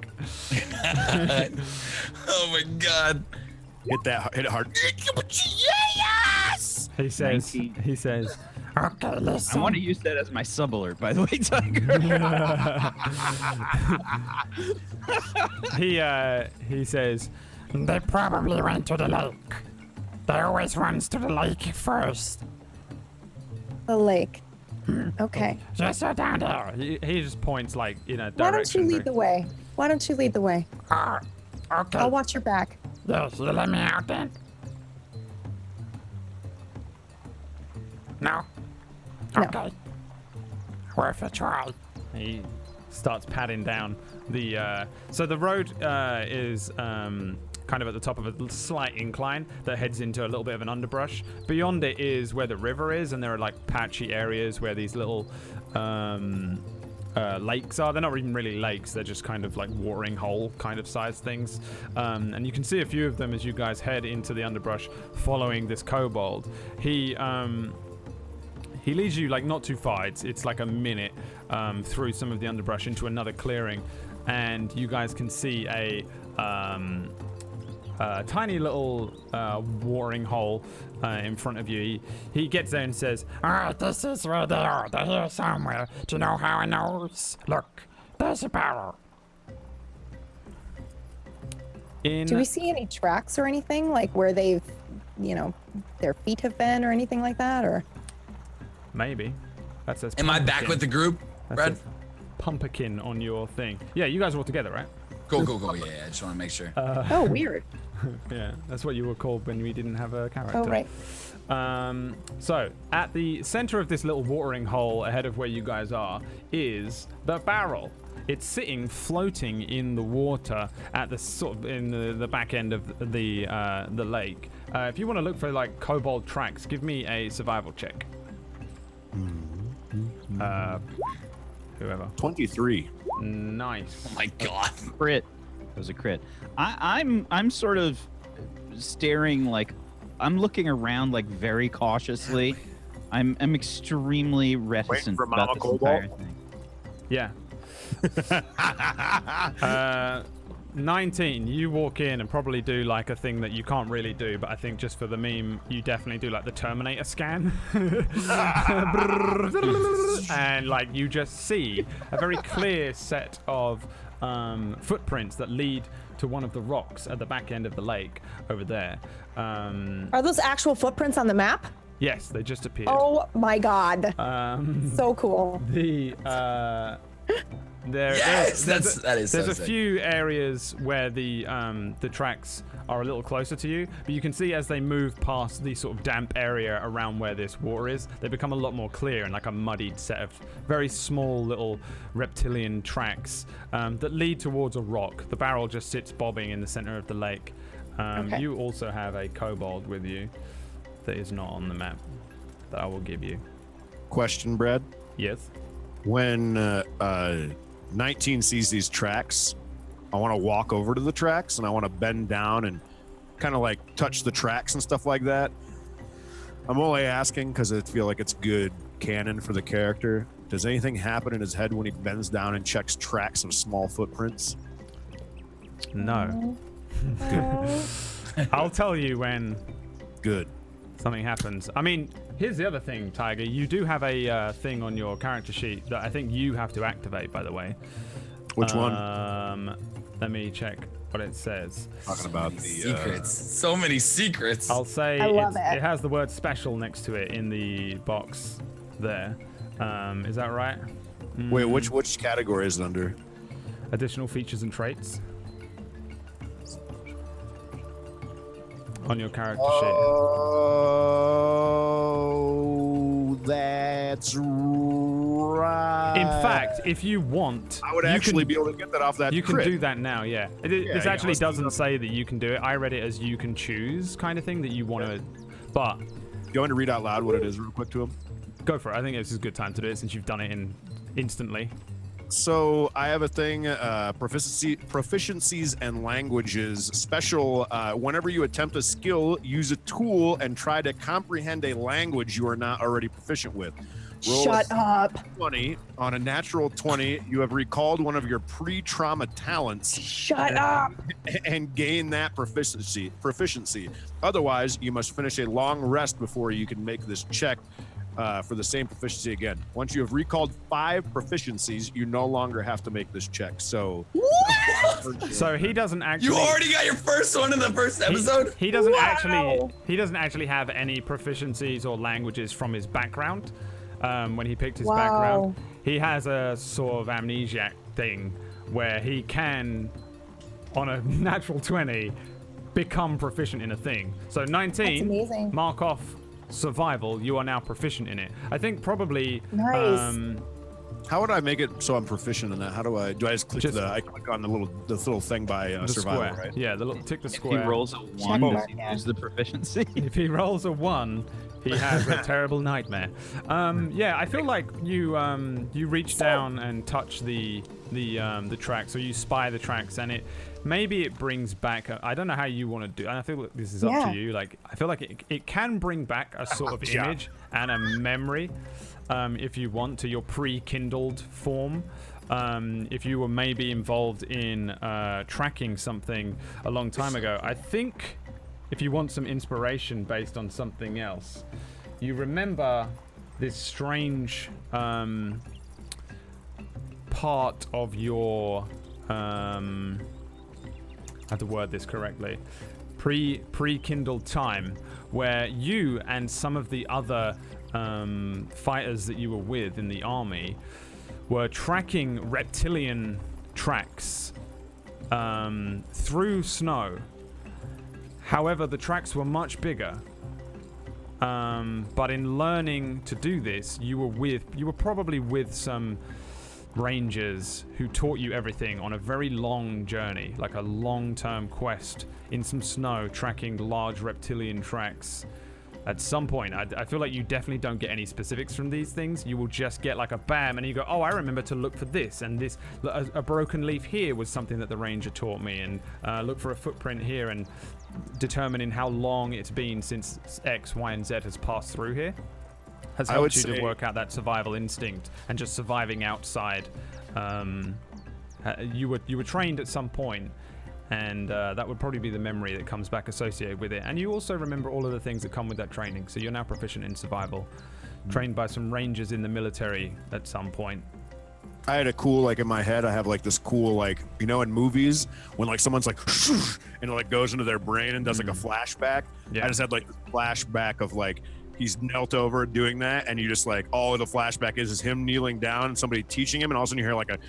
Oh my god. Hit it hard. Yes! He says. 19. He says. Okay, listen. I want to use that as my sub alert, by the way, Tiger. He says. They probably went to the lake. They always runs to the lake first. The lake. Okay. Just so down there. He just points like in a direction. Why don't you lead the way? Why don't you lead the way? Okay. I'll watch your back. Yes, you let me out then? No? No. Okay. Worth a try. He starts padding down the. So the road is kind of at the top of a slight incline that heads into a little bit of an underbrush. Beyond it is where the river is, and there are like patchy areas where these little lakes are. They're not even really lakes, they're just kind of like watering hole kind of size things. And you can see a few of them as you guys head into the underbrush following this kobold. He leads you like not too far. It's like a minute through some of the underbrush into another clearing, and you guys can see a tiny little watering hole in front of you. He gets there and says, Alright, this is where they are. They're here somewhere. Do you know how I know? Look, there's a barrel. Do we see any tracks or anything? Like where they've, their feet have been or anything like that? Or Maybe. That says Am I back with the group, Brad? Pumpkin on your thing. Yeah, you guys are all together, right? Go. Yeah, I just want to make sure. oh, weird. Yeah, that's what you were called when we didn't have a character. Oh, right. So, at the center of this little watering hole ahead of where you guys are is the barrel. It's sitting floating in the water at the sort of in the back end of the lake. If you want to look for like kobold tracks, give me a survival check. Whoever. 23. Nice. Oh my god. Crit. It was a crit. I'm sort of staring, like I'm looking around like very cautiously. I'm extremely reticent for about Mama this Kobold? entire thing. Yeah. 19, you walk in and probably do like a thing that you can't really do, but I think just for the meme, you definitely do like the Terminator scan. And like you just see a very clear set of footprints that lead to one of the rocks at the back end of the lake over there. Are those actual footprints on the map? Yes, they just appeared. Oh my god. So cool. Yes, that is There's so a sick. few areas where the tracks are a little closer to you, but you can see as they move past the sort of damp area around where this water is, they become a lot more clear and like a muddied set of very small little reptilian tracks that lead towards a rock. The barrel just sits bobbing in the center of the lake. Okay. You also have a kobold with you that is not on the map that I will give you. Question, Brad. Yes. When 19 sees these tracks, I want to walk over to the tracks and I want to bend down and kind of like touch the tracks and stuff like that. I'm only asking because I feel like it's good canon for the character. Does anything happen in his head when he bends down and checks tracks of small footprints? No. I'll tell you when Good. something happens. I mean, here's the other thing, Tiger. You do have a thing on your character sheet that I think you have to activate, by the way. Which one? Let me check what it says. Talking about the secrets. So many secrets. I'll say I love it. it has the word special next to it in the box there. Is that right? Wait, which category is it under? Additional features and traits. on your character sheet. Oh, that's right. In fact, if you want, I would actually be able to get that off that You crit. can do that now, yeah. This yeah, actually let's do doesn't that. say that you can do it. I read it as you can choose kind of thing that you want to, but You want to read out loud what it is real quick to him? go for it. I think this is a good time to do it since you've done it instantly. So I have a thing, proficiencies and languages. Special, whenever you attempt a skill, use a tool and try to comprehend a language you are not already proficient with. Roll Shut a up. 20. On a natural 20, you have recalled one of your pre-trauma talents Shut up. and gain that proficiency. Otherwise, you must finish a long rest before you can make this check. For the same proficiency again. Once you have recalled 5 proficiencies, you no longer have to make this check. So, So he doesn't actually. You already got your first one in the first episode? He doesn't actually have any proficiencies or languages from his background. When he picked his background, he has a sort of amnesiac thing where he can, on a natural 20, become proficient in a thing. So 19, That's amazing. mark off survival. You are now proficient in it. I think probably. Nice. how would I make it so I'm proficient in that? How do I just click I click on the little thing by The survival, square. right? Yeah, tick the If square. he rolls a 1, does he lose the proficiency? If he rolls a 1, he has a terrible nightmare. Yeah, I feel like you reach down and touch the tracks, or you spy the tracks, and maybe it brings back. I don't know how you want to do. And I feel like this is up to you. Like I feel like it can bring back a sort of image and a memory, if you want, to your pre-kindled form. If you were maybe involved in tracking something a long time ago, I think. If you want some inspiration based on something else, you remember this strange part of your I have to word this correctly, pre-kindled time, where you and some of the other fighters that you were with in the army were tracking reptilian tracks through snow. However, the tracks were much bigger. But in learning to do this, you were probably with some rangers who taught you everything on a very long journey, like a long-term quest in some snow, tracking large reptilian tracks. At some point, I feel like you definitely don't get any specifics from these things. You will just get like a bam, and you go, oh, I remember to look for this, and this, a broken leaf here was something that the ranger taught me, and look for a footprint here, and determining how long it's been since X, Y, and Z has passed through here has helped you to work out that survival instinct and just surviving outside. You were trained at some point, and that would probably be the memory that comes back associated with it. And you also remember all of the things that come with that training. So you're now proficient in survival, trained by some rangers in the military at some point. I had a cool, like in my head, I have like this cool, like, you know, in movies when like someone's like, and it like goes into their brain and does like a flashback. Yeah. I just had like this flashback of like, he's knelt over doing that, and you just like, all of the flashback is him kneeling down and somebody teaching him, and all of a sudden you hear like a,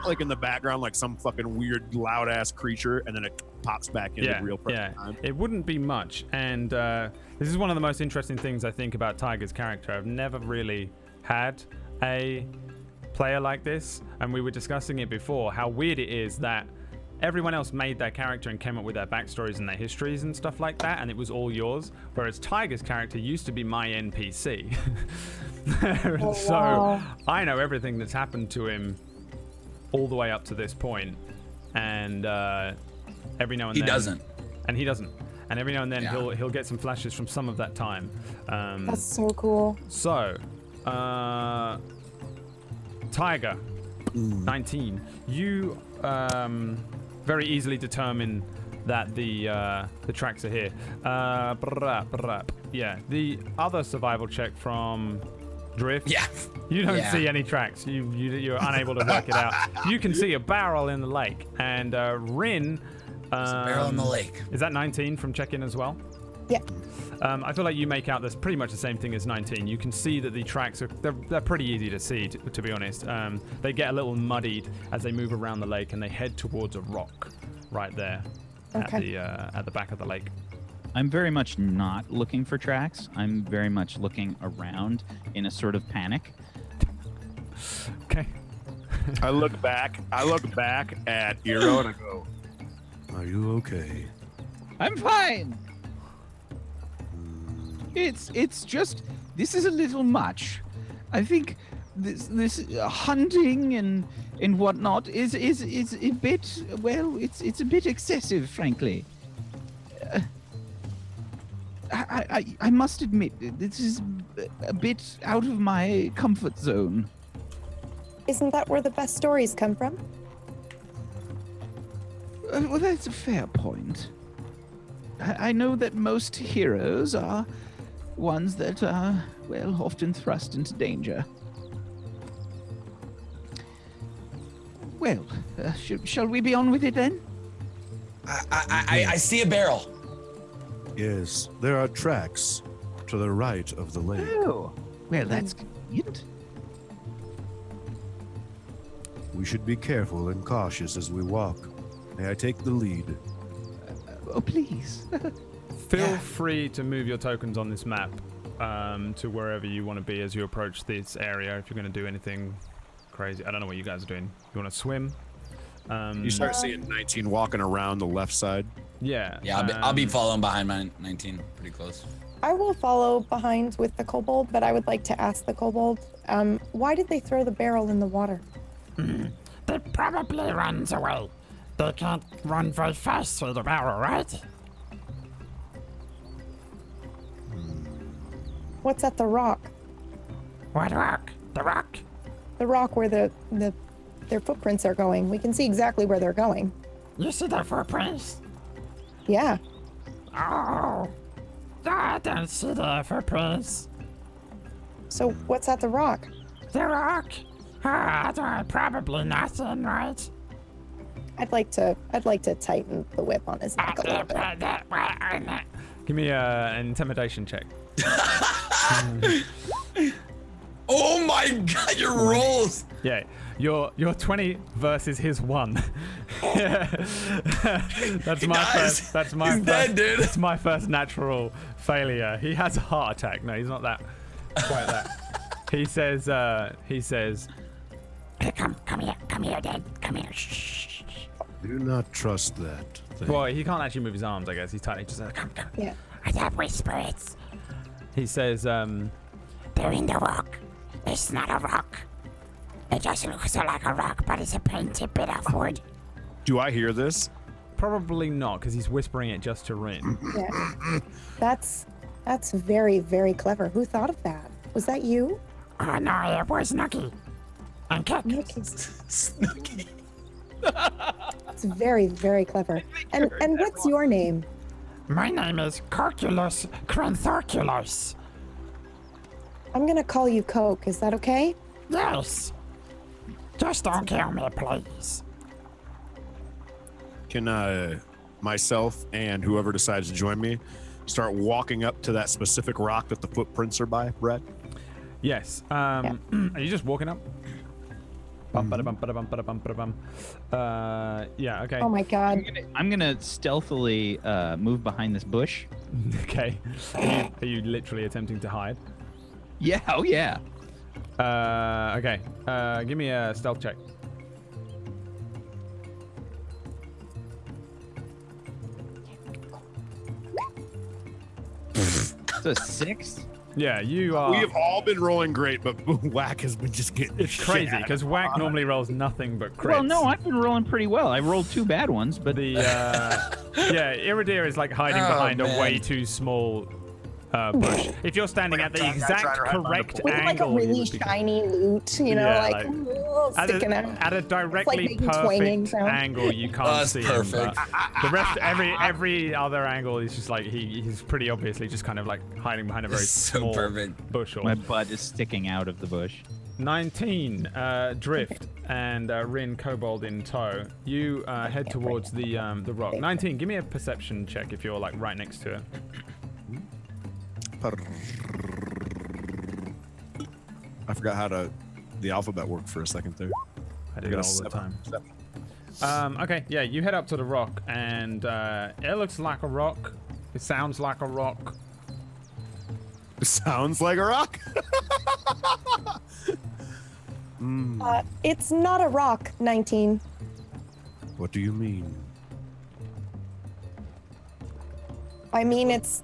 like in the background, like some fucking weird loud ass creature, and then it pops back into real present time. It wouldn't be much, and this is one of the most interesting things I think about Tiger's character. I've never really had a player like this, and we were discussing it before, how weird it is that everyone else made their character and came up with their backstories and their histories and stuff like that, and it was all yours, whereas Tiger's character used to be my NPC. So I know everything that's happened to him all the way up to this point, and every now and then He doesn't. And every now and then he'll get some flashes from some of that time. That's so cool. So Tiger, 19, you very easily determine that the tracks are here. Yeah, the other survival check from Drift. Yeah. You don't see any tracks. You're unable to work it out. You can see a barrel in the lake, and Rin. There's a barrel in the lake. Is that 19 from check-in as well? Yeah. I feel like you make out that's pretty much the same thing as 19. You can see that the tracks are they're pretty easy to see, to be honest. They get a little muddied as they move around the lake, and they head towards a rock right there. Okay. at the back of the lake. I'm very much not looking for tracks. I'm very much looking around in a sort of panic. Okay. I look back at Eero and I go, Are you okay? I'm fine. It's just this is a little much. I think this hunting and whatnot is a bit, well, it's a bit excessive, frankly. I must admit this is a bit out of my comfort zone. Isn't that where the best stories come from? Well, that's a fair point. I know that most heroes are ones that are, well, often thrust into danger. Well, shall we be on with it then? I see a barrel. Yes, there are tracks to the right of the lake. Oh, well, that's convenient. We should be careful and cautious as we walk. May I take the lead? Oh, please. Feel free to move your tokens on this map to wherever you want to be as you approach this area. If you're going to do anything crazy, I don't know what you guys are doing. You want to swim? you start seeing 19 walking around the left side. Yeah. Yeah, I'll be following behind my 19, pretty close. I will follow behind with the kobold, but I would like to ask the kobold, why did they throw the barrel in the water? They probably runs away. They can't run very fast through the barrel, right? What's at the rock? What rock? The rock? The rock where their footprints are going. We can see exactly where they're going. You see their footprints? Yeah. Oh. I don't see their footprints. So what's at the rock? The rock? Probably nothing, right? I'd like to tighten the whip on his neck a little bit. Give me an intimidation check. Oh my god, your rolls! Yeah, your 20 versus his 1. That's my first. That's my He's first. dead, dude. That's my first natural failure. He has a heart attack. No, he's not that. Quite that. He says. Hey, come here, Dad. Come here. Shh. Do not trust that thing. Well, he can't actually move his arms. I guess he's tight. He just Come. Yeah. I got whispers. he says. They're in the rock. It's not a rock. It just looks like a rock, but it's a painted bit of wood. Do I hear this? Probably not, because he's whispering it just to Rin. Yeah. That's very, very clever. Who thought of that? Was that you? Oh no, it was Snooky. And Kick. Snooky. It's very, very clever. And what's your name? My name is Corculus Cranthorculus. I'm gonna call you Coke. Is that okay? Yes. Just don't kill me, please. Can myself and whoever decides to join me start walking up to that specific rock that the footprints are by, Brett? Yes. Are you just walking up? Bum, bada, bum, bada, bum, bada, bum, bada, bum. Yeah. Okay. Oh my god. I'm gonna stealthily move behind this bush. Okay. Are you literally attempting to hide? Yeah. Oh yeah. Okay. Give me a stealth check. It's a 6. Yeah, you are. We have all been rolling great, but Whack has been just getting It's crazy because Whack normally rolls nothing but crits. Well, no, I've been rolling pretty well. I rolled 2 bad ones, but The Iridir is like hiding behind a way too small bush. If you're standing at the exact correct With like a angle, you really would be- shiny loot, you know, Yeah, like, sticking out. at a directly making twanging perfect sound. angle, you can't That's see perfect. him. But the rest, every other angle is just like he's pretty obviously just kind of like hiding behind a very So small perfect. bush. Or my butt is sticking out of the bush. 19, Drift and Rin Kobold in tow. You head towards the rock. 19, give me a perception check if you're like right next to it. I forgot how the alphabet worked for a second there. I do it all the time. Okay, yeah, you head up to the rock, and it looks like a rock. It sounds like a rock. Sounds like a rock. It's not a rock, 19. What do you mean? I mean, it's...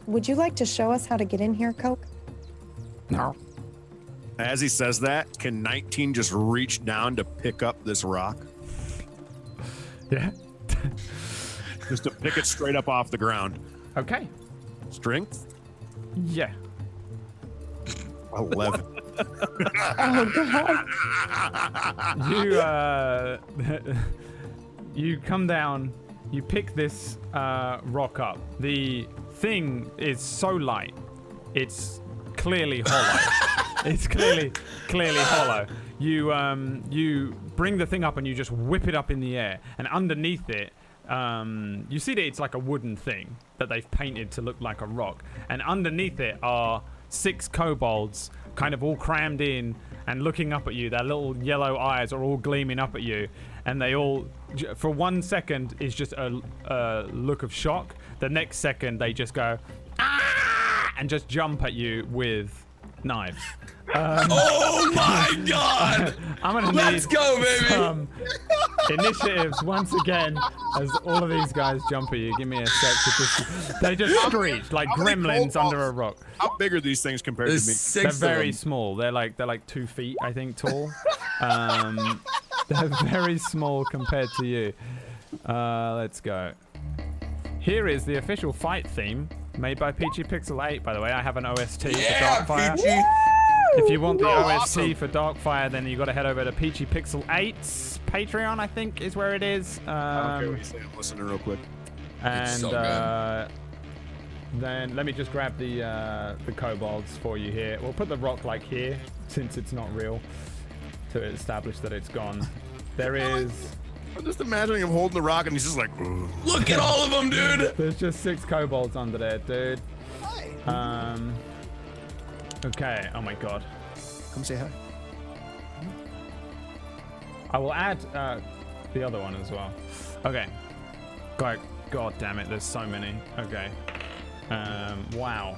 Would you like to show us how to get in here, Coke? No. As he says that, can 19 just reach down to pick up this rock? Yeah. Just to pick it straight up off the ground. Okay. Strength? Yeah. 11. Oh, God. You come down, you pick this rock up. The thing is so light, it's clearly hollow. It's clearly hollow. You bring the thing up and you just whip it up in the air, and underneath it, you see that it's like a wooden thing that they've painted to look like a rock, and underneath it are 6 kobolds kind of all crammed in and looking up at you. Their little yellow eyes are all gleaming up at you, and they all, for 1 second, is just a look of shock. The next second, they just go, ah! And just jump at you with knives. Oh my God! I'm gonna Let's need go, baby! some initiatives once again as all of these guys jump at you. Give me a sec to just. They just screech like gremlins under a rock. How big are these things compared There's to me? 6 They're of very them. small. They're like 2 feet, I think, tall. They're very small compared to you. Let's go. Here is the official fight theme made by Peachy Pixel 8. By the way, I have an OST for Yeah, Darkfire. Peachy! If you want the OST awesome. for Darkfire, then you got to head over to Peachy Pixel 8's Patreon, I think, is where it is. I don't care what you say. I'm listening real quick. And so good. then let me just grab the kobolds for you here. We'll put the rock like here, since it's not real, to establish that it's gone. There is... I'm just imagining him holding the rock and he's just like, "Ugh." Look at all of them, dude! There's just 6 kobolds under there, dude. Okay, oh my god. Come say hi. I will add the other one as well. Okay. God damn it, there's so many. Okay. Wow.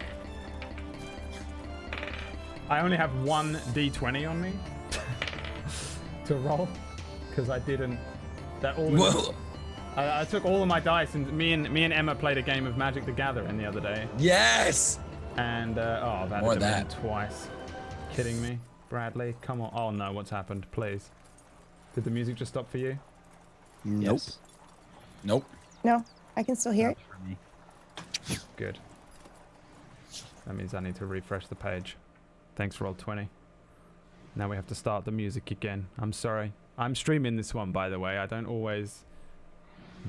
I only have 1 d20 on me to roll because I didn't. That all. Whoa. I took all of my dice, and me and Emma played a game of Magic the Gathering the other day. Yes! And oh, that More had of been twice. Kidding me, Bradley? Come on! Oh no, what's happened? Please. Did the music just stop for you? Nope. Yes. Nope. No, I can still hear it. For me. Good. That means I need to refresh the page. Thanks, Roll20. Now we have to start the music again. I'm sorry. I'm streaming this one, by the way. I don't always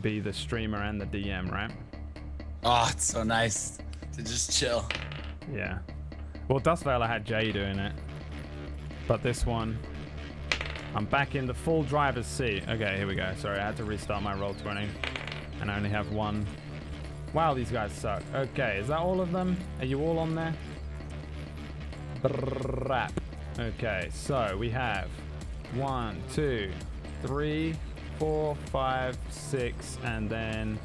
be the streamer and the DM, right? Oh, it's so nice to just chill. Yeah. Well, Dustvale, I had Jay doing it. But this one, I'm back in the full driver's seat. Okay, here we go. Sorry, I had to restart my Roll20. And I only have 1. Wow, these guys suck. Okay, is that all of them? Are you all on there? Brap. Okay, so we have 1, 2, 3, 4, 5, 6, and then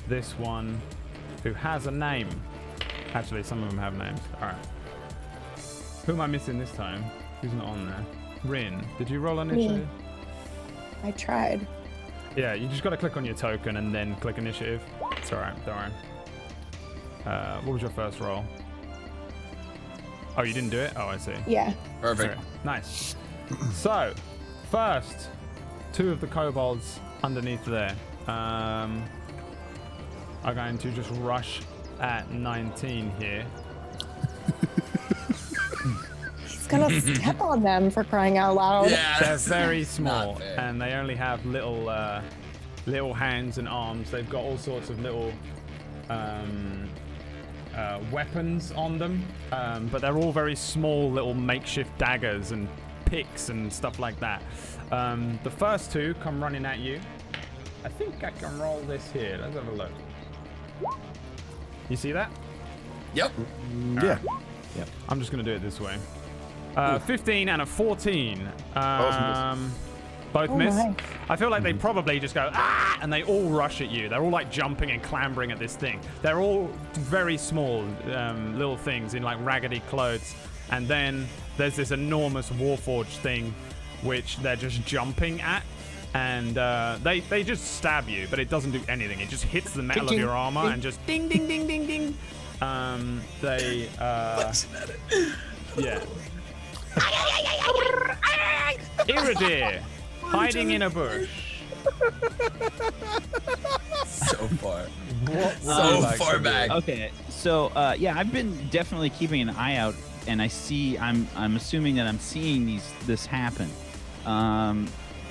this one who has a name. Actually, some of them have names. All right. Who am I missing this time? Who's not on there? Rin, did you roll initiative? I tried. Yeah, you just got to click on your token and then click initiative. It's all right, don't worry. What was your first roll? Oh, you didn't do it? Oh, I see. Yeah. Perfect. Okay, nice. So, first, 2 of the kobolds underneath there are going to just rush at 19 here. He's gonna step on them for crying out loud. Yeah, They're that's very not small, fair. and they only have little hands and arms. They've got all sorts of little weapons on them, but they're all very small little makeshift daggers and picks and stuff like that. The first 2 come running at you. I think I can roll this here. Let's have a look. You see that? Yep. Yeah. Yep. I'm just going to do it this way. 15 and a 14. Both Oh miss. my. I feel like they probably just go, ah, and they all rush at you. They're all like jumping and clambering at this thing. They're all very small little things in like raggedy clothes. And then there's this enormous Warforged thing, which they're just jumping at. And they just stab you, but it doesn't do anything. It just hits the metal of your armor and just ding, ding, ding, ding, ding. They, yeah. Iridir, hiding in a bush. So far. So far back. Okay, so yeah, I've been definitely keeping an eye out, and I see. I'm assuming that I'm seeing this happen.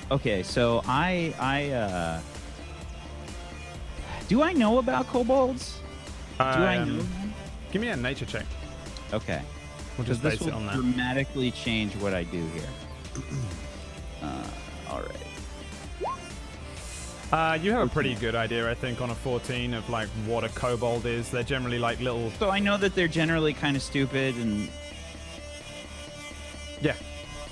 Okay, so I do I know about kobolds? Do I know them? Give me a nature check. Okay. We'll just this base will it on that. dramatically change what I do here. All right. You have a pretty good idea, I think, on a 14 of like what a kobold is. They're generally like little. So I know that they're generally kind of stupid and. Yeah,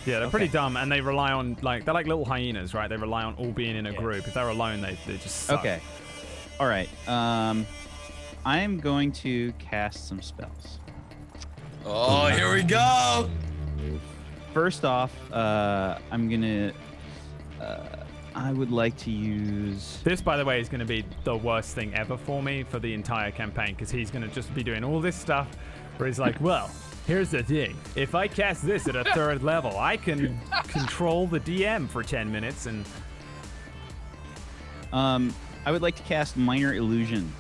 they're pretty dumb, and they rely on they're like little hyenas, right? They rely on all being in a group. If they're alone, they just suck. Okay. All right. I am going to cast some spells. Oh, here we go. First off, I'm gonna. I would like to use. This, by the way, is going to be the worst thing ever for me for the entire campaign, because he's going to just be doing all this stuff where he's like, well, here's the thing. If I cast this at a 3rd level, I can control the DM for 10 minutes. And I would like to cast Minor Illusion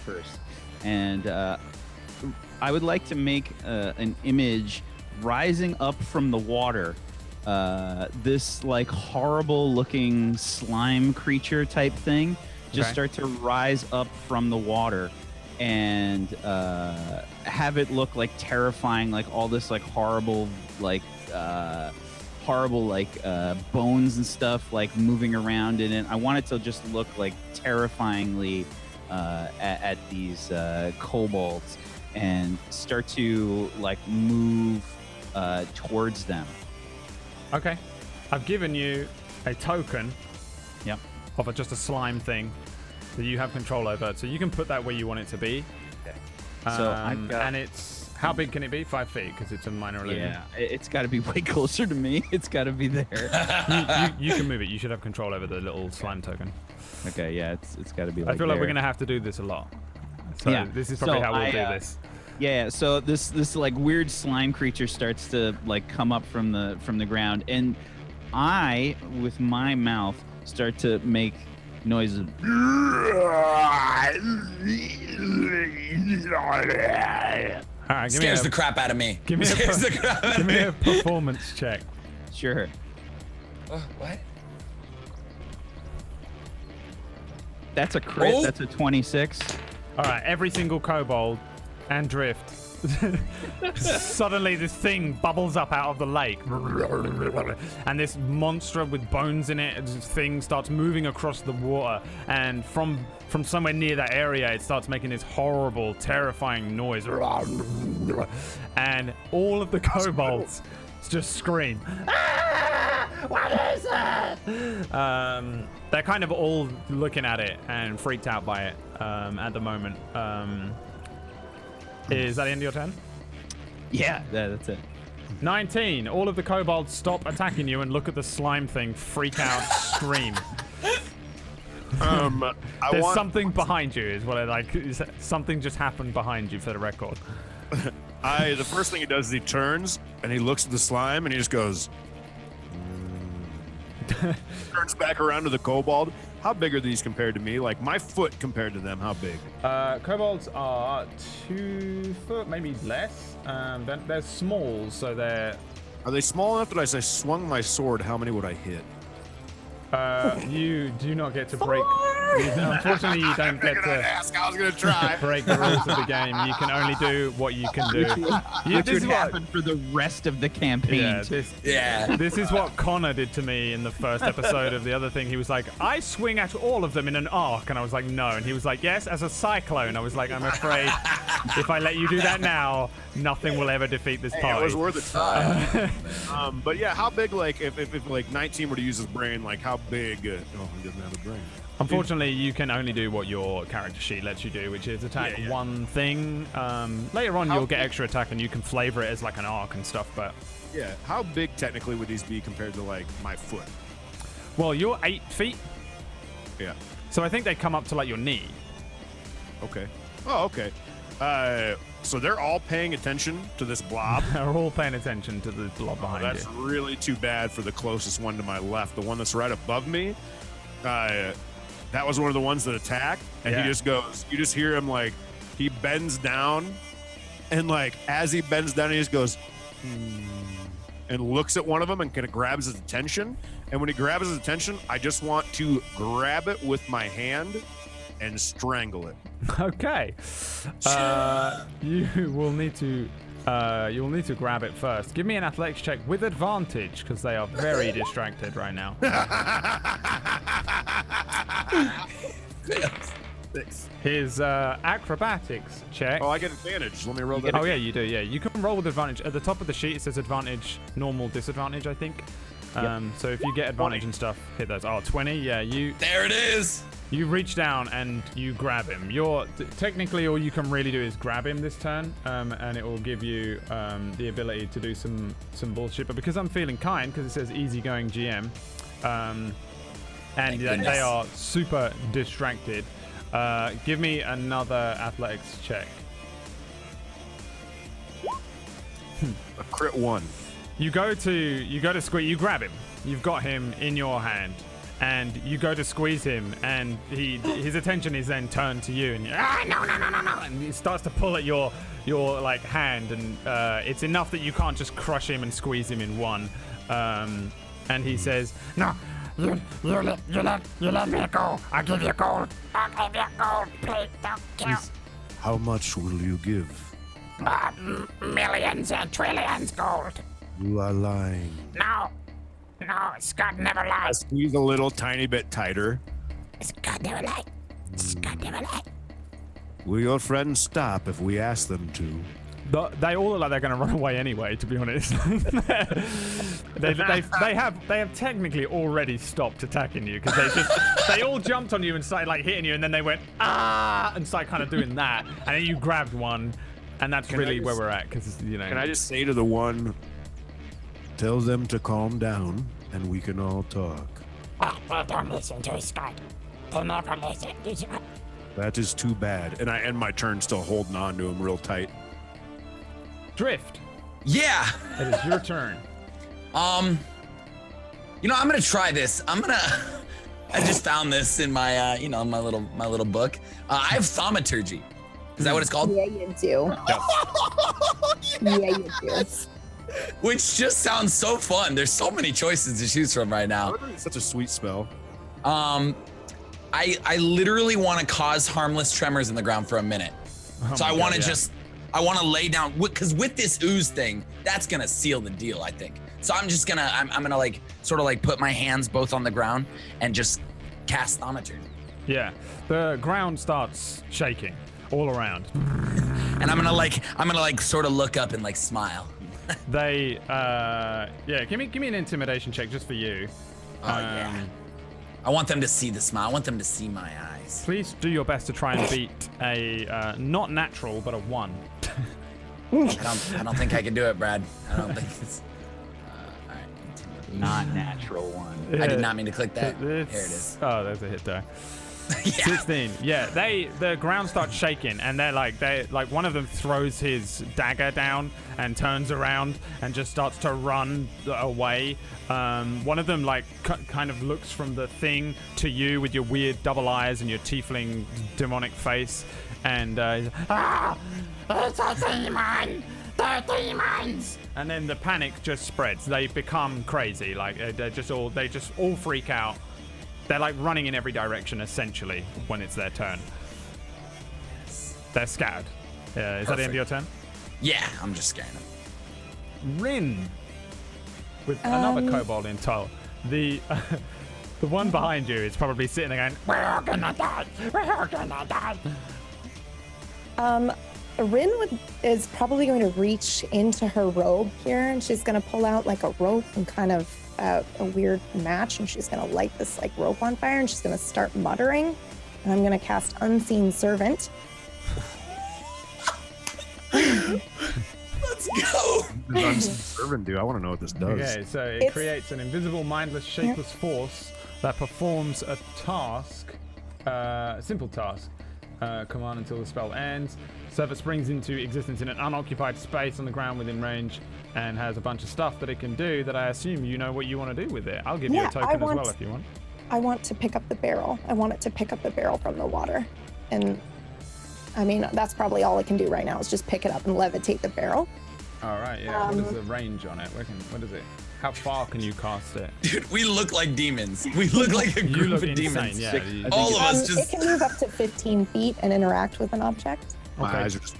first. And I would like to make an image rising up from the water. This like horrible looking slime creature type thing just start to rise up from the water and have it look like terrifying, like all this like horrible bones and stuff like moving around in it. I want it to just look like terrifyingly at these kobolds and start to like move towards them. okay, I've given you a token. Yep. Of just a slime thing that you have control over, so you can put that where you want it to be. Okay. So I've got. And it's how big can it be? 5 feet, because it's a minor illusion. Yeah, it's got to be way closer to me. It's got to be there. you can move it. You should have control over the little slime token. Okay, yeah, it's got to be. Like I feel like there. we're gonna have to do this a lot. So Yeah, this is probably so how we'll I, do this. Yeah, so this like weird slime creature starts to like come up from the ground, and I, with my mouth, start to make noises. All right, Scares the crap out of me. Give me Scares the crap out give of me me. a performance check. Sure. What? That's a crit. Oh. That's a 26. All right, every single kobold and drift. Suddenly, this thing bubbles up out of the lake, and this monster with bones in it, this thing starts moving across the water. And from somewhere near that area, it starts making this horrible, terrifying noise. And all of the kobolds just scream. "Ah! What is it?" They're kind of all looking at it and freaked out by it at the moment. Is that the end of your turn? Yeah, that's it. 19. All of the kobolds stop attacking you and look at the slime thing, freak out, scream. There's something behind you, is what I like. Something just happened behind you, for the record. The first thing he does is he turns and he looks at the slime and he just goes. Turns back around to the kobold. How big are these compared to me? Like my foot compared to them, how big? Kobolds are 2 foot, maybe less. They're small, so they're. Are they small enough that as I swung my sword, how many would I hit? You do not get to break. Unfortunately, you don't get to Ask, I was gonna try. break the rules of the game. You can only do what you can do. Which would happen for the rest of the campaign. This is what Connor did to me in the first episode of the other thing. He was like, I swing at all of them in an arc. And I was like, no. And he was like, yes, as a cyclone. I was like, I'm afraid if I let you do that now, nothing will ever defeat this party. It was worth it. But yeah, how big, like, if like 19 were to use his brain, like, how big? He doesn't have a brain. Unfortunately, you can only do what your character sheet lets you do, which is attack one thing. Later on, you'll get extra attack, and you can flavor it as like an arc and stuff. But yeah, how big technically would these be compared to like my foot? Well, you're 8 feet. Yeah. So I think they come up to like your knee. Okay. Oh, okay. So they're all paying attention to this blob. They're all paying attention to the blob behind you. That's really too bad for the closest one to my left, the one that's right above me. That was one of the ones that attacked, and he just goes. You just hear him like he bends down, and like as he bends down, he just goes and looks at one of them and kind of grabs his attention. And when he grabs his attention, I just want to grab it with my hand and strangle it. Okay. You will need to grab it first. Give me an athletics check with advantage because they are very distracted right now. His acrobatics check. Oh, I get advantage. Let me roll that. Oh yeah, you do. Yeah, you can roll with advantage. At the top of the sheet, it says advantage, normal, disadvantage. I think. So if you get advantage 20. And stuff, hit those. Oh, 20. Yeah, you. There it is. You reach down and you grab him. Technically all you can really do is grab him this turn, and it will give you the ability to do some bullshit. But because I'm feeling kind, because it says easygoing GM, and they are super distracted, give me another athletics check. A crit 1. You go to squeeze. You grab him. You've got him in your hand. And you go to squeeze him, and his attention is then turned to you, and no, and he starts to pull at your like hand, and it's enough that you can't just crush him and squeeze him in one. And he says, "No, you let me go. I'll give you gold. I'll give you gold. Please don't kill." How much will you give? Millions and trillions gold. You are lying. No, Scott never lied. I squeeze a little tiny bit tighter. Scott never lied. Scott never lied. Will your friends stop if we ask them to? They all look like they're going to run away anyway, to be honest. they have technically already stopped attacking you because they all jumped on you and started like hitting you, and then they went and started kind of doing that, and then you grabbed one, and that's really where we're at because you know. Can I just say to the one? Tell them to calm down, and we can all talk. They don't listen to Scott. They never listen. That is too bad. And I end my turn still holding on to him real tight. Drift. Yeah. It is your turn. I'm gonna try this. I just found this in my, my little book. I have thaumaturgy. Is that what it's called? Yeah, you do. Yeah, you do. Which just sounds so fun. There's so many choices to choose from right now. It's such a sweet spell. I literally want to cause harmless tremors in the ground for a minute. So I want to lay down, because with this ooze thing, that's gonna seal the deal, I think. So I'm just gonna, I'm gonna like sort of like put my hands both on the ground and just cast thaumaturgy. Yeah, the ground starts shaking all around. And I'm gonna like sort of look up and like smile. They, give me an intimidation check just for you. Yeah. I want them to see the smile. I want them to see my eyes. Please do your best to try and beat a not natural, but a 1. I don't think I can do it, Brad. I don't think it's. All right. Not natural 1. I did not mean to click that. Here it is. Oh, there's a hit there. Yeah. 16. Yeah, the ground starts shaking, and they're like one of them throws his dagger down and turns around and just starts to run away. One of them like kind of looks from the thing to you with your weird double eyes and your tiefling demonic face, and it's a demon. They're demons. And then the panic just spreads. They become crazy. Like they just all freak out. They're like running in every direction essentially when it's their turn. They're scattered. Is that the end of your turn? Yeah, I'm just scaring them. Rin with another kobold in tow. The the one behind you is probably sitting there going, "We're all gonna die. We're all gonna die." Rin is probably going to reach into her robe here, and she's going to pull out like a rope and kind of a weird match, and she's going to light this like rope on fire, and she's going to start muttering. And I'm going to cast Unseen Servant. Let's go. What does Unseen Servant do? I want to know what this does. Okay, so it creates an invisible, mindless, shapeless force that performs a task, a simple task. Command until the spell ends. Servant springs into existence in an unoccupied space on the ground within range and has a bunch of stuff that it can do that I assume you know what you want to do with it. I'll give you a token as well if you want. I want to pick up the barrel. I want it to pick up the barrel from the water. And I mean, that's probably all it can do right now is just pick it up and levitate the barrel. All right, yeah. What is the range on it? What is it? How far can you cast it? Dude, we look like demons. We look like a group of demons. Yeah, all of us just. It can move up to 15 feet and interact with an object. My eyes are just.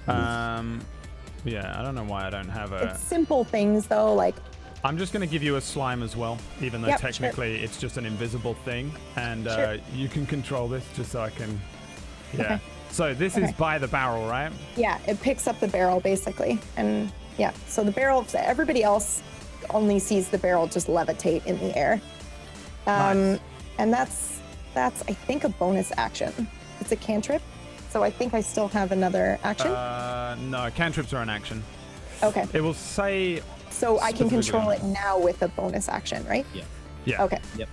Yeah, I don't know why I don't have a. It's simple things though, like. I'm just going to give you a slime as well, even though technically it's just an invisible thing, and you can control this just so I can. Yeah. Okay. So this is by the barrel, right? Yeah, it picks up the barrel basically, and yeah. So the barrel. Everybody else only sees the barrel just levitate in the air. Nice. And that's I think a bonus action. It's a cantrip, so I think I still have another action. No, cantrips are an action. Okay. It will say. So I can control it now with a bonus action, right? Yeah. Yeah. Okay. Yep.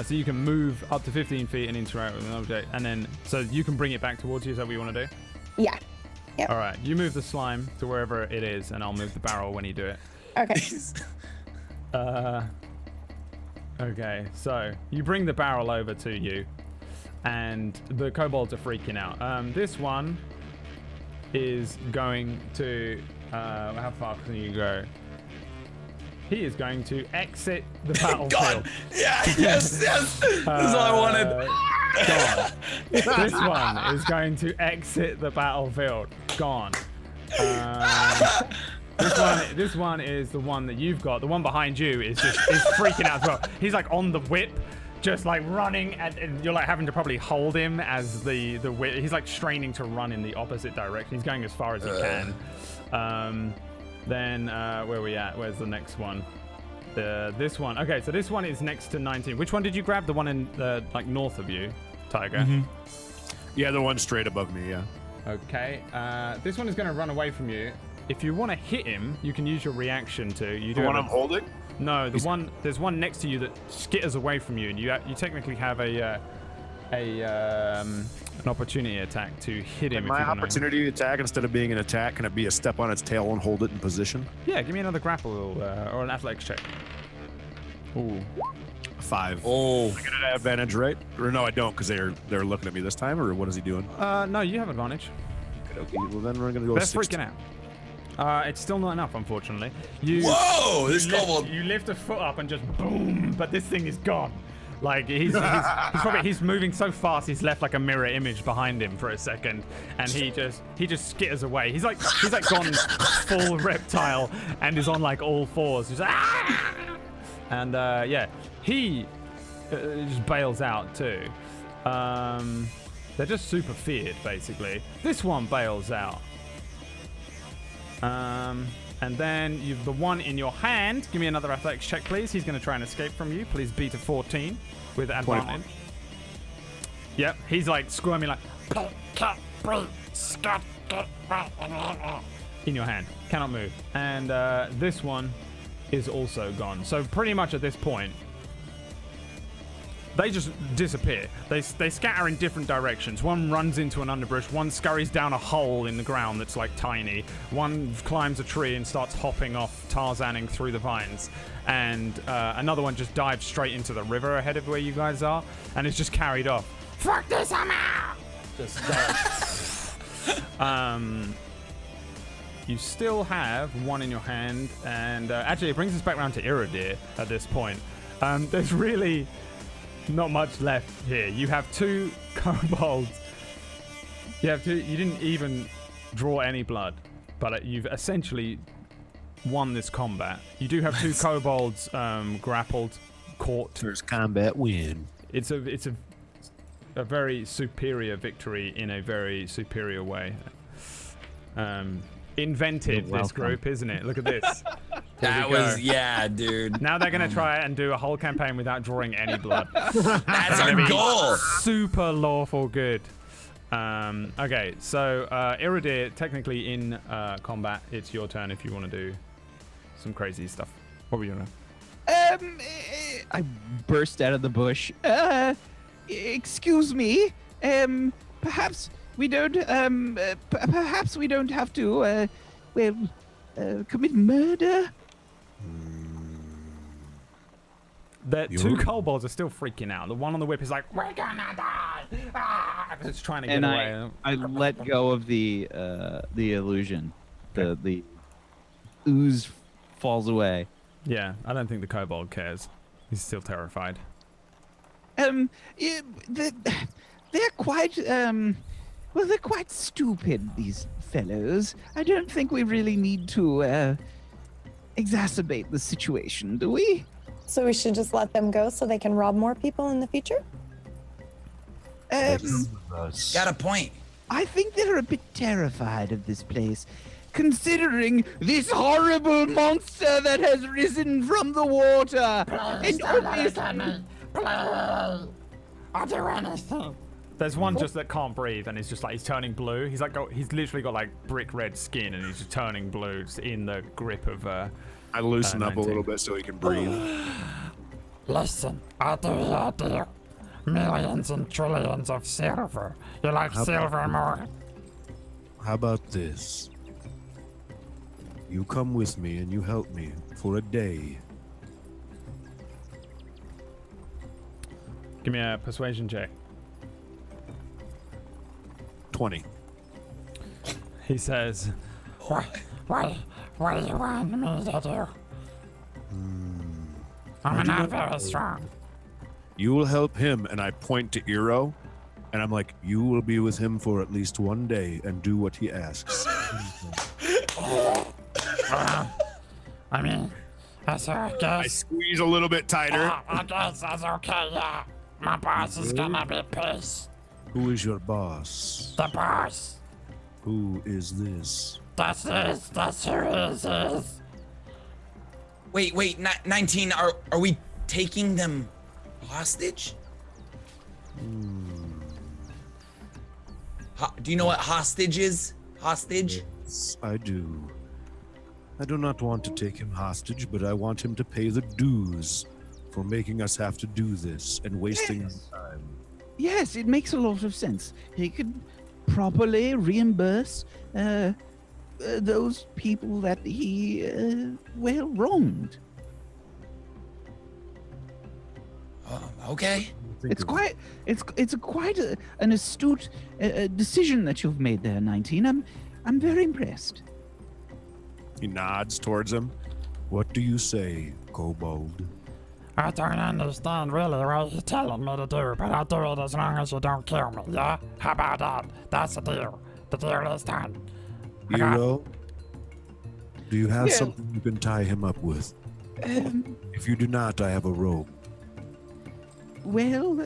So you can move up to 15 feet and interact with an object, and then so you can bring it back towards you. Is that what you want to do? Yeah. Yep. All right. You move the slime to wherever it is, and I'll move the barrel when you do it. Okay. Okay, so you bring the barrel over to you, and the kobolds are freaking out. This one is going to. How far can you go? He is going to exit the battlefield. God. Yeah, yes. This is what I wanted. Gone. This one is going to exit the battlefield. Gone. This one is the one that you've got. The one behind you is freaking out as well. He's like on the whip, just like running, and you're like having to probably hold him as the whip. He's like straining to run in the opposite direction. He's going as far as he can. Then where are we at? Where's the next one? This one. Okay, so this one is next to 19. Which one did you grab? The one in like north of you, Tiger? Mm-hmm. Yeah, the one straight above me. Yeah. Okay. This one is going to run away from you. If you want to hit him, you can use your reaction to. You do the one I'm holding? No, there's one next to you that skitters away from you, and you technically have an opportunity attack to hit him. My opportunity attack, instead of being an attack, can it be a step on its tail and hold it in position? Yeah, give me another grapple or an athletics check. Ooh. 5. Oh. I get an advantage, right? Or no, I don't, because they're looking at me this time, or what is he doing? No, you have advantage. Okay, well then we're gonna go. They're freaking out. It's still not enough, unfortunately. Whoa! This kobold. You lift a foot up and just boom, but this thing is gone. Like he's moving so fast, he's left like a mirror image behind him for a second, and he just skitters away. He's like gone full reptile and is on like all fours. Just, and yeah, he just bails out too. They're just super feared, basically. This one bails out. And then you've the one in your hand. Give me another athletics check, please. He's going to try and escape from you. Please beat a 14 with advantage. 21. Yep, he's like squirming like in your hand. Cannot move. And this one is also gone. So pretty much at this point, they just disappear. They scatter in different directions. One runs into an underbrush. One scurries down a hole in the ground that's like tiny. One climbs a tree and starts hopping off, Tarzaning through the vines. And another one just dives straight into the river ahead of where you guys are, and is just carried off. Fuck this, I'm out! Just you still have one in your hand, and actually it brings us back around to Iridir at this point. There's really not much left here. You have 2 kobolds. You didn't even draw any blood, but you've essentially won this combat. You do have 2 kobolds grappled, caught. First combat win. It's a very superior victory in a very superior way. Invented this group, isn't it? Look at this. That was, yeah, dude. Now they're gonna try and do a whole campaign without drawing any blood. That's our goal. Super lawful good. Okay, so Iridir, technically in combat, it's your turn if you want to do some crazy stuff. What were you gonna? I burst out of the bush. Excuse me. Perhaps we don't. Perhaps we don't have to. Commit murder. The 2 kobolds are still freaking out. The one on the whip is like, "We're gonna die!" Ah! It's trying to get away. I let go of the illusion. The ooze falls away. Yeah, I don't think the kobold cares. He's still terrified. Yeah, they're quite. Well, they're quite stupid, these fellows. I don't think we really need to exacerbate the situation, do we? So we should just let them go so they can rob more people in the future? Got a point. I think they're a bit terrified of this place, considering this horrible monster that has risen from the water. Please don't let it at me. Please. I'll do anything. There's one just that can't breathe and is just like, he's turning blue. He's like, he's literally got like brick red skin and he's just turning blue just in the grip of I loosen up a little bit so he can breathe. Listen, I do your deal. Millions and trillions of silver. You like silver more? How about this? You come with me and you help me for a day. Give me a persuasion check. 20. He says, What do you want me to do? I'm not very strong. You will help him, and I point to Eero, and I'm like, you will be with him for at least one day and do what he asks. I mean, I I guess. squeeze a little bit tighter. I guess that's okay, yeah. My boss is gonna be pissed. Who is your boss? The boss. Who is this? That's who is. Wait, 19, are we taking them hostage? Do you know what hostage is? Hostage? Yes, I do. I do not want to take him hostage, but I want him to pay the dues for making us have to do this and wasting time. Yes, it makes a lot of sense. He could properly reimburse those people that he wronged. Okay. It's quite an astute decision that you've made there, 19. I'm very impressed. He nods towards him. What do you say, kobold? I don't understand really what you're telling me to do, but I'll do it as long as you don't kill me, yeah? How about that? That's the deal. The deal is done. Eero, do you have something you can tie him up with? If you do not, I have a rope. Well,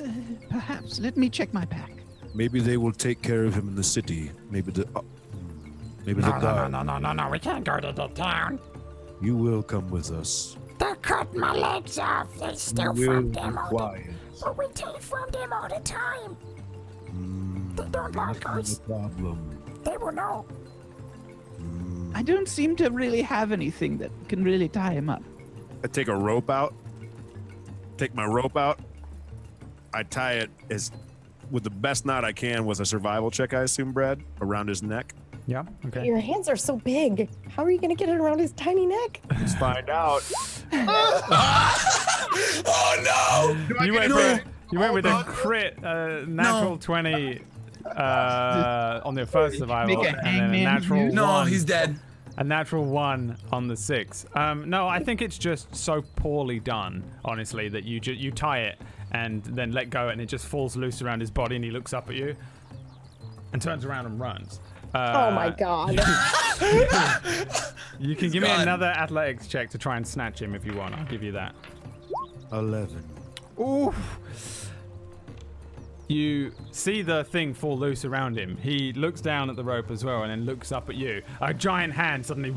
perhaps. Let me check my pack. Maybe they will take care of him in the city. Maybe the guard. No, we can't go to the town. You will come with us. They cut my legs off. They still You will from be them all quiet. But we take from them all the time. They don't like us. No problem. They will know. I don't seem to really have anything that can really tie him up. I take a rope out. Take my rope out. I tie it with the best knot I can with a survival check, I assume, Brad, around his neck. yeah, okay. Your hands are so big. How are you going to get it around his tiny neck? Let's find out. Oh no! You went with a crit, natural 20 on the first survival, Make a and then a hangman natural move. No, 1. he's dead. A natural 1 on the 6. No, I think it's just so poorly done, honestly, that you tie it and then let go, and it just falls loose around his body, and he looks up at you and turns around and runs. Oh my god. You can give me another athletics check to try and snatch him if you want. I'll give you that. 11. Oof. You see the thing fall loose around him. He looks down at the rope as well and then looks up at you. A giant hand suddenly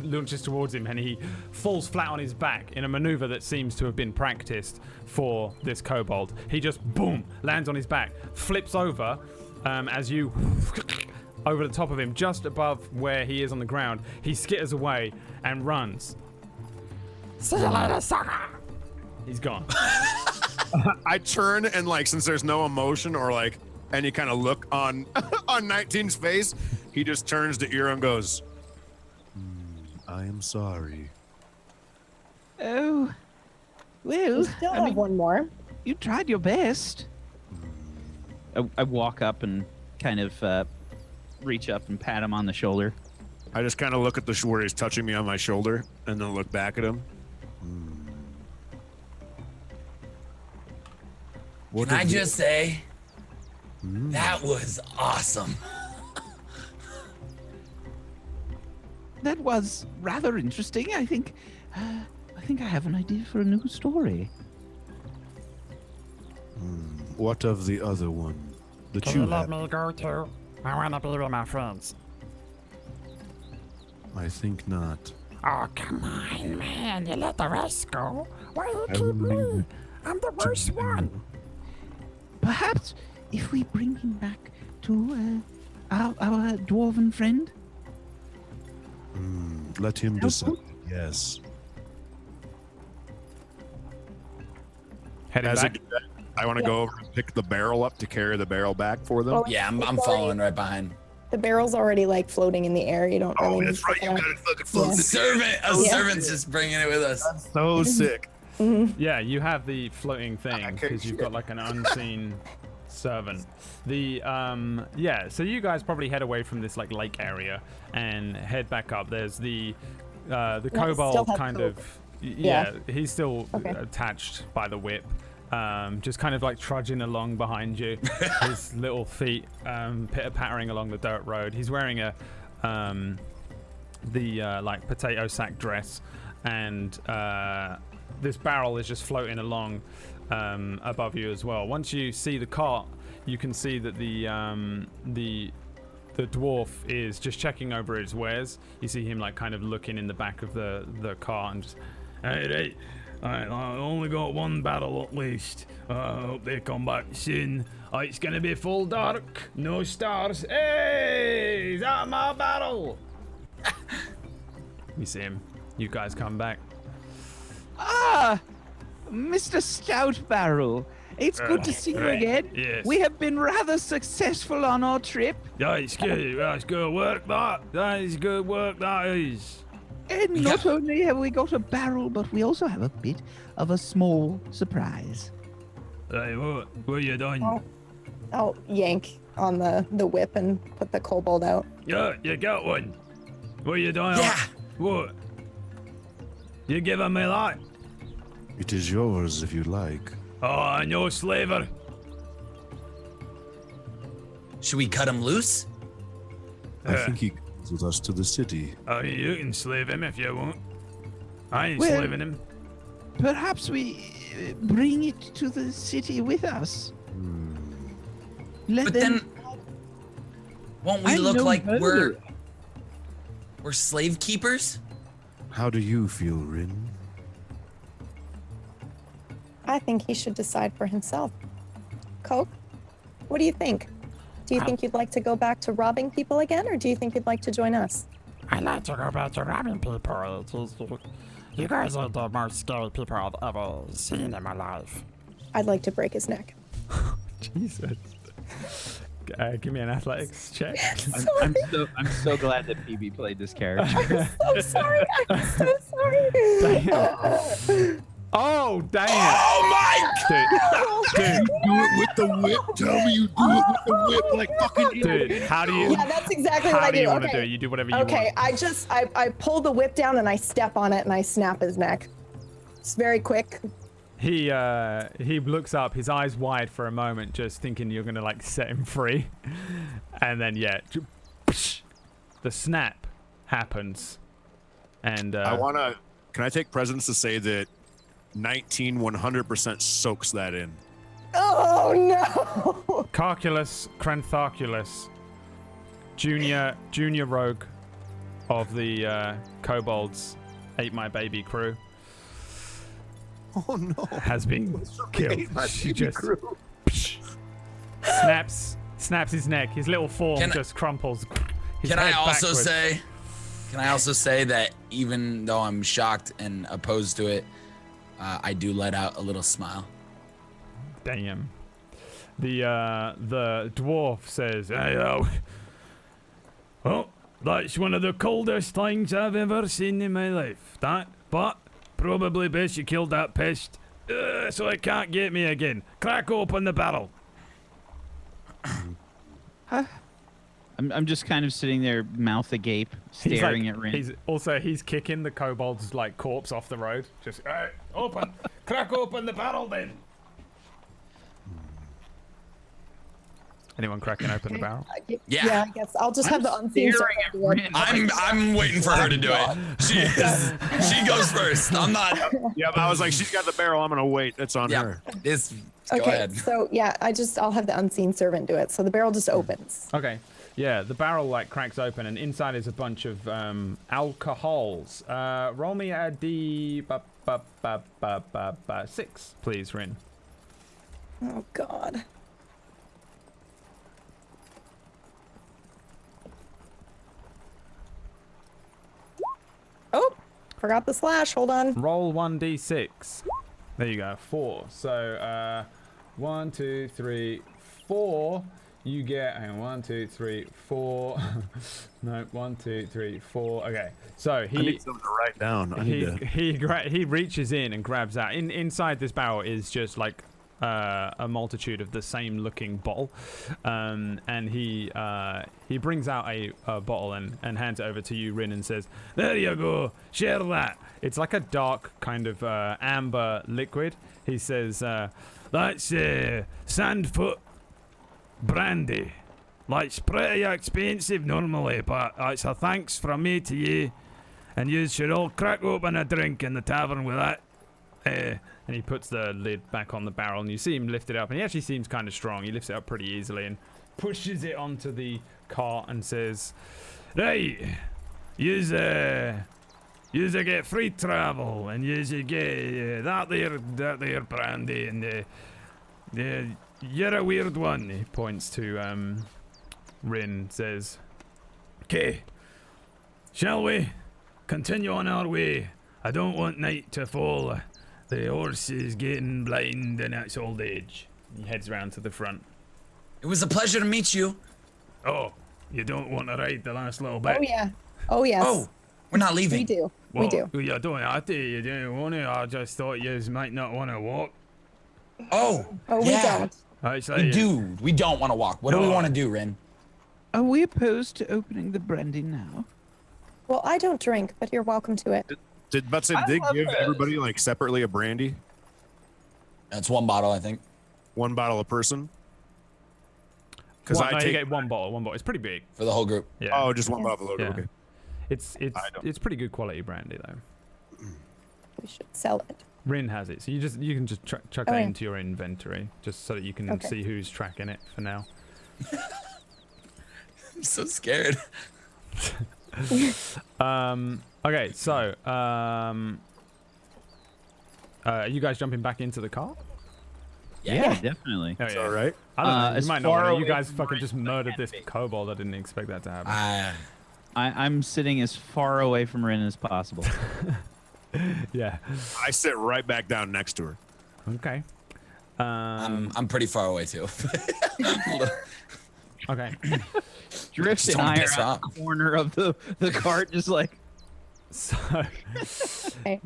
launches towards him and he falls flat on his back in a maneuver that seems to have been practiced for this kobold. He just, boom, lands on his back, flips over as you over the top of him, just above where he is on the ground. He skitters away and runs. See you later, sucker. He's gone. I turn and like, since there's no emotion or like any kind of look on on 19's face, he just turns to Ira and goes, I am sorry. Oh, well, We still have one more. you tried your best. I walk up and kind of reach up and pat him on the shoulder. I just kind of look at where he's touching me on my shoulder and then look back at him. What Can I have you- just say, that was awesome. That was rather interesting. I think I have an idea for a new story. What of the other one? That Can you you let have? me go too? I wanna be with my friends. I think not. Oh, come on, man. You let the rest go. Why you I keep will leave me? it I'm the worst to one. you. Perhaps if we bring him back to our dwarven friend. Let him decide. Yes. Heading As back. I want to go over and pick the barrel up to carry the barrel back for them. Oh, Yeah, I'm following right behind. The barrel's already like floating in the air. You don't really need to pick it up. it fucking float. A servant's just bringing it with us. So sick. Yeah, you have the floating thing Okay, because you've got like an unseen servant. The yeah, so you guys probably head away from this like lake area and head back up. There's the still kobold have kind Coke. of yeah, Yeah. he's still Okay. attached by the whip. Just kind of like trudging along behind you, his little feet pitter-pattering along the dirt road. He's wearing a like potato sack dress, and this barrel is just floating along above you as well. Once you see the cart, you can see that the dwarf is just checking over his wares. You see him like kind of looking in the back of the cart and just, hey, I only got one barrel at least. I hope they come back soon. It's gonna be full dark, no stars. Hey, is that my barrel? You see him. You guys come back. Ah, Mr. Stout Barrel. It's good to see you again. Yes. We have been rather successful on our trip. Yeah, it's good. That's good work, that. That is good work, that is. And not only have we got a barrel, but we also have a bit of a small surprise. Hey, what you done? I'll yank on the whip and put the kobold out. Yeah, you got one. What you doing? Yeah. What? You giving me that? It is yours if you like. Oh, no slaver. Should we cut him loose? I think he comes with us to the city. Oh, you can slave him if you want. I ain't Well- slaving him. Perhaps we bring it to the city with us. Let But them. then, won't we I'm look no like murderer. we're slave keepers? How do you feel, Rin? I think he should decide for himself. Coke, what do you think? Do you think you'd like to go back to robbing people again, or do you think you'd like to join us? I like to go back to robbing people. You guys are the most scary people I've ever seen in my life. I'd like to break his neck. Jesus. Give me an athletics check. I'm so glad that PB played this character. I'm sorry. I'm so sorry. Oh, damn. Oh my Dude, Do it with the whip. Tell me you do it with the whip like fucking dude, how do you... Yeah, that's exactly what How I do do. you want to Okay. do it? You do whatever you Okay, want. I pull the whip down and I step on it and I snap his neck. It's very quick. He looks up, his eyes wide for a moment, just thinking you're gonna like set him free, and then the snap happens, and Can I take precedence to say that 19 100% soaks that in? Oh no! Carculus Crantharculus, junior rogue of the kobolds, ate my baby crew. Oh no! Has been killed. She just snaps his neck. His little form just crumples. Can I also say that even though I'm shocked and opposed to it, I do let out a little smile. Damn. The dwarf says, "Hey, well, that's one of the coldest things I've ever seen in my life. But probably best you killed that pest, so it can't get me again. Crack open the barrel." I'm just kind of sitting there, mouth agape, staring at Rin. He's kicking the kobold's like corpse off the road. Just crack open the barrel then. Anyone cracking open the barrel? Yeah, I guess I'll just have the unseen servant do it. I'm waiting for her to do it. She goes first. I'm not. Yeah, but I was like, she's got the barrel. I'm gonna wait. That's on her. Go ahead. So yeah, I'll have the unseen servant do it. So the barrel just opens. Okay. Yeah, the barrel like cracks open, and inside is a bunch of alcohols. Roll me a D6, please, Rin. Oh God. Oh, forgot the slash. Hold on. Roll 1d6. There you go. 4. So 1, 2, 3, 4. You get 1, 2, 3, 4. No, 1, 2, 3, 4. Okay. So I need something to write down. He reaches in and grabs out. Inside this barrel is just like a multitude of the same looking bottle, and he brings out a bottle and hands it over to you, Rin, and says, "There you go, share that." It's like a dark kind of amber liquid. He says, "That's Sandfoot brandy. Like, it's pretty expensive normally, but it's a thanks from me to you, and you should all crack open a drink in the tavern with that." And he puts the lid back on the barrel, and you see him lift it up, and he actually seems kind of strong. He lifts it up pretty easily and pushes it onto the cart and says, "Right, yous get free travel, and yous get that there brandy, and you're a weird one." He points to Rin, says, "Okay, shall we continue on our way? I don't want night to fall. The horse is getting blind in its old age." He heads round to the front. It was a pleasure to meet you. Oh, you don't want to ride the last little bit? Oh yeah. Oh yes. Oh, we're not leaving. We do. Well, We do. You don't have to. You don't want to. I just thought you might not want to walk. Oh, Oh, yeah. we don't. We do. We don't want to walk. What do we want to do, Rin? Are we opposed to opening the brandy now? Well, I don't drink, but you're welcome to it. Did they give everybody like separately a brandy? That's one bottle, I think. One bottle a person? Because No, you get one bottle. It's pretty big for the whole group. Yeah. Oh, just one bottle. Okay. Yeah. It's pretty good quality brandy though. We should sell it. Rin has it, so you can just chuck that yeah. into your inventory, just so that you can see who's tracking it for now. I'm so scared. Okay, so are you guys jumping back into the car? Yeah, definitely. Oh, yeah. All right. I don't know. You as might far not know. You away guys from fucking Rin just as I murdered can this be. kobold. I didn't expect that to happen. I'm sitting as far away from Rin as possible. Yeah. I sit right back down next to her. Okay. I'm pretty far away too. Okay. Drift and don't I piss are off. at the corner of the cart, just like. So Okay.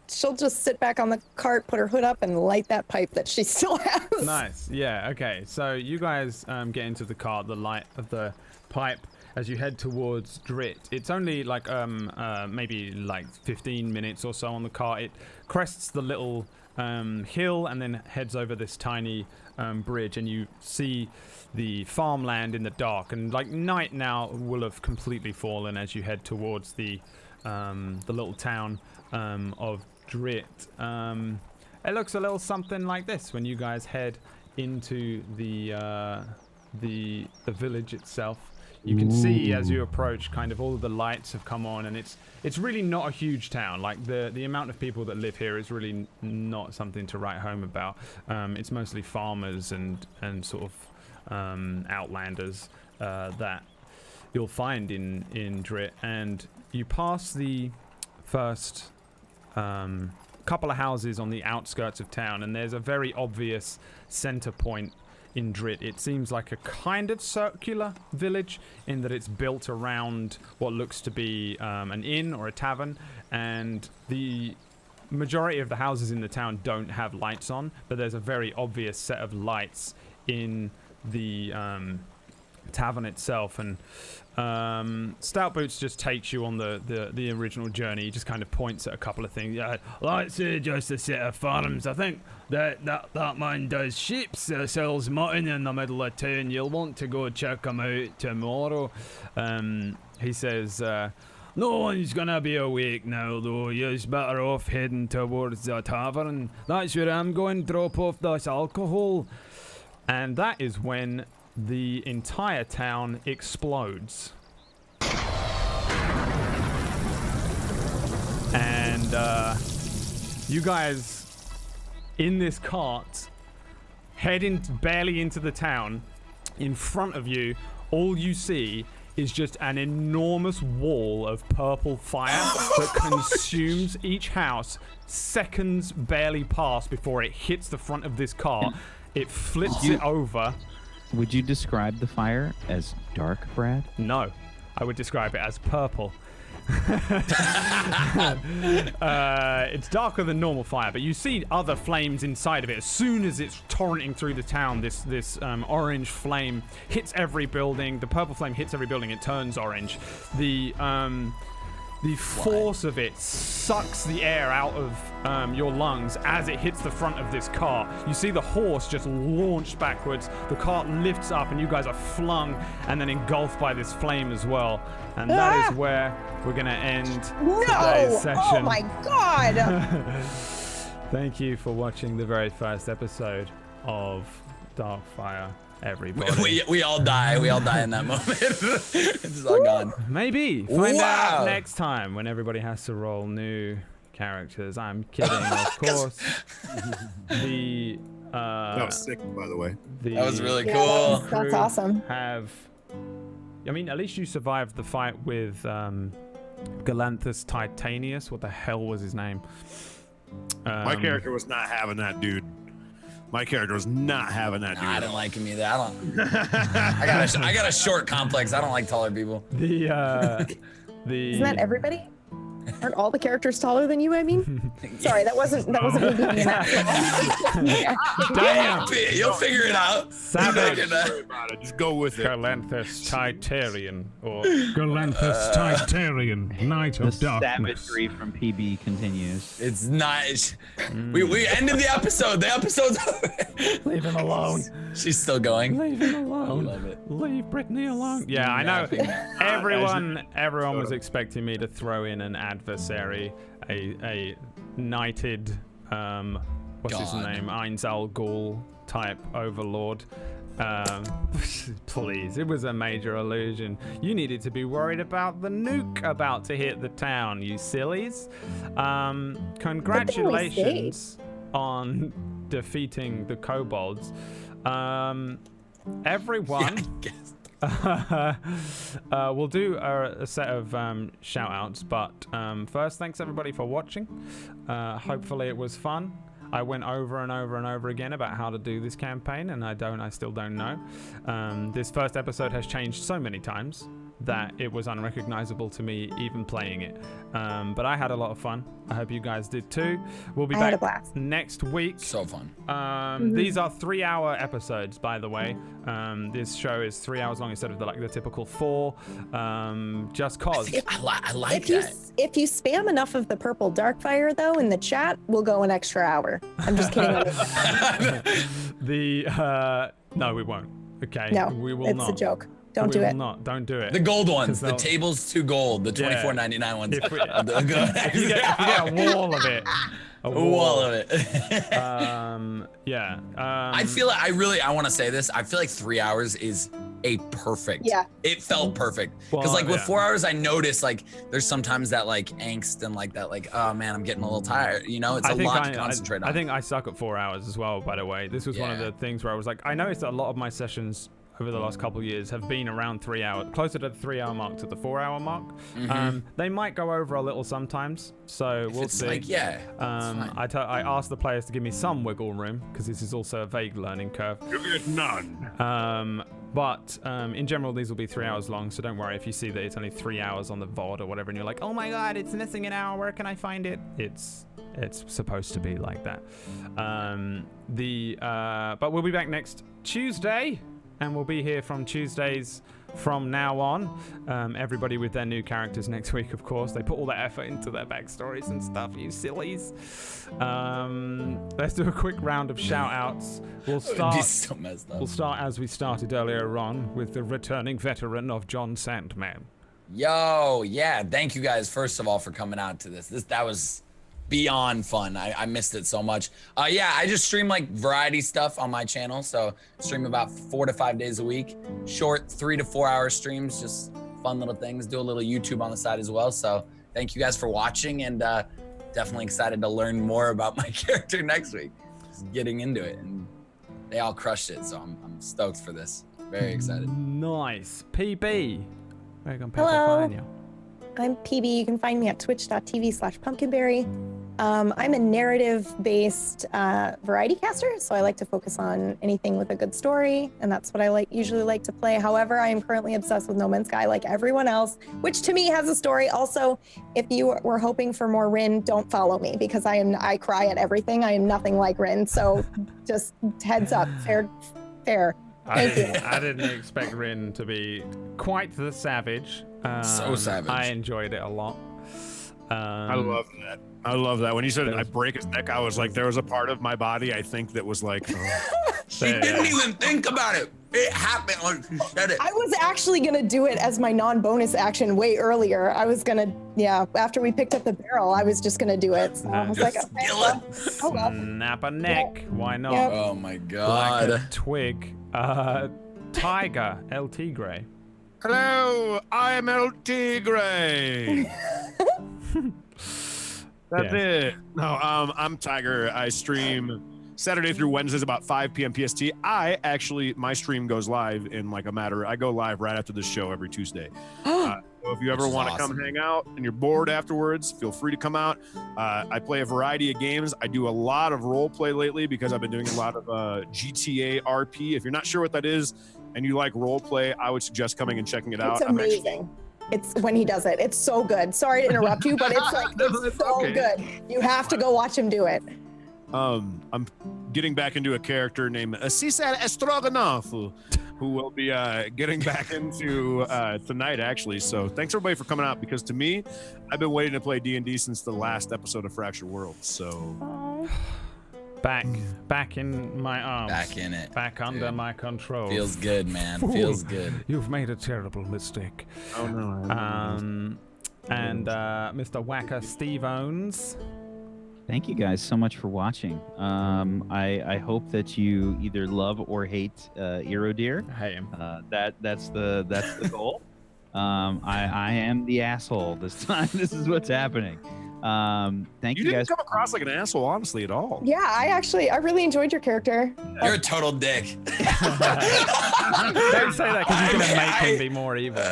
She'll just sit back on the cart, put her hood up, and light that pipe that she still has. nice. Yeah. Okay. So you guys get into the car, the light of the pipe, as you head towards Drit. It's only like maybe like 15 minutes or so on the cart. It crests the little hill and then heads over this tiny bridge, and you see the farmland in the dark. And like night now will have completely fallen as you head towards the little town of Drit. It looks a little something like this when you guys head into the village itself. You can see as you approach, kind of all of the lights have come on, and it's really not a huge town. Like the amount of people that live here is really not something to write home about. It's mostly farmers and sort of outlanders that you'll find in Drit. And you pass the first couple of houses on the outskirts of town, and there's a very obvious center point in Drit. It seems like a kind of circular village in that it's built around what looks to be an inn or a tavern, and the majority of the houses in the town don't have lights on, but there's a very obvious set of lights in the tavern itself. And Stout Boots just takes you on the original journey. He just kind of points at a couple of things. Lights are just a set of farms. I think that man does ships, sells mutton in the middle of town. You'll want to go check him out tomorrow. He says, no one's gonna be awake now, though. You're better off heading towards the tavern. That's where I'm going. Drop off this alcohol. And that is when the entire town explodes. And you guys in this cart heading barely into the town. In front of you, all you see is just an enormous wall of purple fire that consumes each house. Seconds barely pass before it hits the front of this cart. It flips it over. Would you describe the fire as dark, Brad? No, I would describe it as purple. It's darker than normal fire, but you see other flames inside of it. As soon as it's torrenting through the town, this orange flame hits every building. The purple flame hits every building. It turns orange. The force of it sucks the air out of your lungs as it hits the front of this cart. You see the horse just launched backwards. The cart lifts up, and you guys are flung and then engulfed by this flame as well. And that is where we're going to end today's session. Oh my god! Thank you for watching the very first episode of Darkfire. Everybody. We all die. We all die in that moment. It's all gone. Maybe. Find out next time when everybody has to roll new characters. I'm kidding, of course. That was sick, by the way. That was really cool. That's awesome. I mean, at least you survived the fight with Galanthus Titanius. What the hell was his name? My character was not having that, dude. My character was not having that, dude. I didn't like him either. I got a short complex. I don't like taller people. Isn't that everybody? Aren't all the characters taller than you? I mean, sorry, that wasn't me being an asshole. Damn, you'll figure it out. Savage. Just go with it. Galanthus Titarian or Galanthus Titarian, Knight of The Darkness. savagery from PB continues. It's not. We ended the episode. The episode's over. Leave him alone. She's still going. Leave him alone. I love it. Leave Brittany alone. Yeah, I know. Everyone was expecting me to throw in an adversary, a knighted, what's his name, Ainzal Ghul type overlord. Please, it was a major illusion. You needed to be worried about the nuke about to hit the town, you sillies. Congratulations on defeating the kobolds. Everyone. We'll do a set of shout outs, but first, thanks everybody for watching. Hopefully it was fun. I went over and over and over again about how to do this campaign, and I still don't know. This first episode has changed so many times. that it was unrecognizable to me even playing it. But I had a lot of fun. I hope you guys did too. We'll be I had a back blast. next week. So fun. These are 3-hour episodes, by the way. This show is 3 hours long instead of the typical 4. Just cause. I like If you that. if you spam enough of the purple Darkfire though in the chat, we'll go an extra hour. I'm just kidding. No, we won't. Okay. No, we will it's not. a joke. Don't we do will it. Not. Don't do it. The gold ones. The they'll- table's 2 gold. The Yeah. $24.99 ones. If you get a wall of it. A wall of it. Yeah. I feel like I want to say this. I feel like 3 hours is a perfect. Yeah. It felt perfect. Well, Because with yeah. 4 hours, I noticed there's sometimes that angst and that oh man, I'm getting a little tired. It's a lot to concentrate on. I think I suck at 4 hours as well, by the way. This was one of Yeah. the things where I was like, I noticed that a lot of my sessions over the last couple of years have been around 3 hours, closer to the 3 hour mark to the 4 hour mark. They might go over a little sometimes, so If we'll it's see. it's fine. I asked the players to give me some wiggle room because this is also a vague learning curve. You get none. But in general, these will be 3 hours long, so don't worry if you see that it's only 3 hours on the VOD or whatever, and you're like, oh my god, it's missing an hour. Where can I find it? It's supposed to be like that. But we'll be back next Tuesday, and we'll be here from Tuesdays from now on. Everybody with their new characters next week, of course. They put all that effort into their backstories and stuff, you sillies. Let's do a quick round of shout-outs. We'll It'd be start. so messed up. We'll start as we started earlier on with the returning veteran of John Sandman. Yo, yeah. Thank you guys, first of all, for coming out to this. That was beyond fun. I missed it so much. Yeah, I just stream variety stuff on my channel. So stream about 4 to 5 days a week. Short 3 to 4 hour streams, just fun little things. Do a little YouTube on the side as well. So thank you guys for watching, and definitely excited to learn more about my character next week. Just getting into it, and they all crushed it. So I'm stoked for this. Very excited. Nice. PB. Where can people Hello. find you? I'm PB. You can find me at twitch.tv/pumpkinberry. I'm a narrative-based variety caster, so I like to focus on anything with a good story, and that's what I usually like to play. However, I am currently obsessed with No Man's Sky like everyone else, which to me has a story. Also, if you were hoping for more Rin, don't follow me because I cry at everything. I am nothing like Rin, so just heads up. Fair. Thank you. I didn't expect Rin to be quite the savage. So savage. I enjoyed it a lot. I love that. I love that. When you said I break his neck, I was like, there was a part of my body I think that was like, She didn't even think about it. It happened. She said it. I was actually gonna do it as my non-bonus action way earlier. I was gonna, after we picked up the barrel, I was just gonna do it. So I was like, okay, well, oh well. Snap a neck. Why not? Yep. Oh my Like god. a twig. Tiger. El Tigre. hello, I am El Tigre. That's it. No, I'm Tiger. I stream Saturday through Wednesdays about 5 p.m. PST. My stream goes live in I go live right after this show every Tuesday. So if you ever Which is want to awesome. come hang out and you're bored afterwards, feel free to come out. I play a variety of games. I do a lot of role play lately because I've been doing a lot of GTA RP. If you're not sure what that is and you like role play, I would suggest coming and checking it out. It's amazing. It's when he does it. It's so good. Sorry to interrupt you, but it's so okay. good. You have to go watch him do it. I'm getting back into a character named Cesar Estroganoff, who will be getting back into tonight, actually. So thanks everybody for coming out, because to me, I've been waiting to play D&D since the last episode of Fractured Worlds. So Back in my arms. Back in it. Back under Dude. my control. Feels good, man. Feels good. You've made a terrible mistake. oh no, And Mr. Wacker Steve Owens. Thank you guys so much for watching. I hope that you either love or hate Erodeer. I hate him. That's the goal. I am the asshole this time. This is what's happening. Thank you you didn't guys. come across like an asshole, honestly, at all. Yeah, I really enjoyed your character. You're a total dick. Don't say that because you're gonna make him be more evil.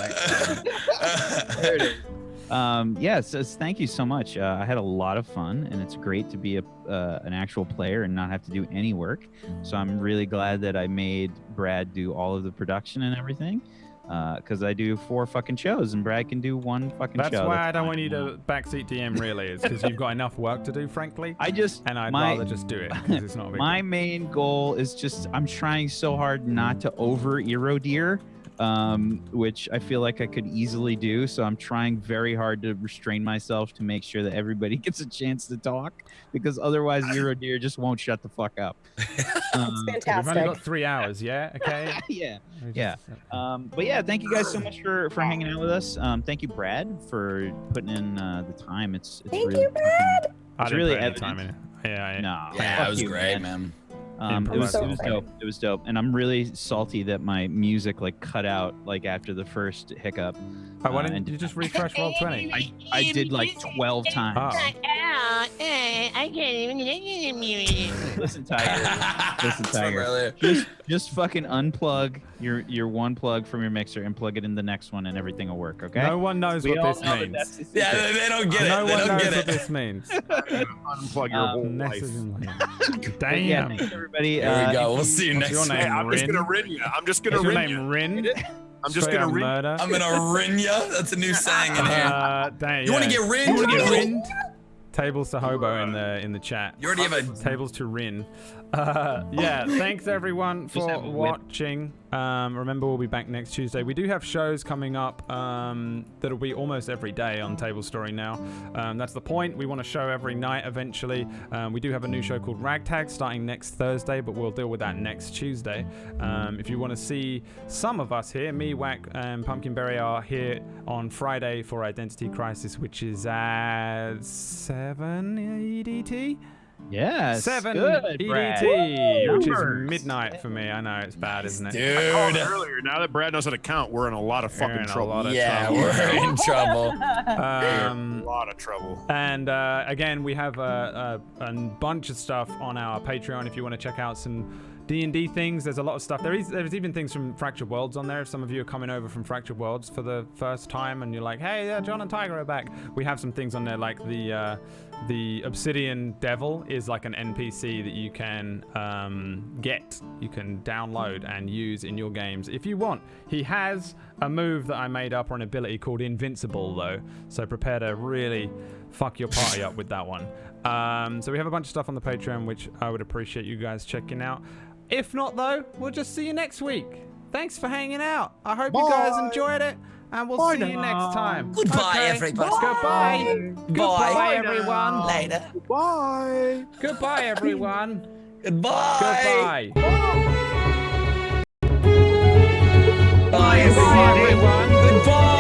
Yes, thank you so much. I had a lot of fun, and it's great to be an actual player and not have to do any work. So I'm really glad that I made Brad do all of the production and everything. because I do 4 fucking shows and Brad can do 1 fucking show. That's why I don't fine. want you to backseat DM. Really, is because you've got enough work to do. Frankly, I'd rather just do it because it's not a big my deal. main goal is just I'm trying so hard not to over erodeer, which I feel like I could easily do. So I'm trying very hard to restrain myself to make sure that everybody gets a chance to talk, because otherwise erodeer just won't shut the fuck up. That's We've fantastic. only got 3 hours. Yeah. Okay. Yeah. We Yeah. just- But yeah, thank you guys so much for hanging out with us. Thank you, Brad, for putting in the time. It's Thank really you, Brad. I It's didn't really put any evident. time in it. Yeah. No, Yeah, fuck it was you, great, man. It was Improvised. dope. It was dope, and I'm really salty that my music like cut out like after the first hiccup. Oh, why and didn't you just refresh Roll20? I did like 12 times. Oh. I can't even listen to music. Listen, Tiger. Listen, That's from Tiger. earlier. Just fucking unplug your one plug from your mixer and plug it in the next one, and everything will work. Okay. No one knows We what all this know that means. that's the Yeah, secret. they don't get it. No They one don't knows get what it. this means. Unplug your whole life. But yeah, Damn. thanks everybody. Here we go. if We'll see you What's next your week. name? Hey, I'm just Rin? gonna rin you. I'm just gonna What's your rin you. name? Rin? I'm just Straight gonna up rin. murder. I'm gonna rin ya. That's a new saying in here. Dang, You want to yeah. get rin? You want to get rin? rinned? Tables to hobo in the chat. You already have a. Tables to Rin. Yeah, thanks everyone Just for have a whip. watching. Remember, we'll be back next Tuesday. We do have shows coming up that'll be almost every day on Tablestory now. That's the point. We want to show every night eventually. We do have a new show called Ragtag starting next Thursday, but we'll deal with that next Tuesday. If you want to see some of us here, me, Whack, and Pumpkinberry are here on Friday for Identity Crisis, which is at 7 EDT. Yes. 7 good, Brad. EDT, which is Numbers. midnight for me. I know it's bad, isn't it? I called Dude. earlier. Now that Brad knows how to count, we're in a lot of We're fucking in a trouble. lot of Yeah, trouble. we're in trouble. Um, a lot of trouble. and again, we have a bunch of stuff on our Patreon if you want to check out some D&D things. There's a lot of stuff. There's even things from Fractured Worlds on there. If some of you are coming over from Fractured Worlds for the first time and you're like, hey, yeah, John and Tiger are back. We have some things on there like the Obsidian Devil is like an NPC that you can get, you can download and use in your games if you want. He has a move that I made up or an ability called Invincible though, so prepare to really fuck your party up with that one. So we have a bunch of stuff on the Patreon which I would appreciate you guys checking out. If not though, we'll just see you next week. Thanks for hanging out. I hope you guys enjoyed it, and we'll see you next time. Goodbye, Okay. everybody. Goodbye. Goodbye, Bye. everyone. Later. Bye. Goodbye, everyone. Goodbye. Goodbye. Bye, everyone. Goodbye, everyone. Goodbye.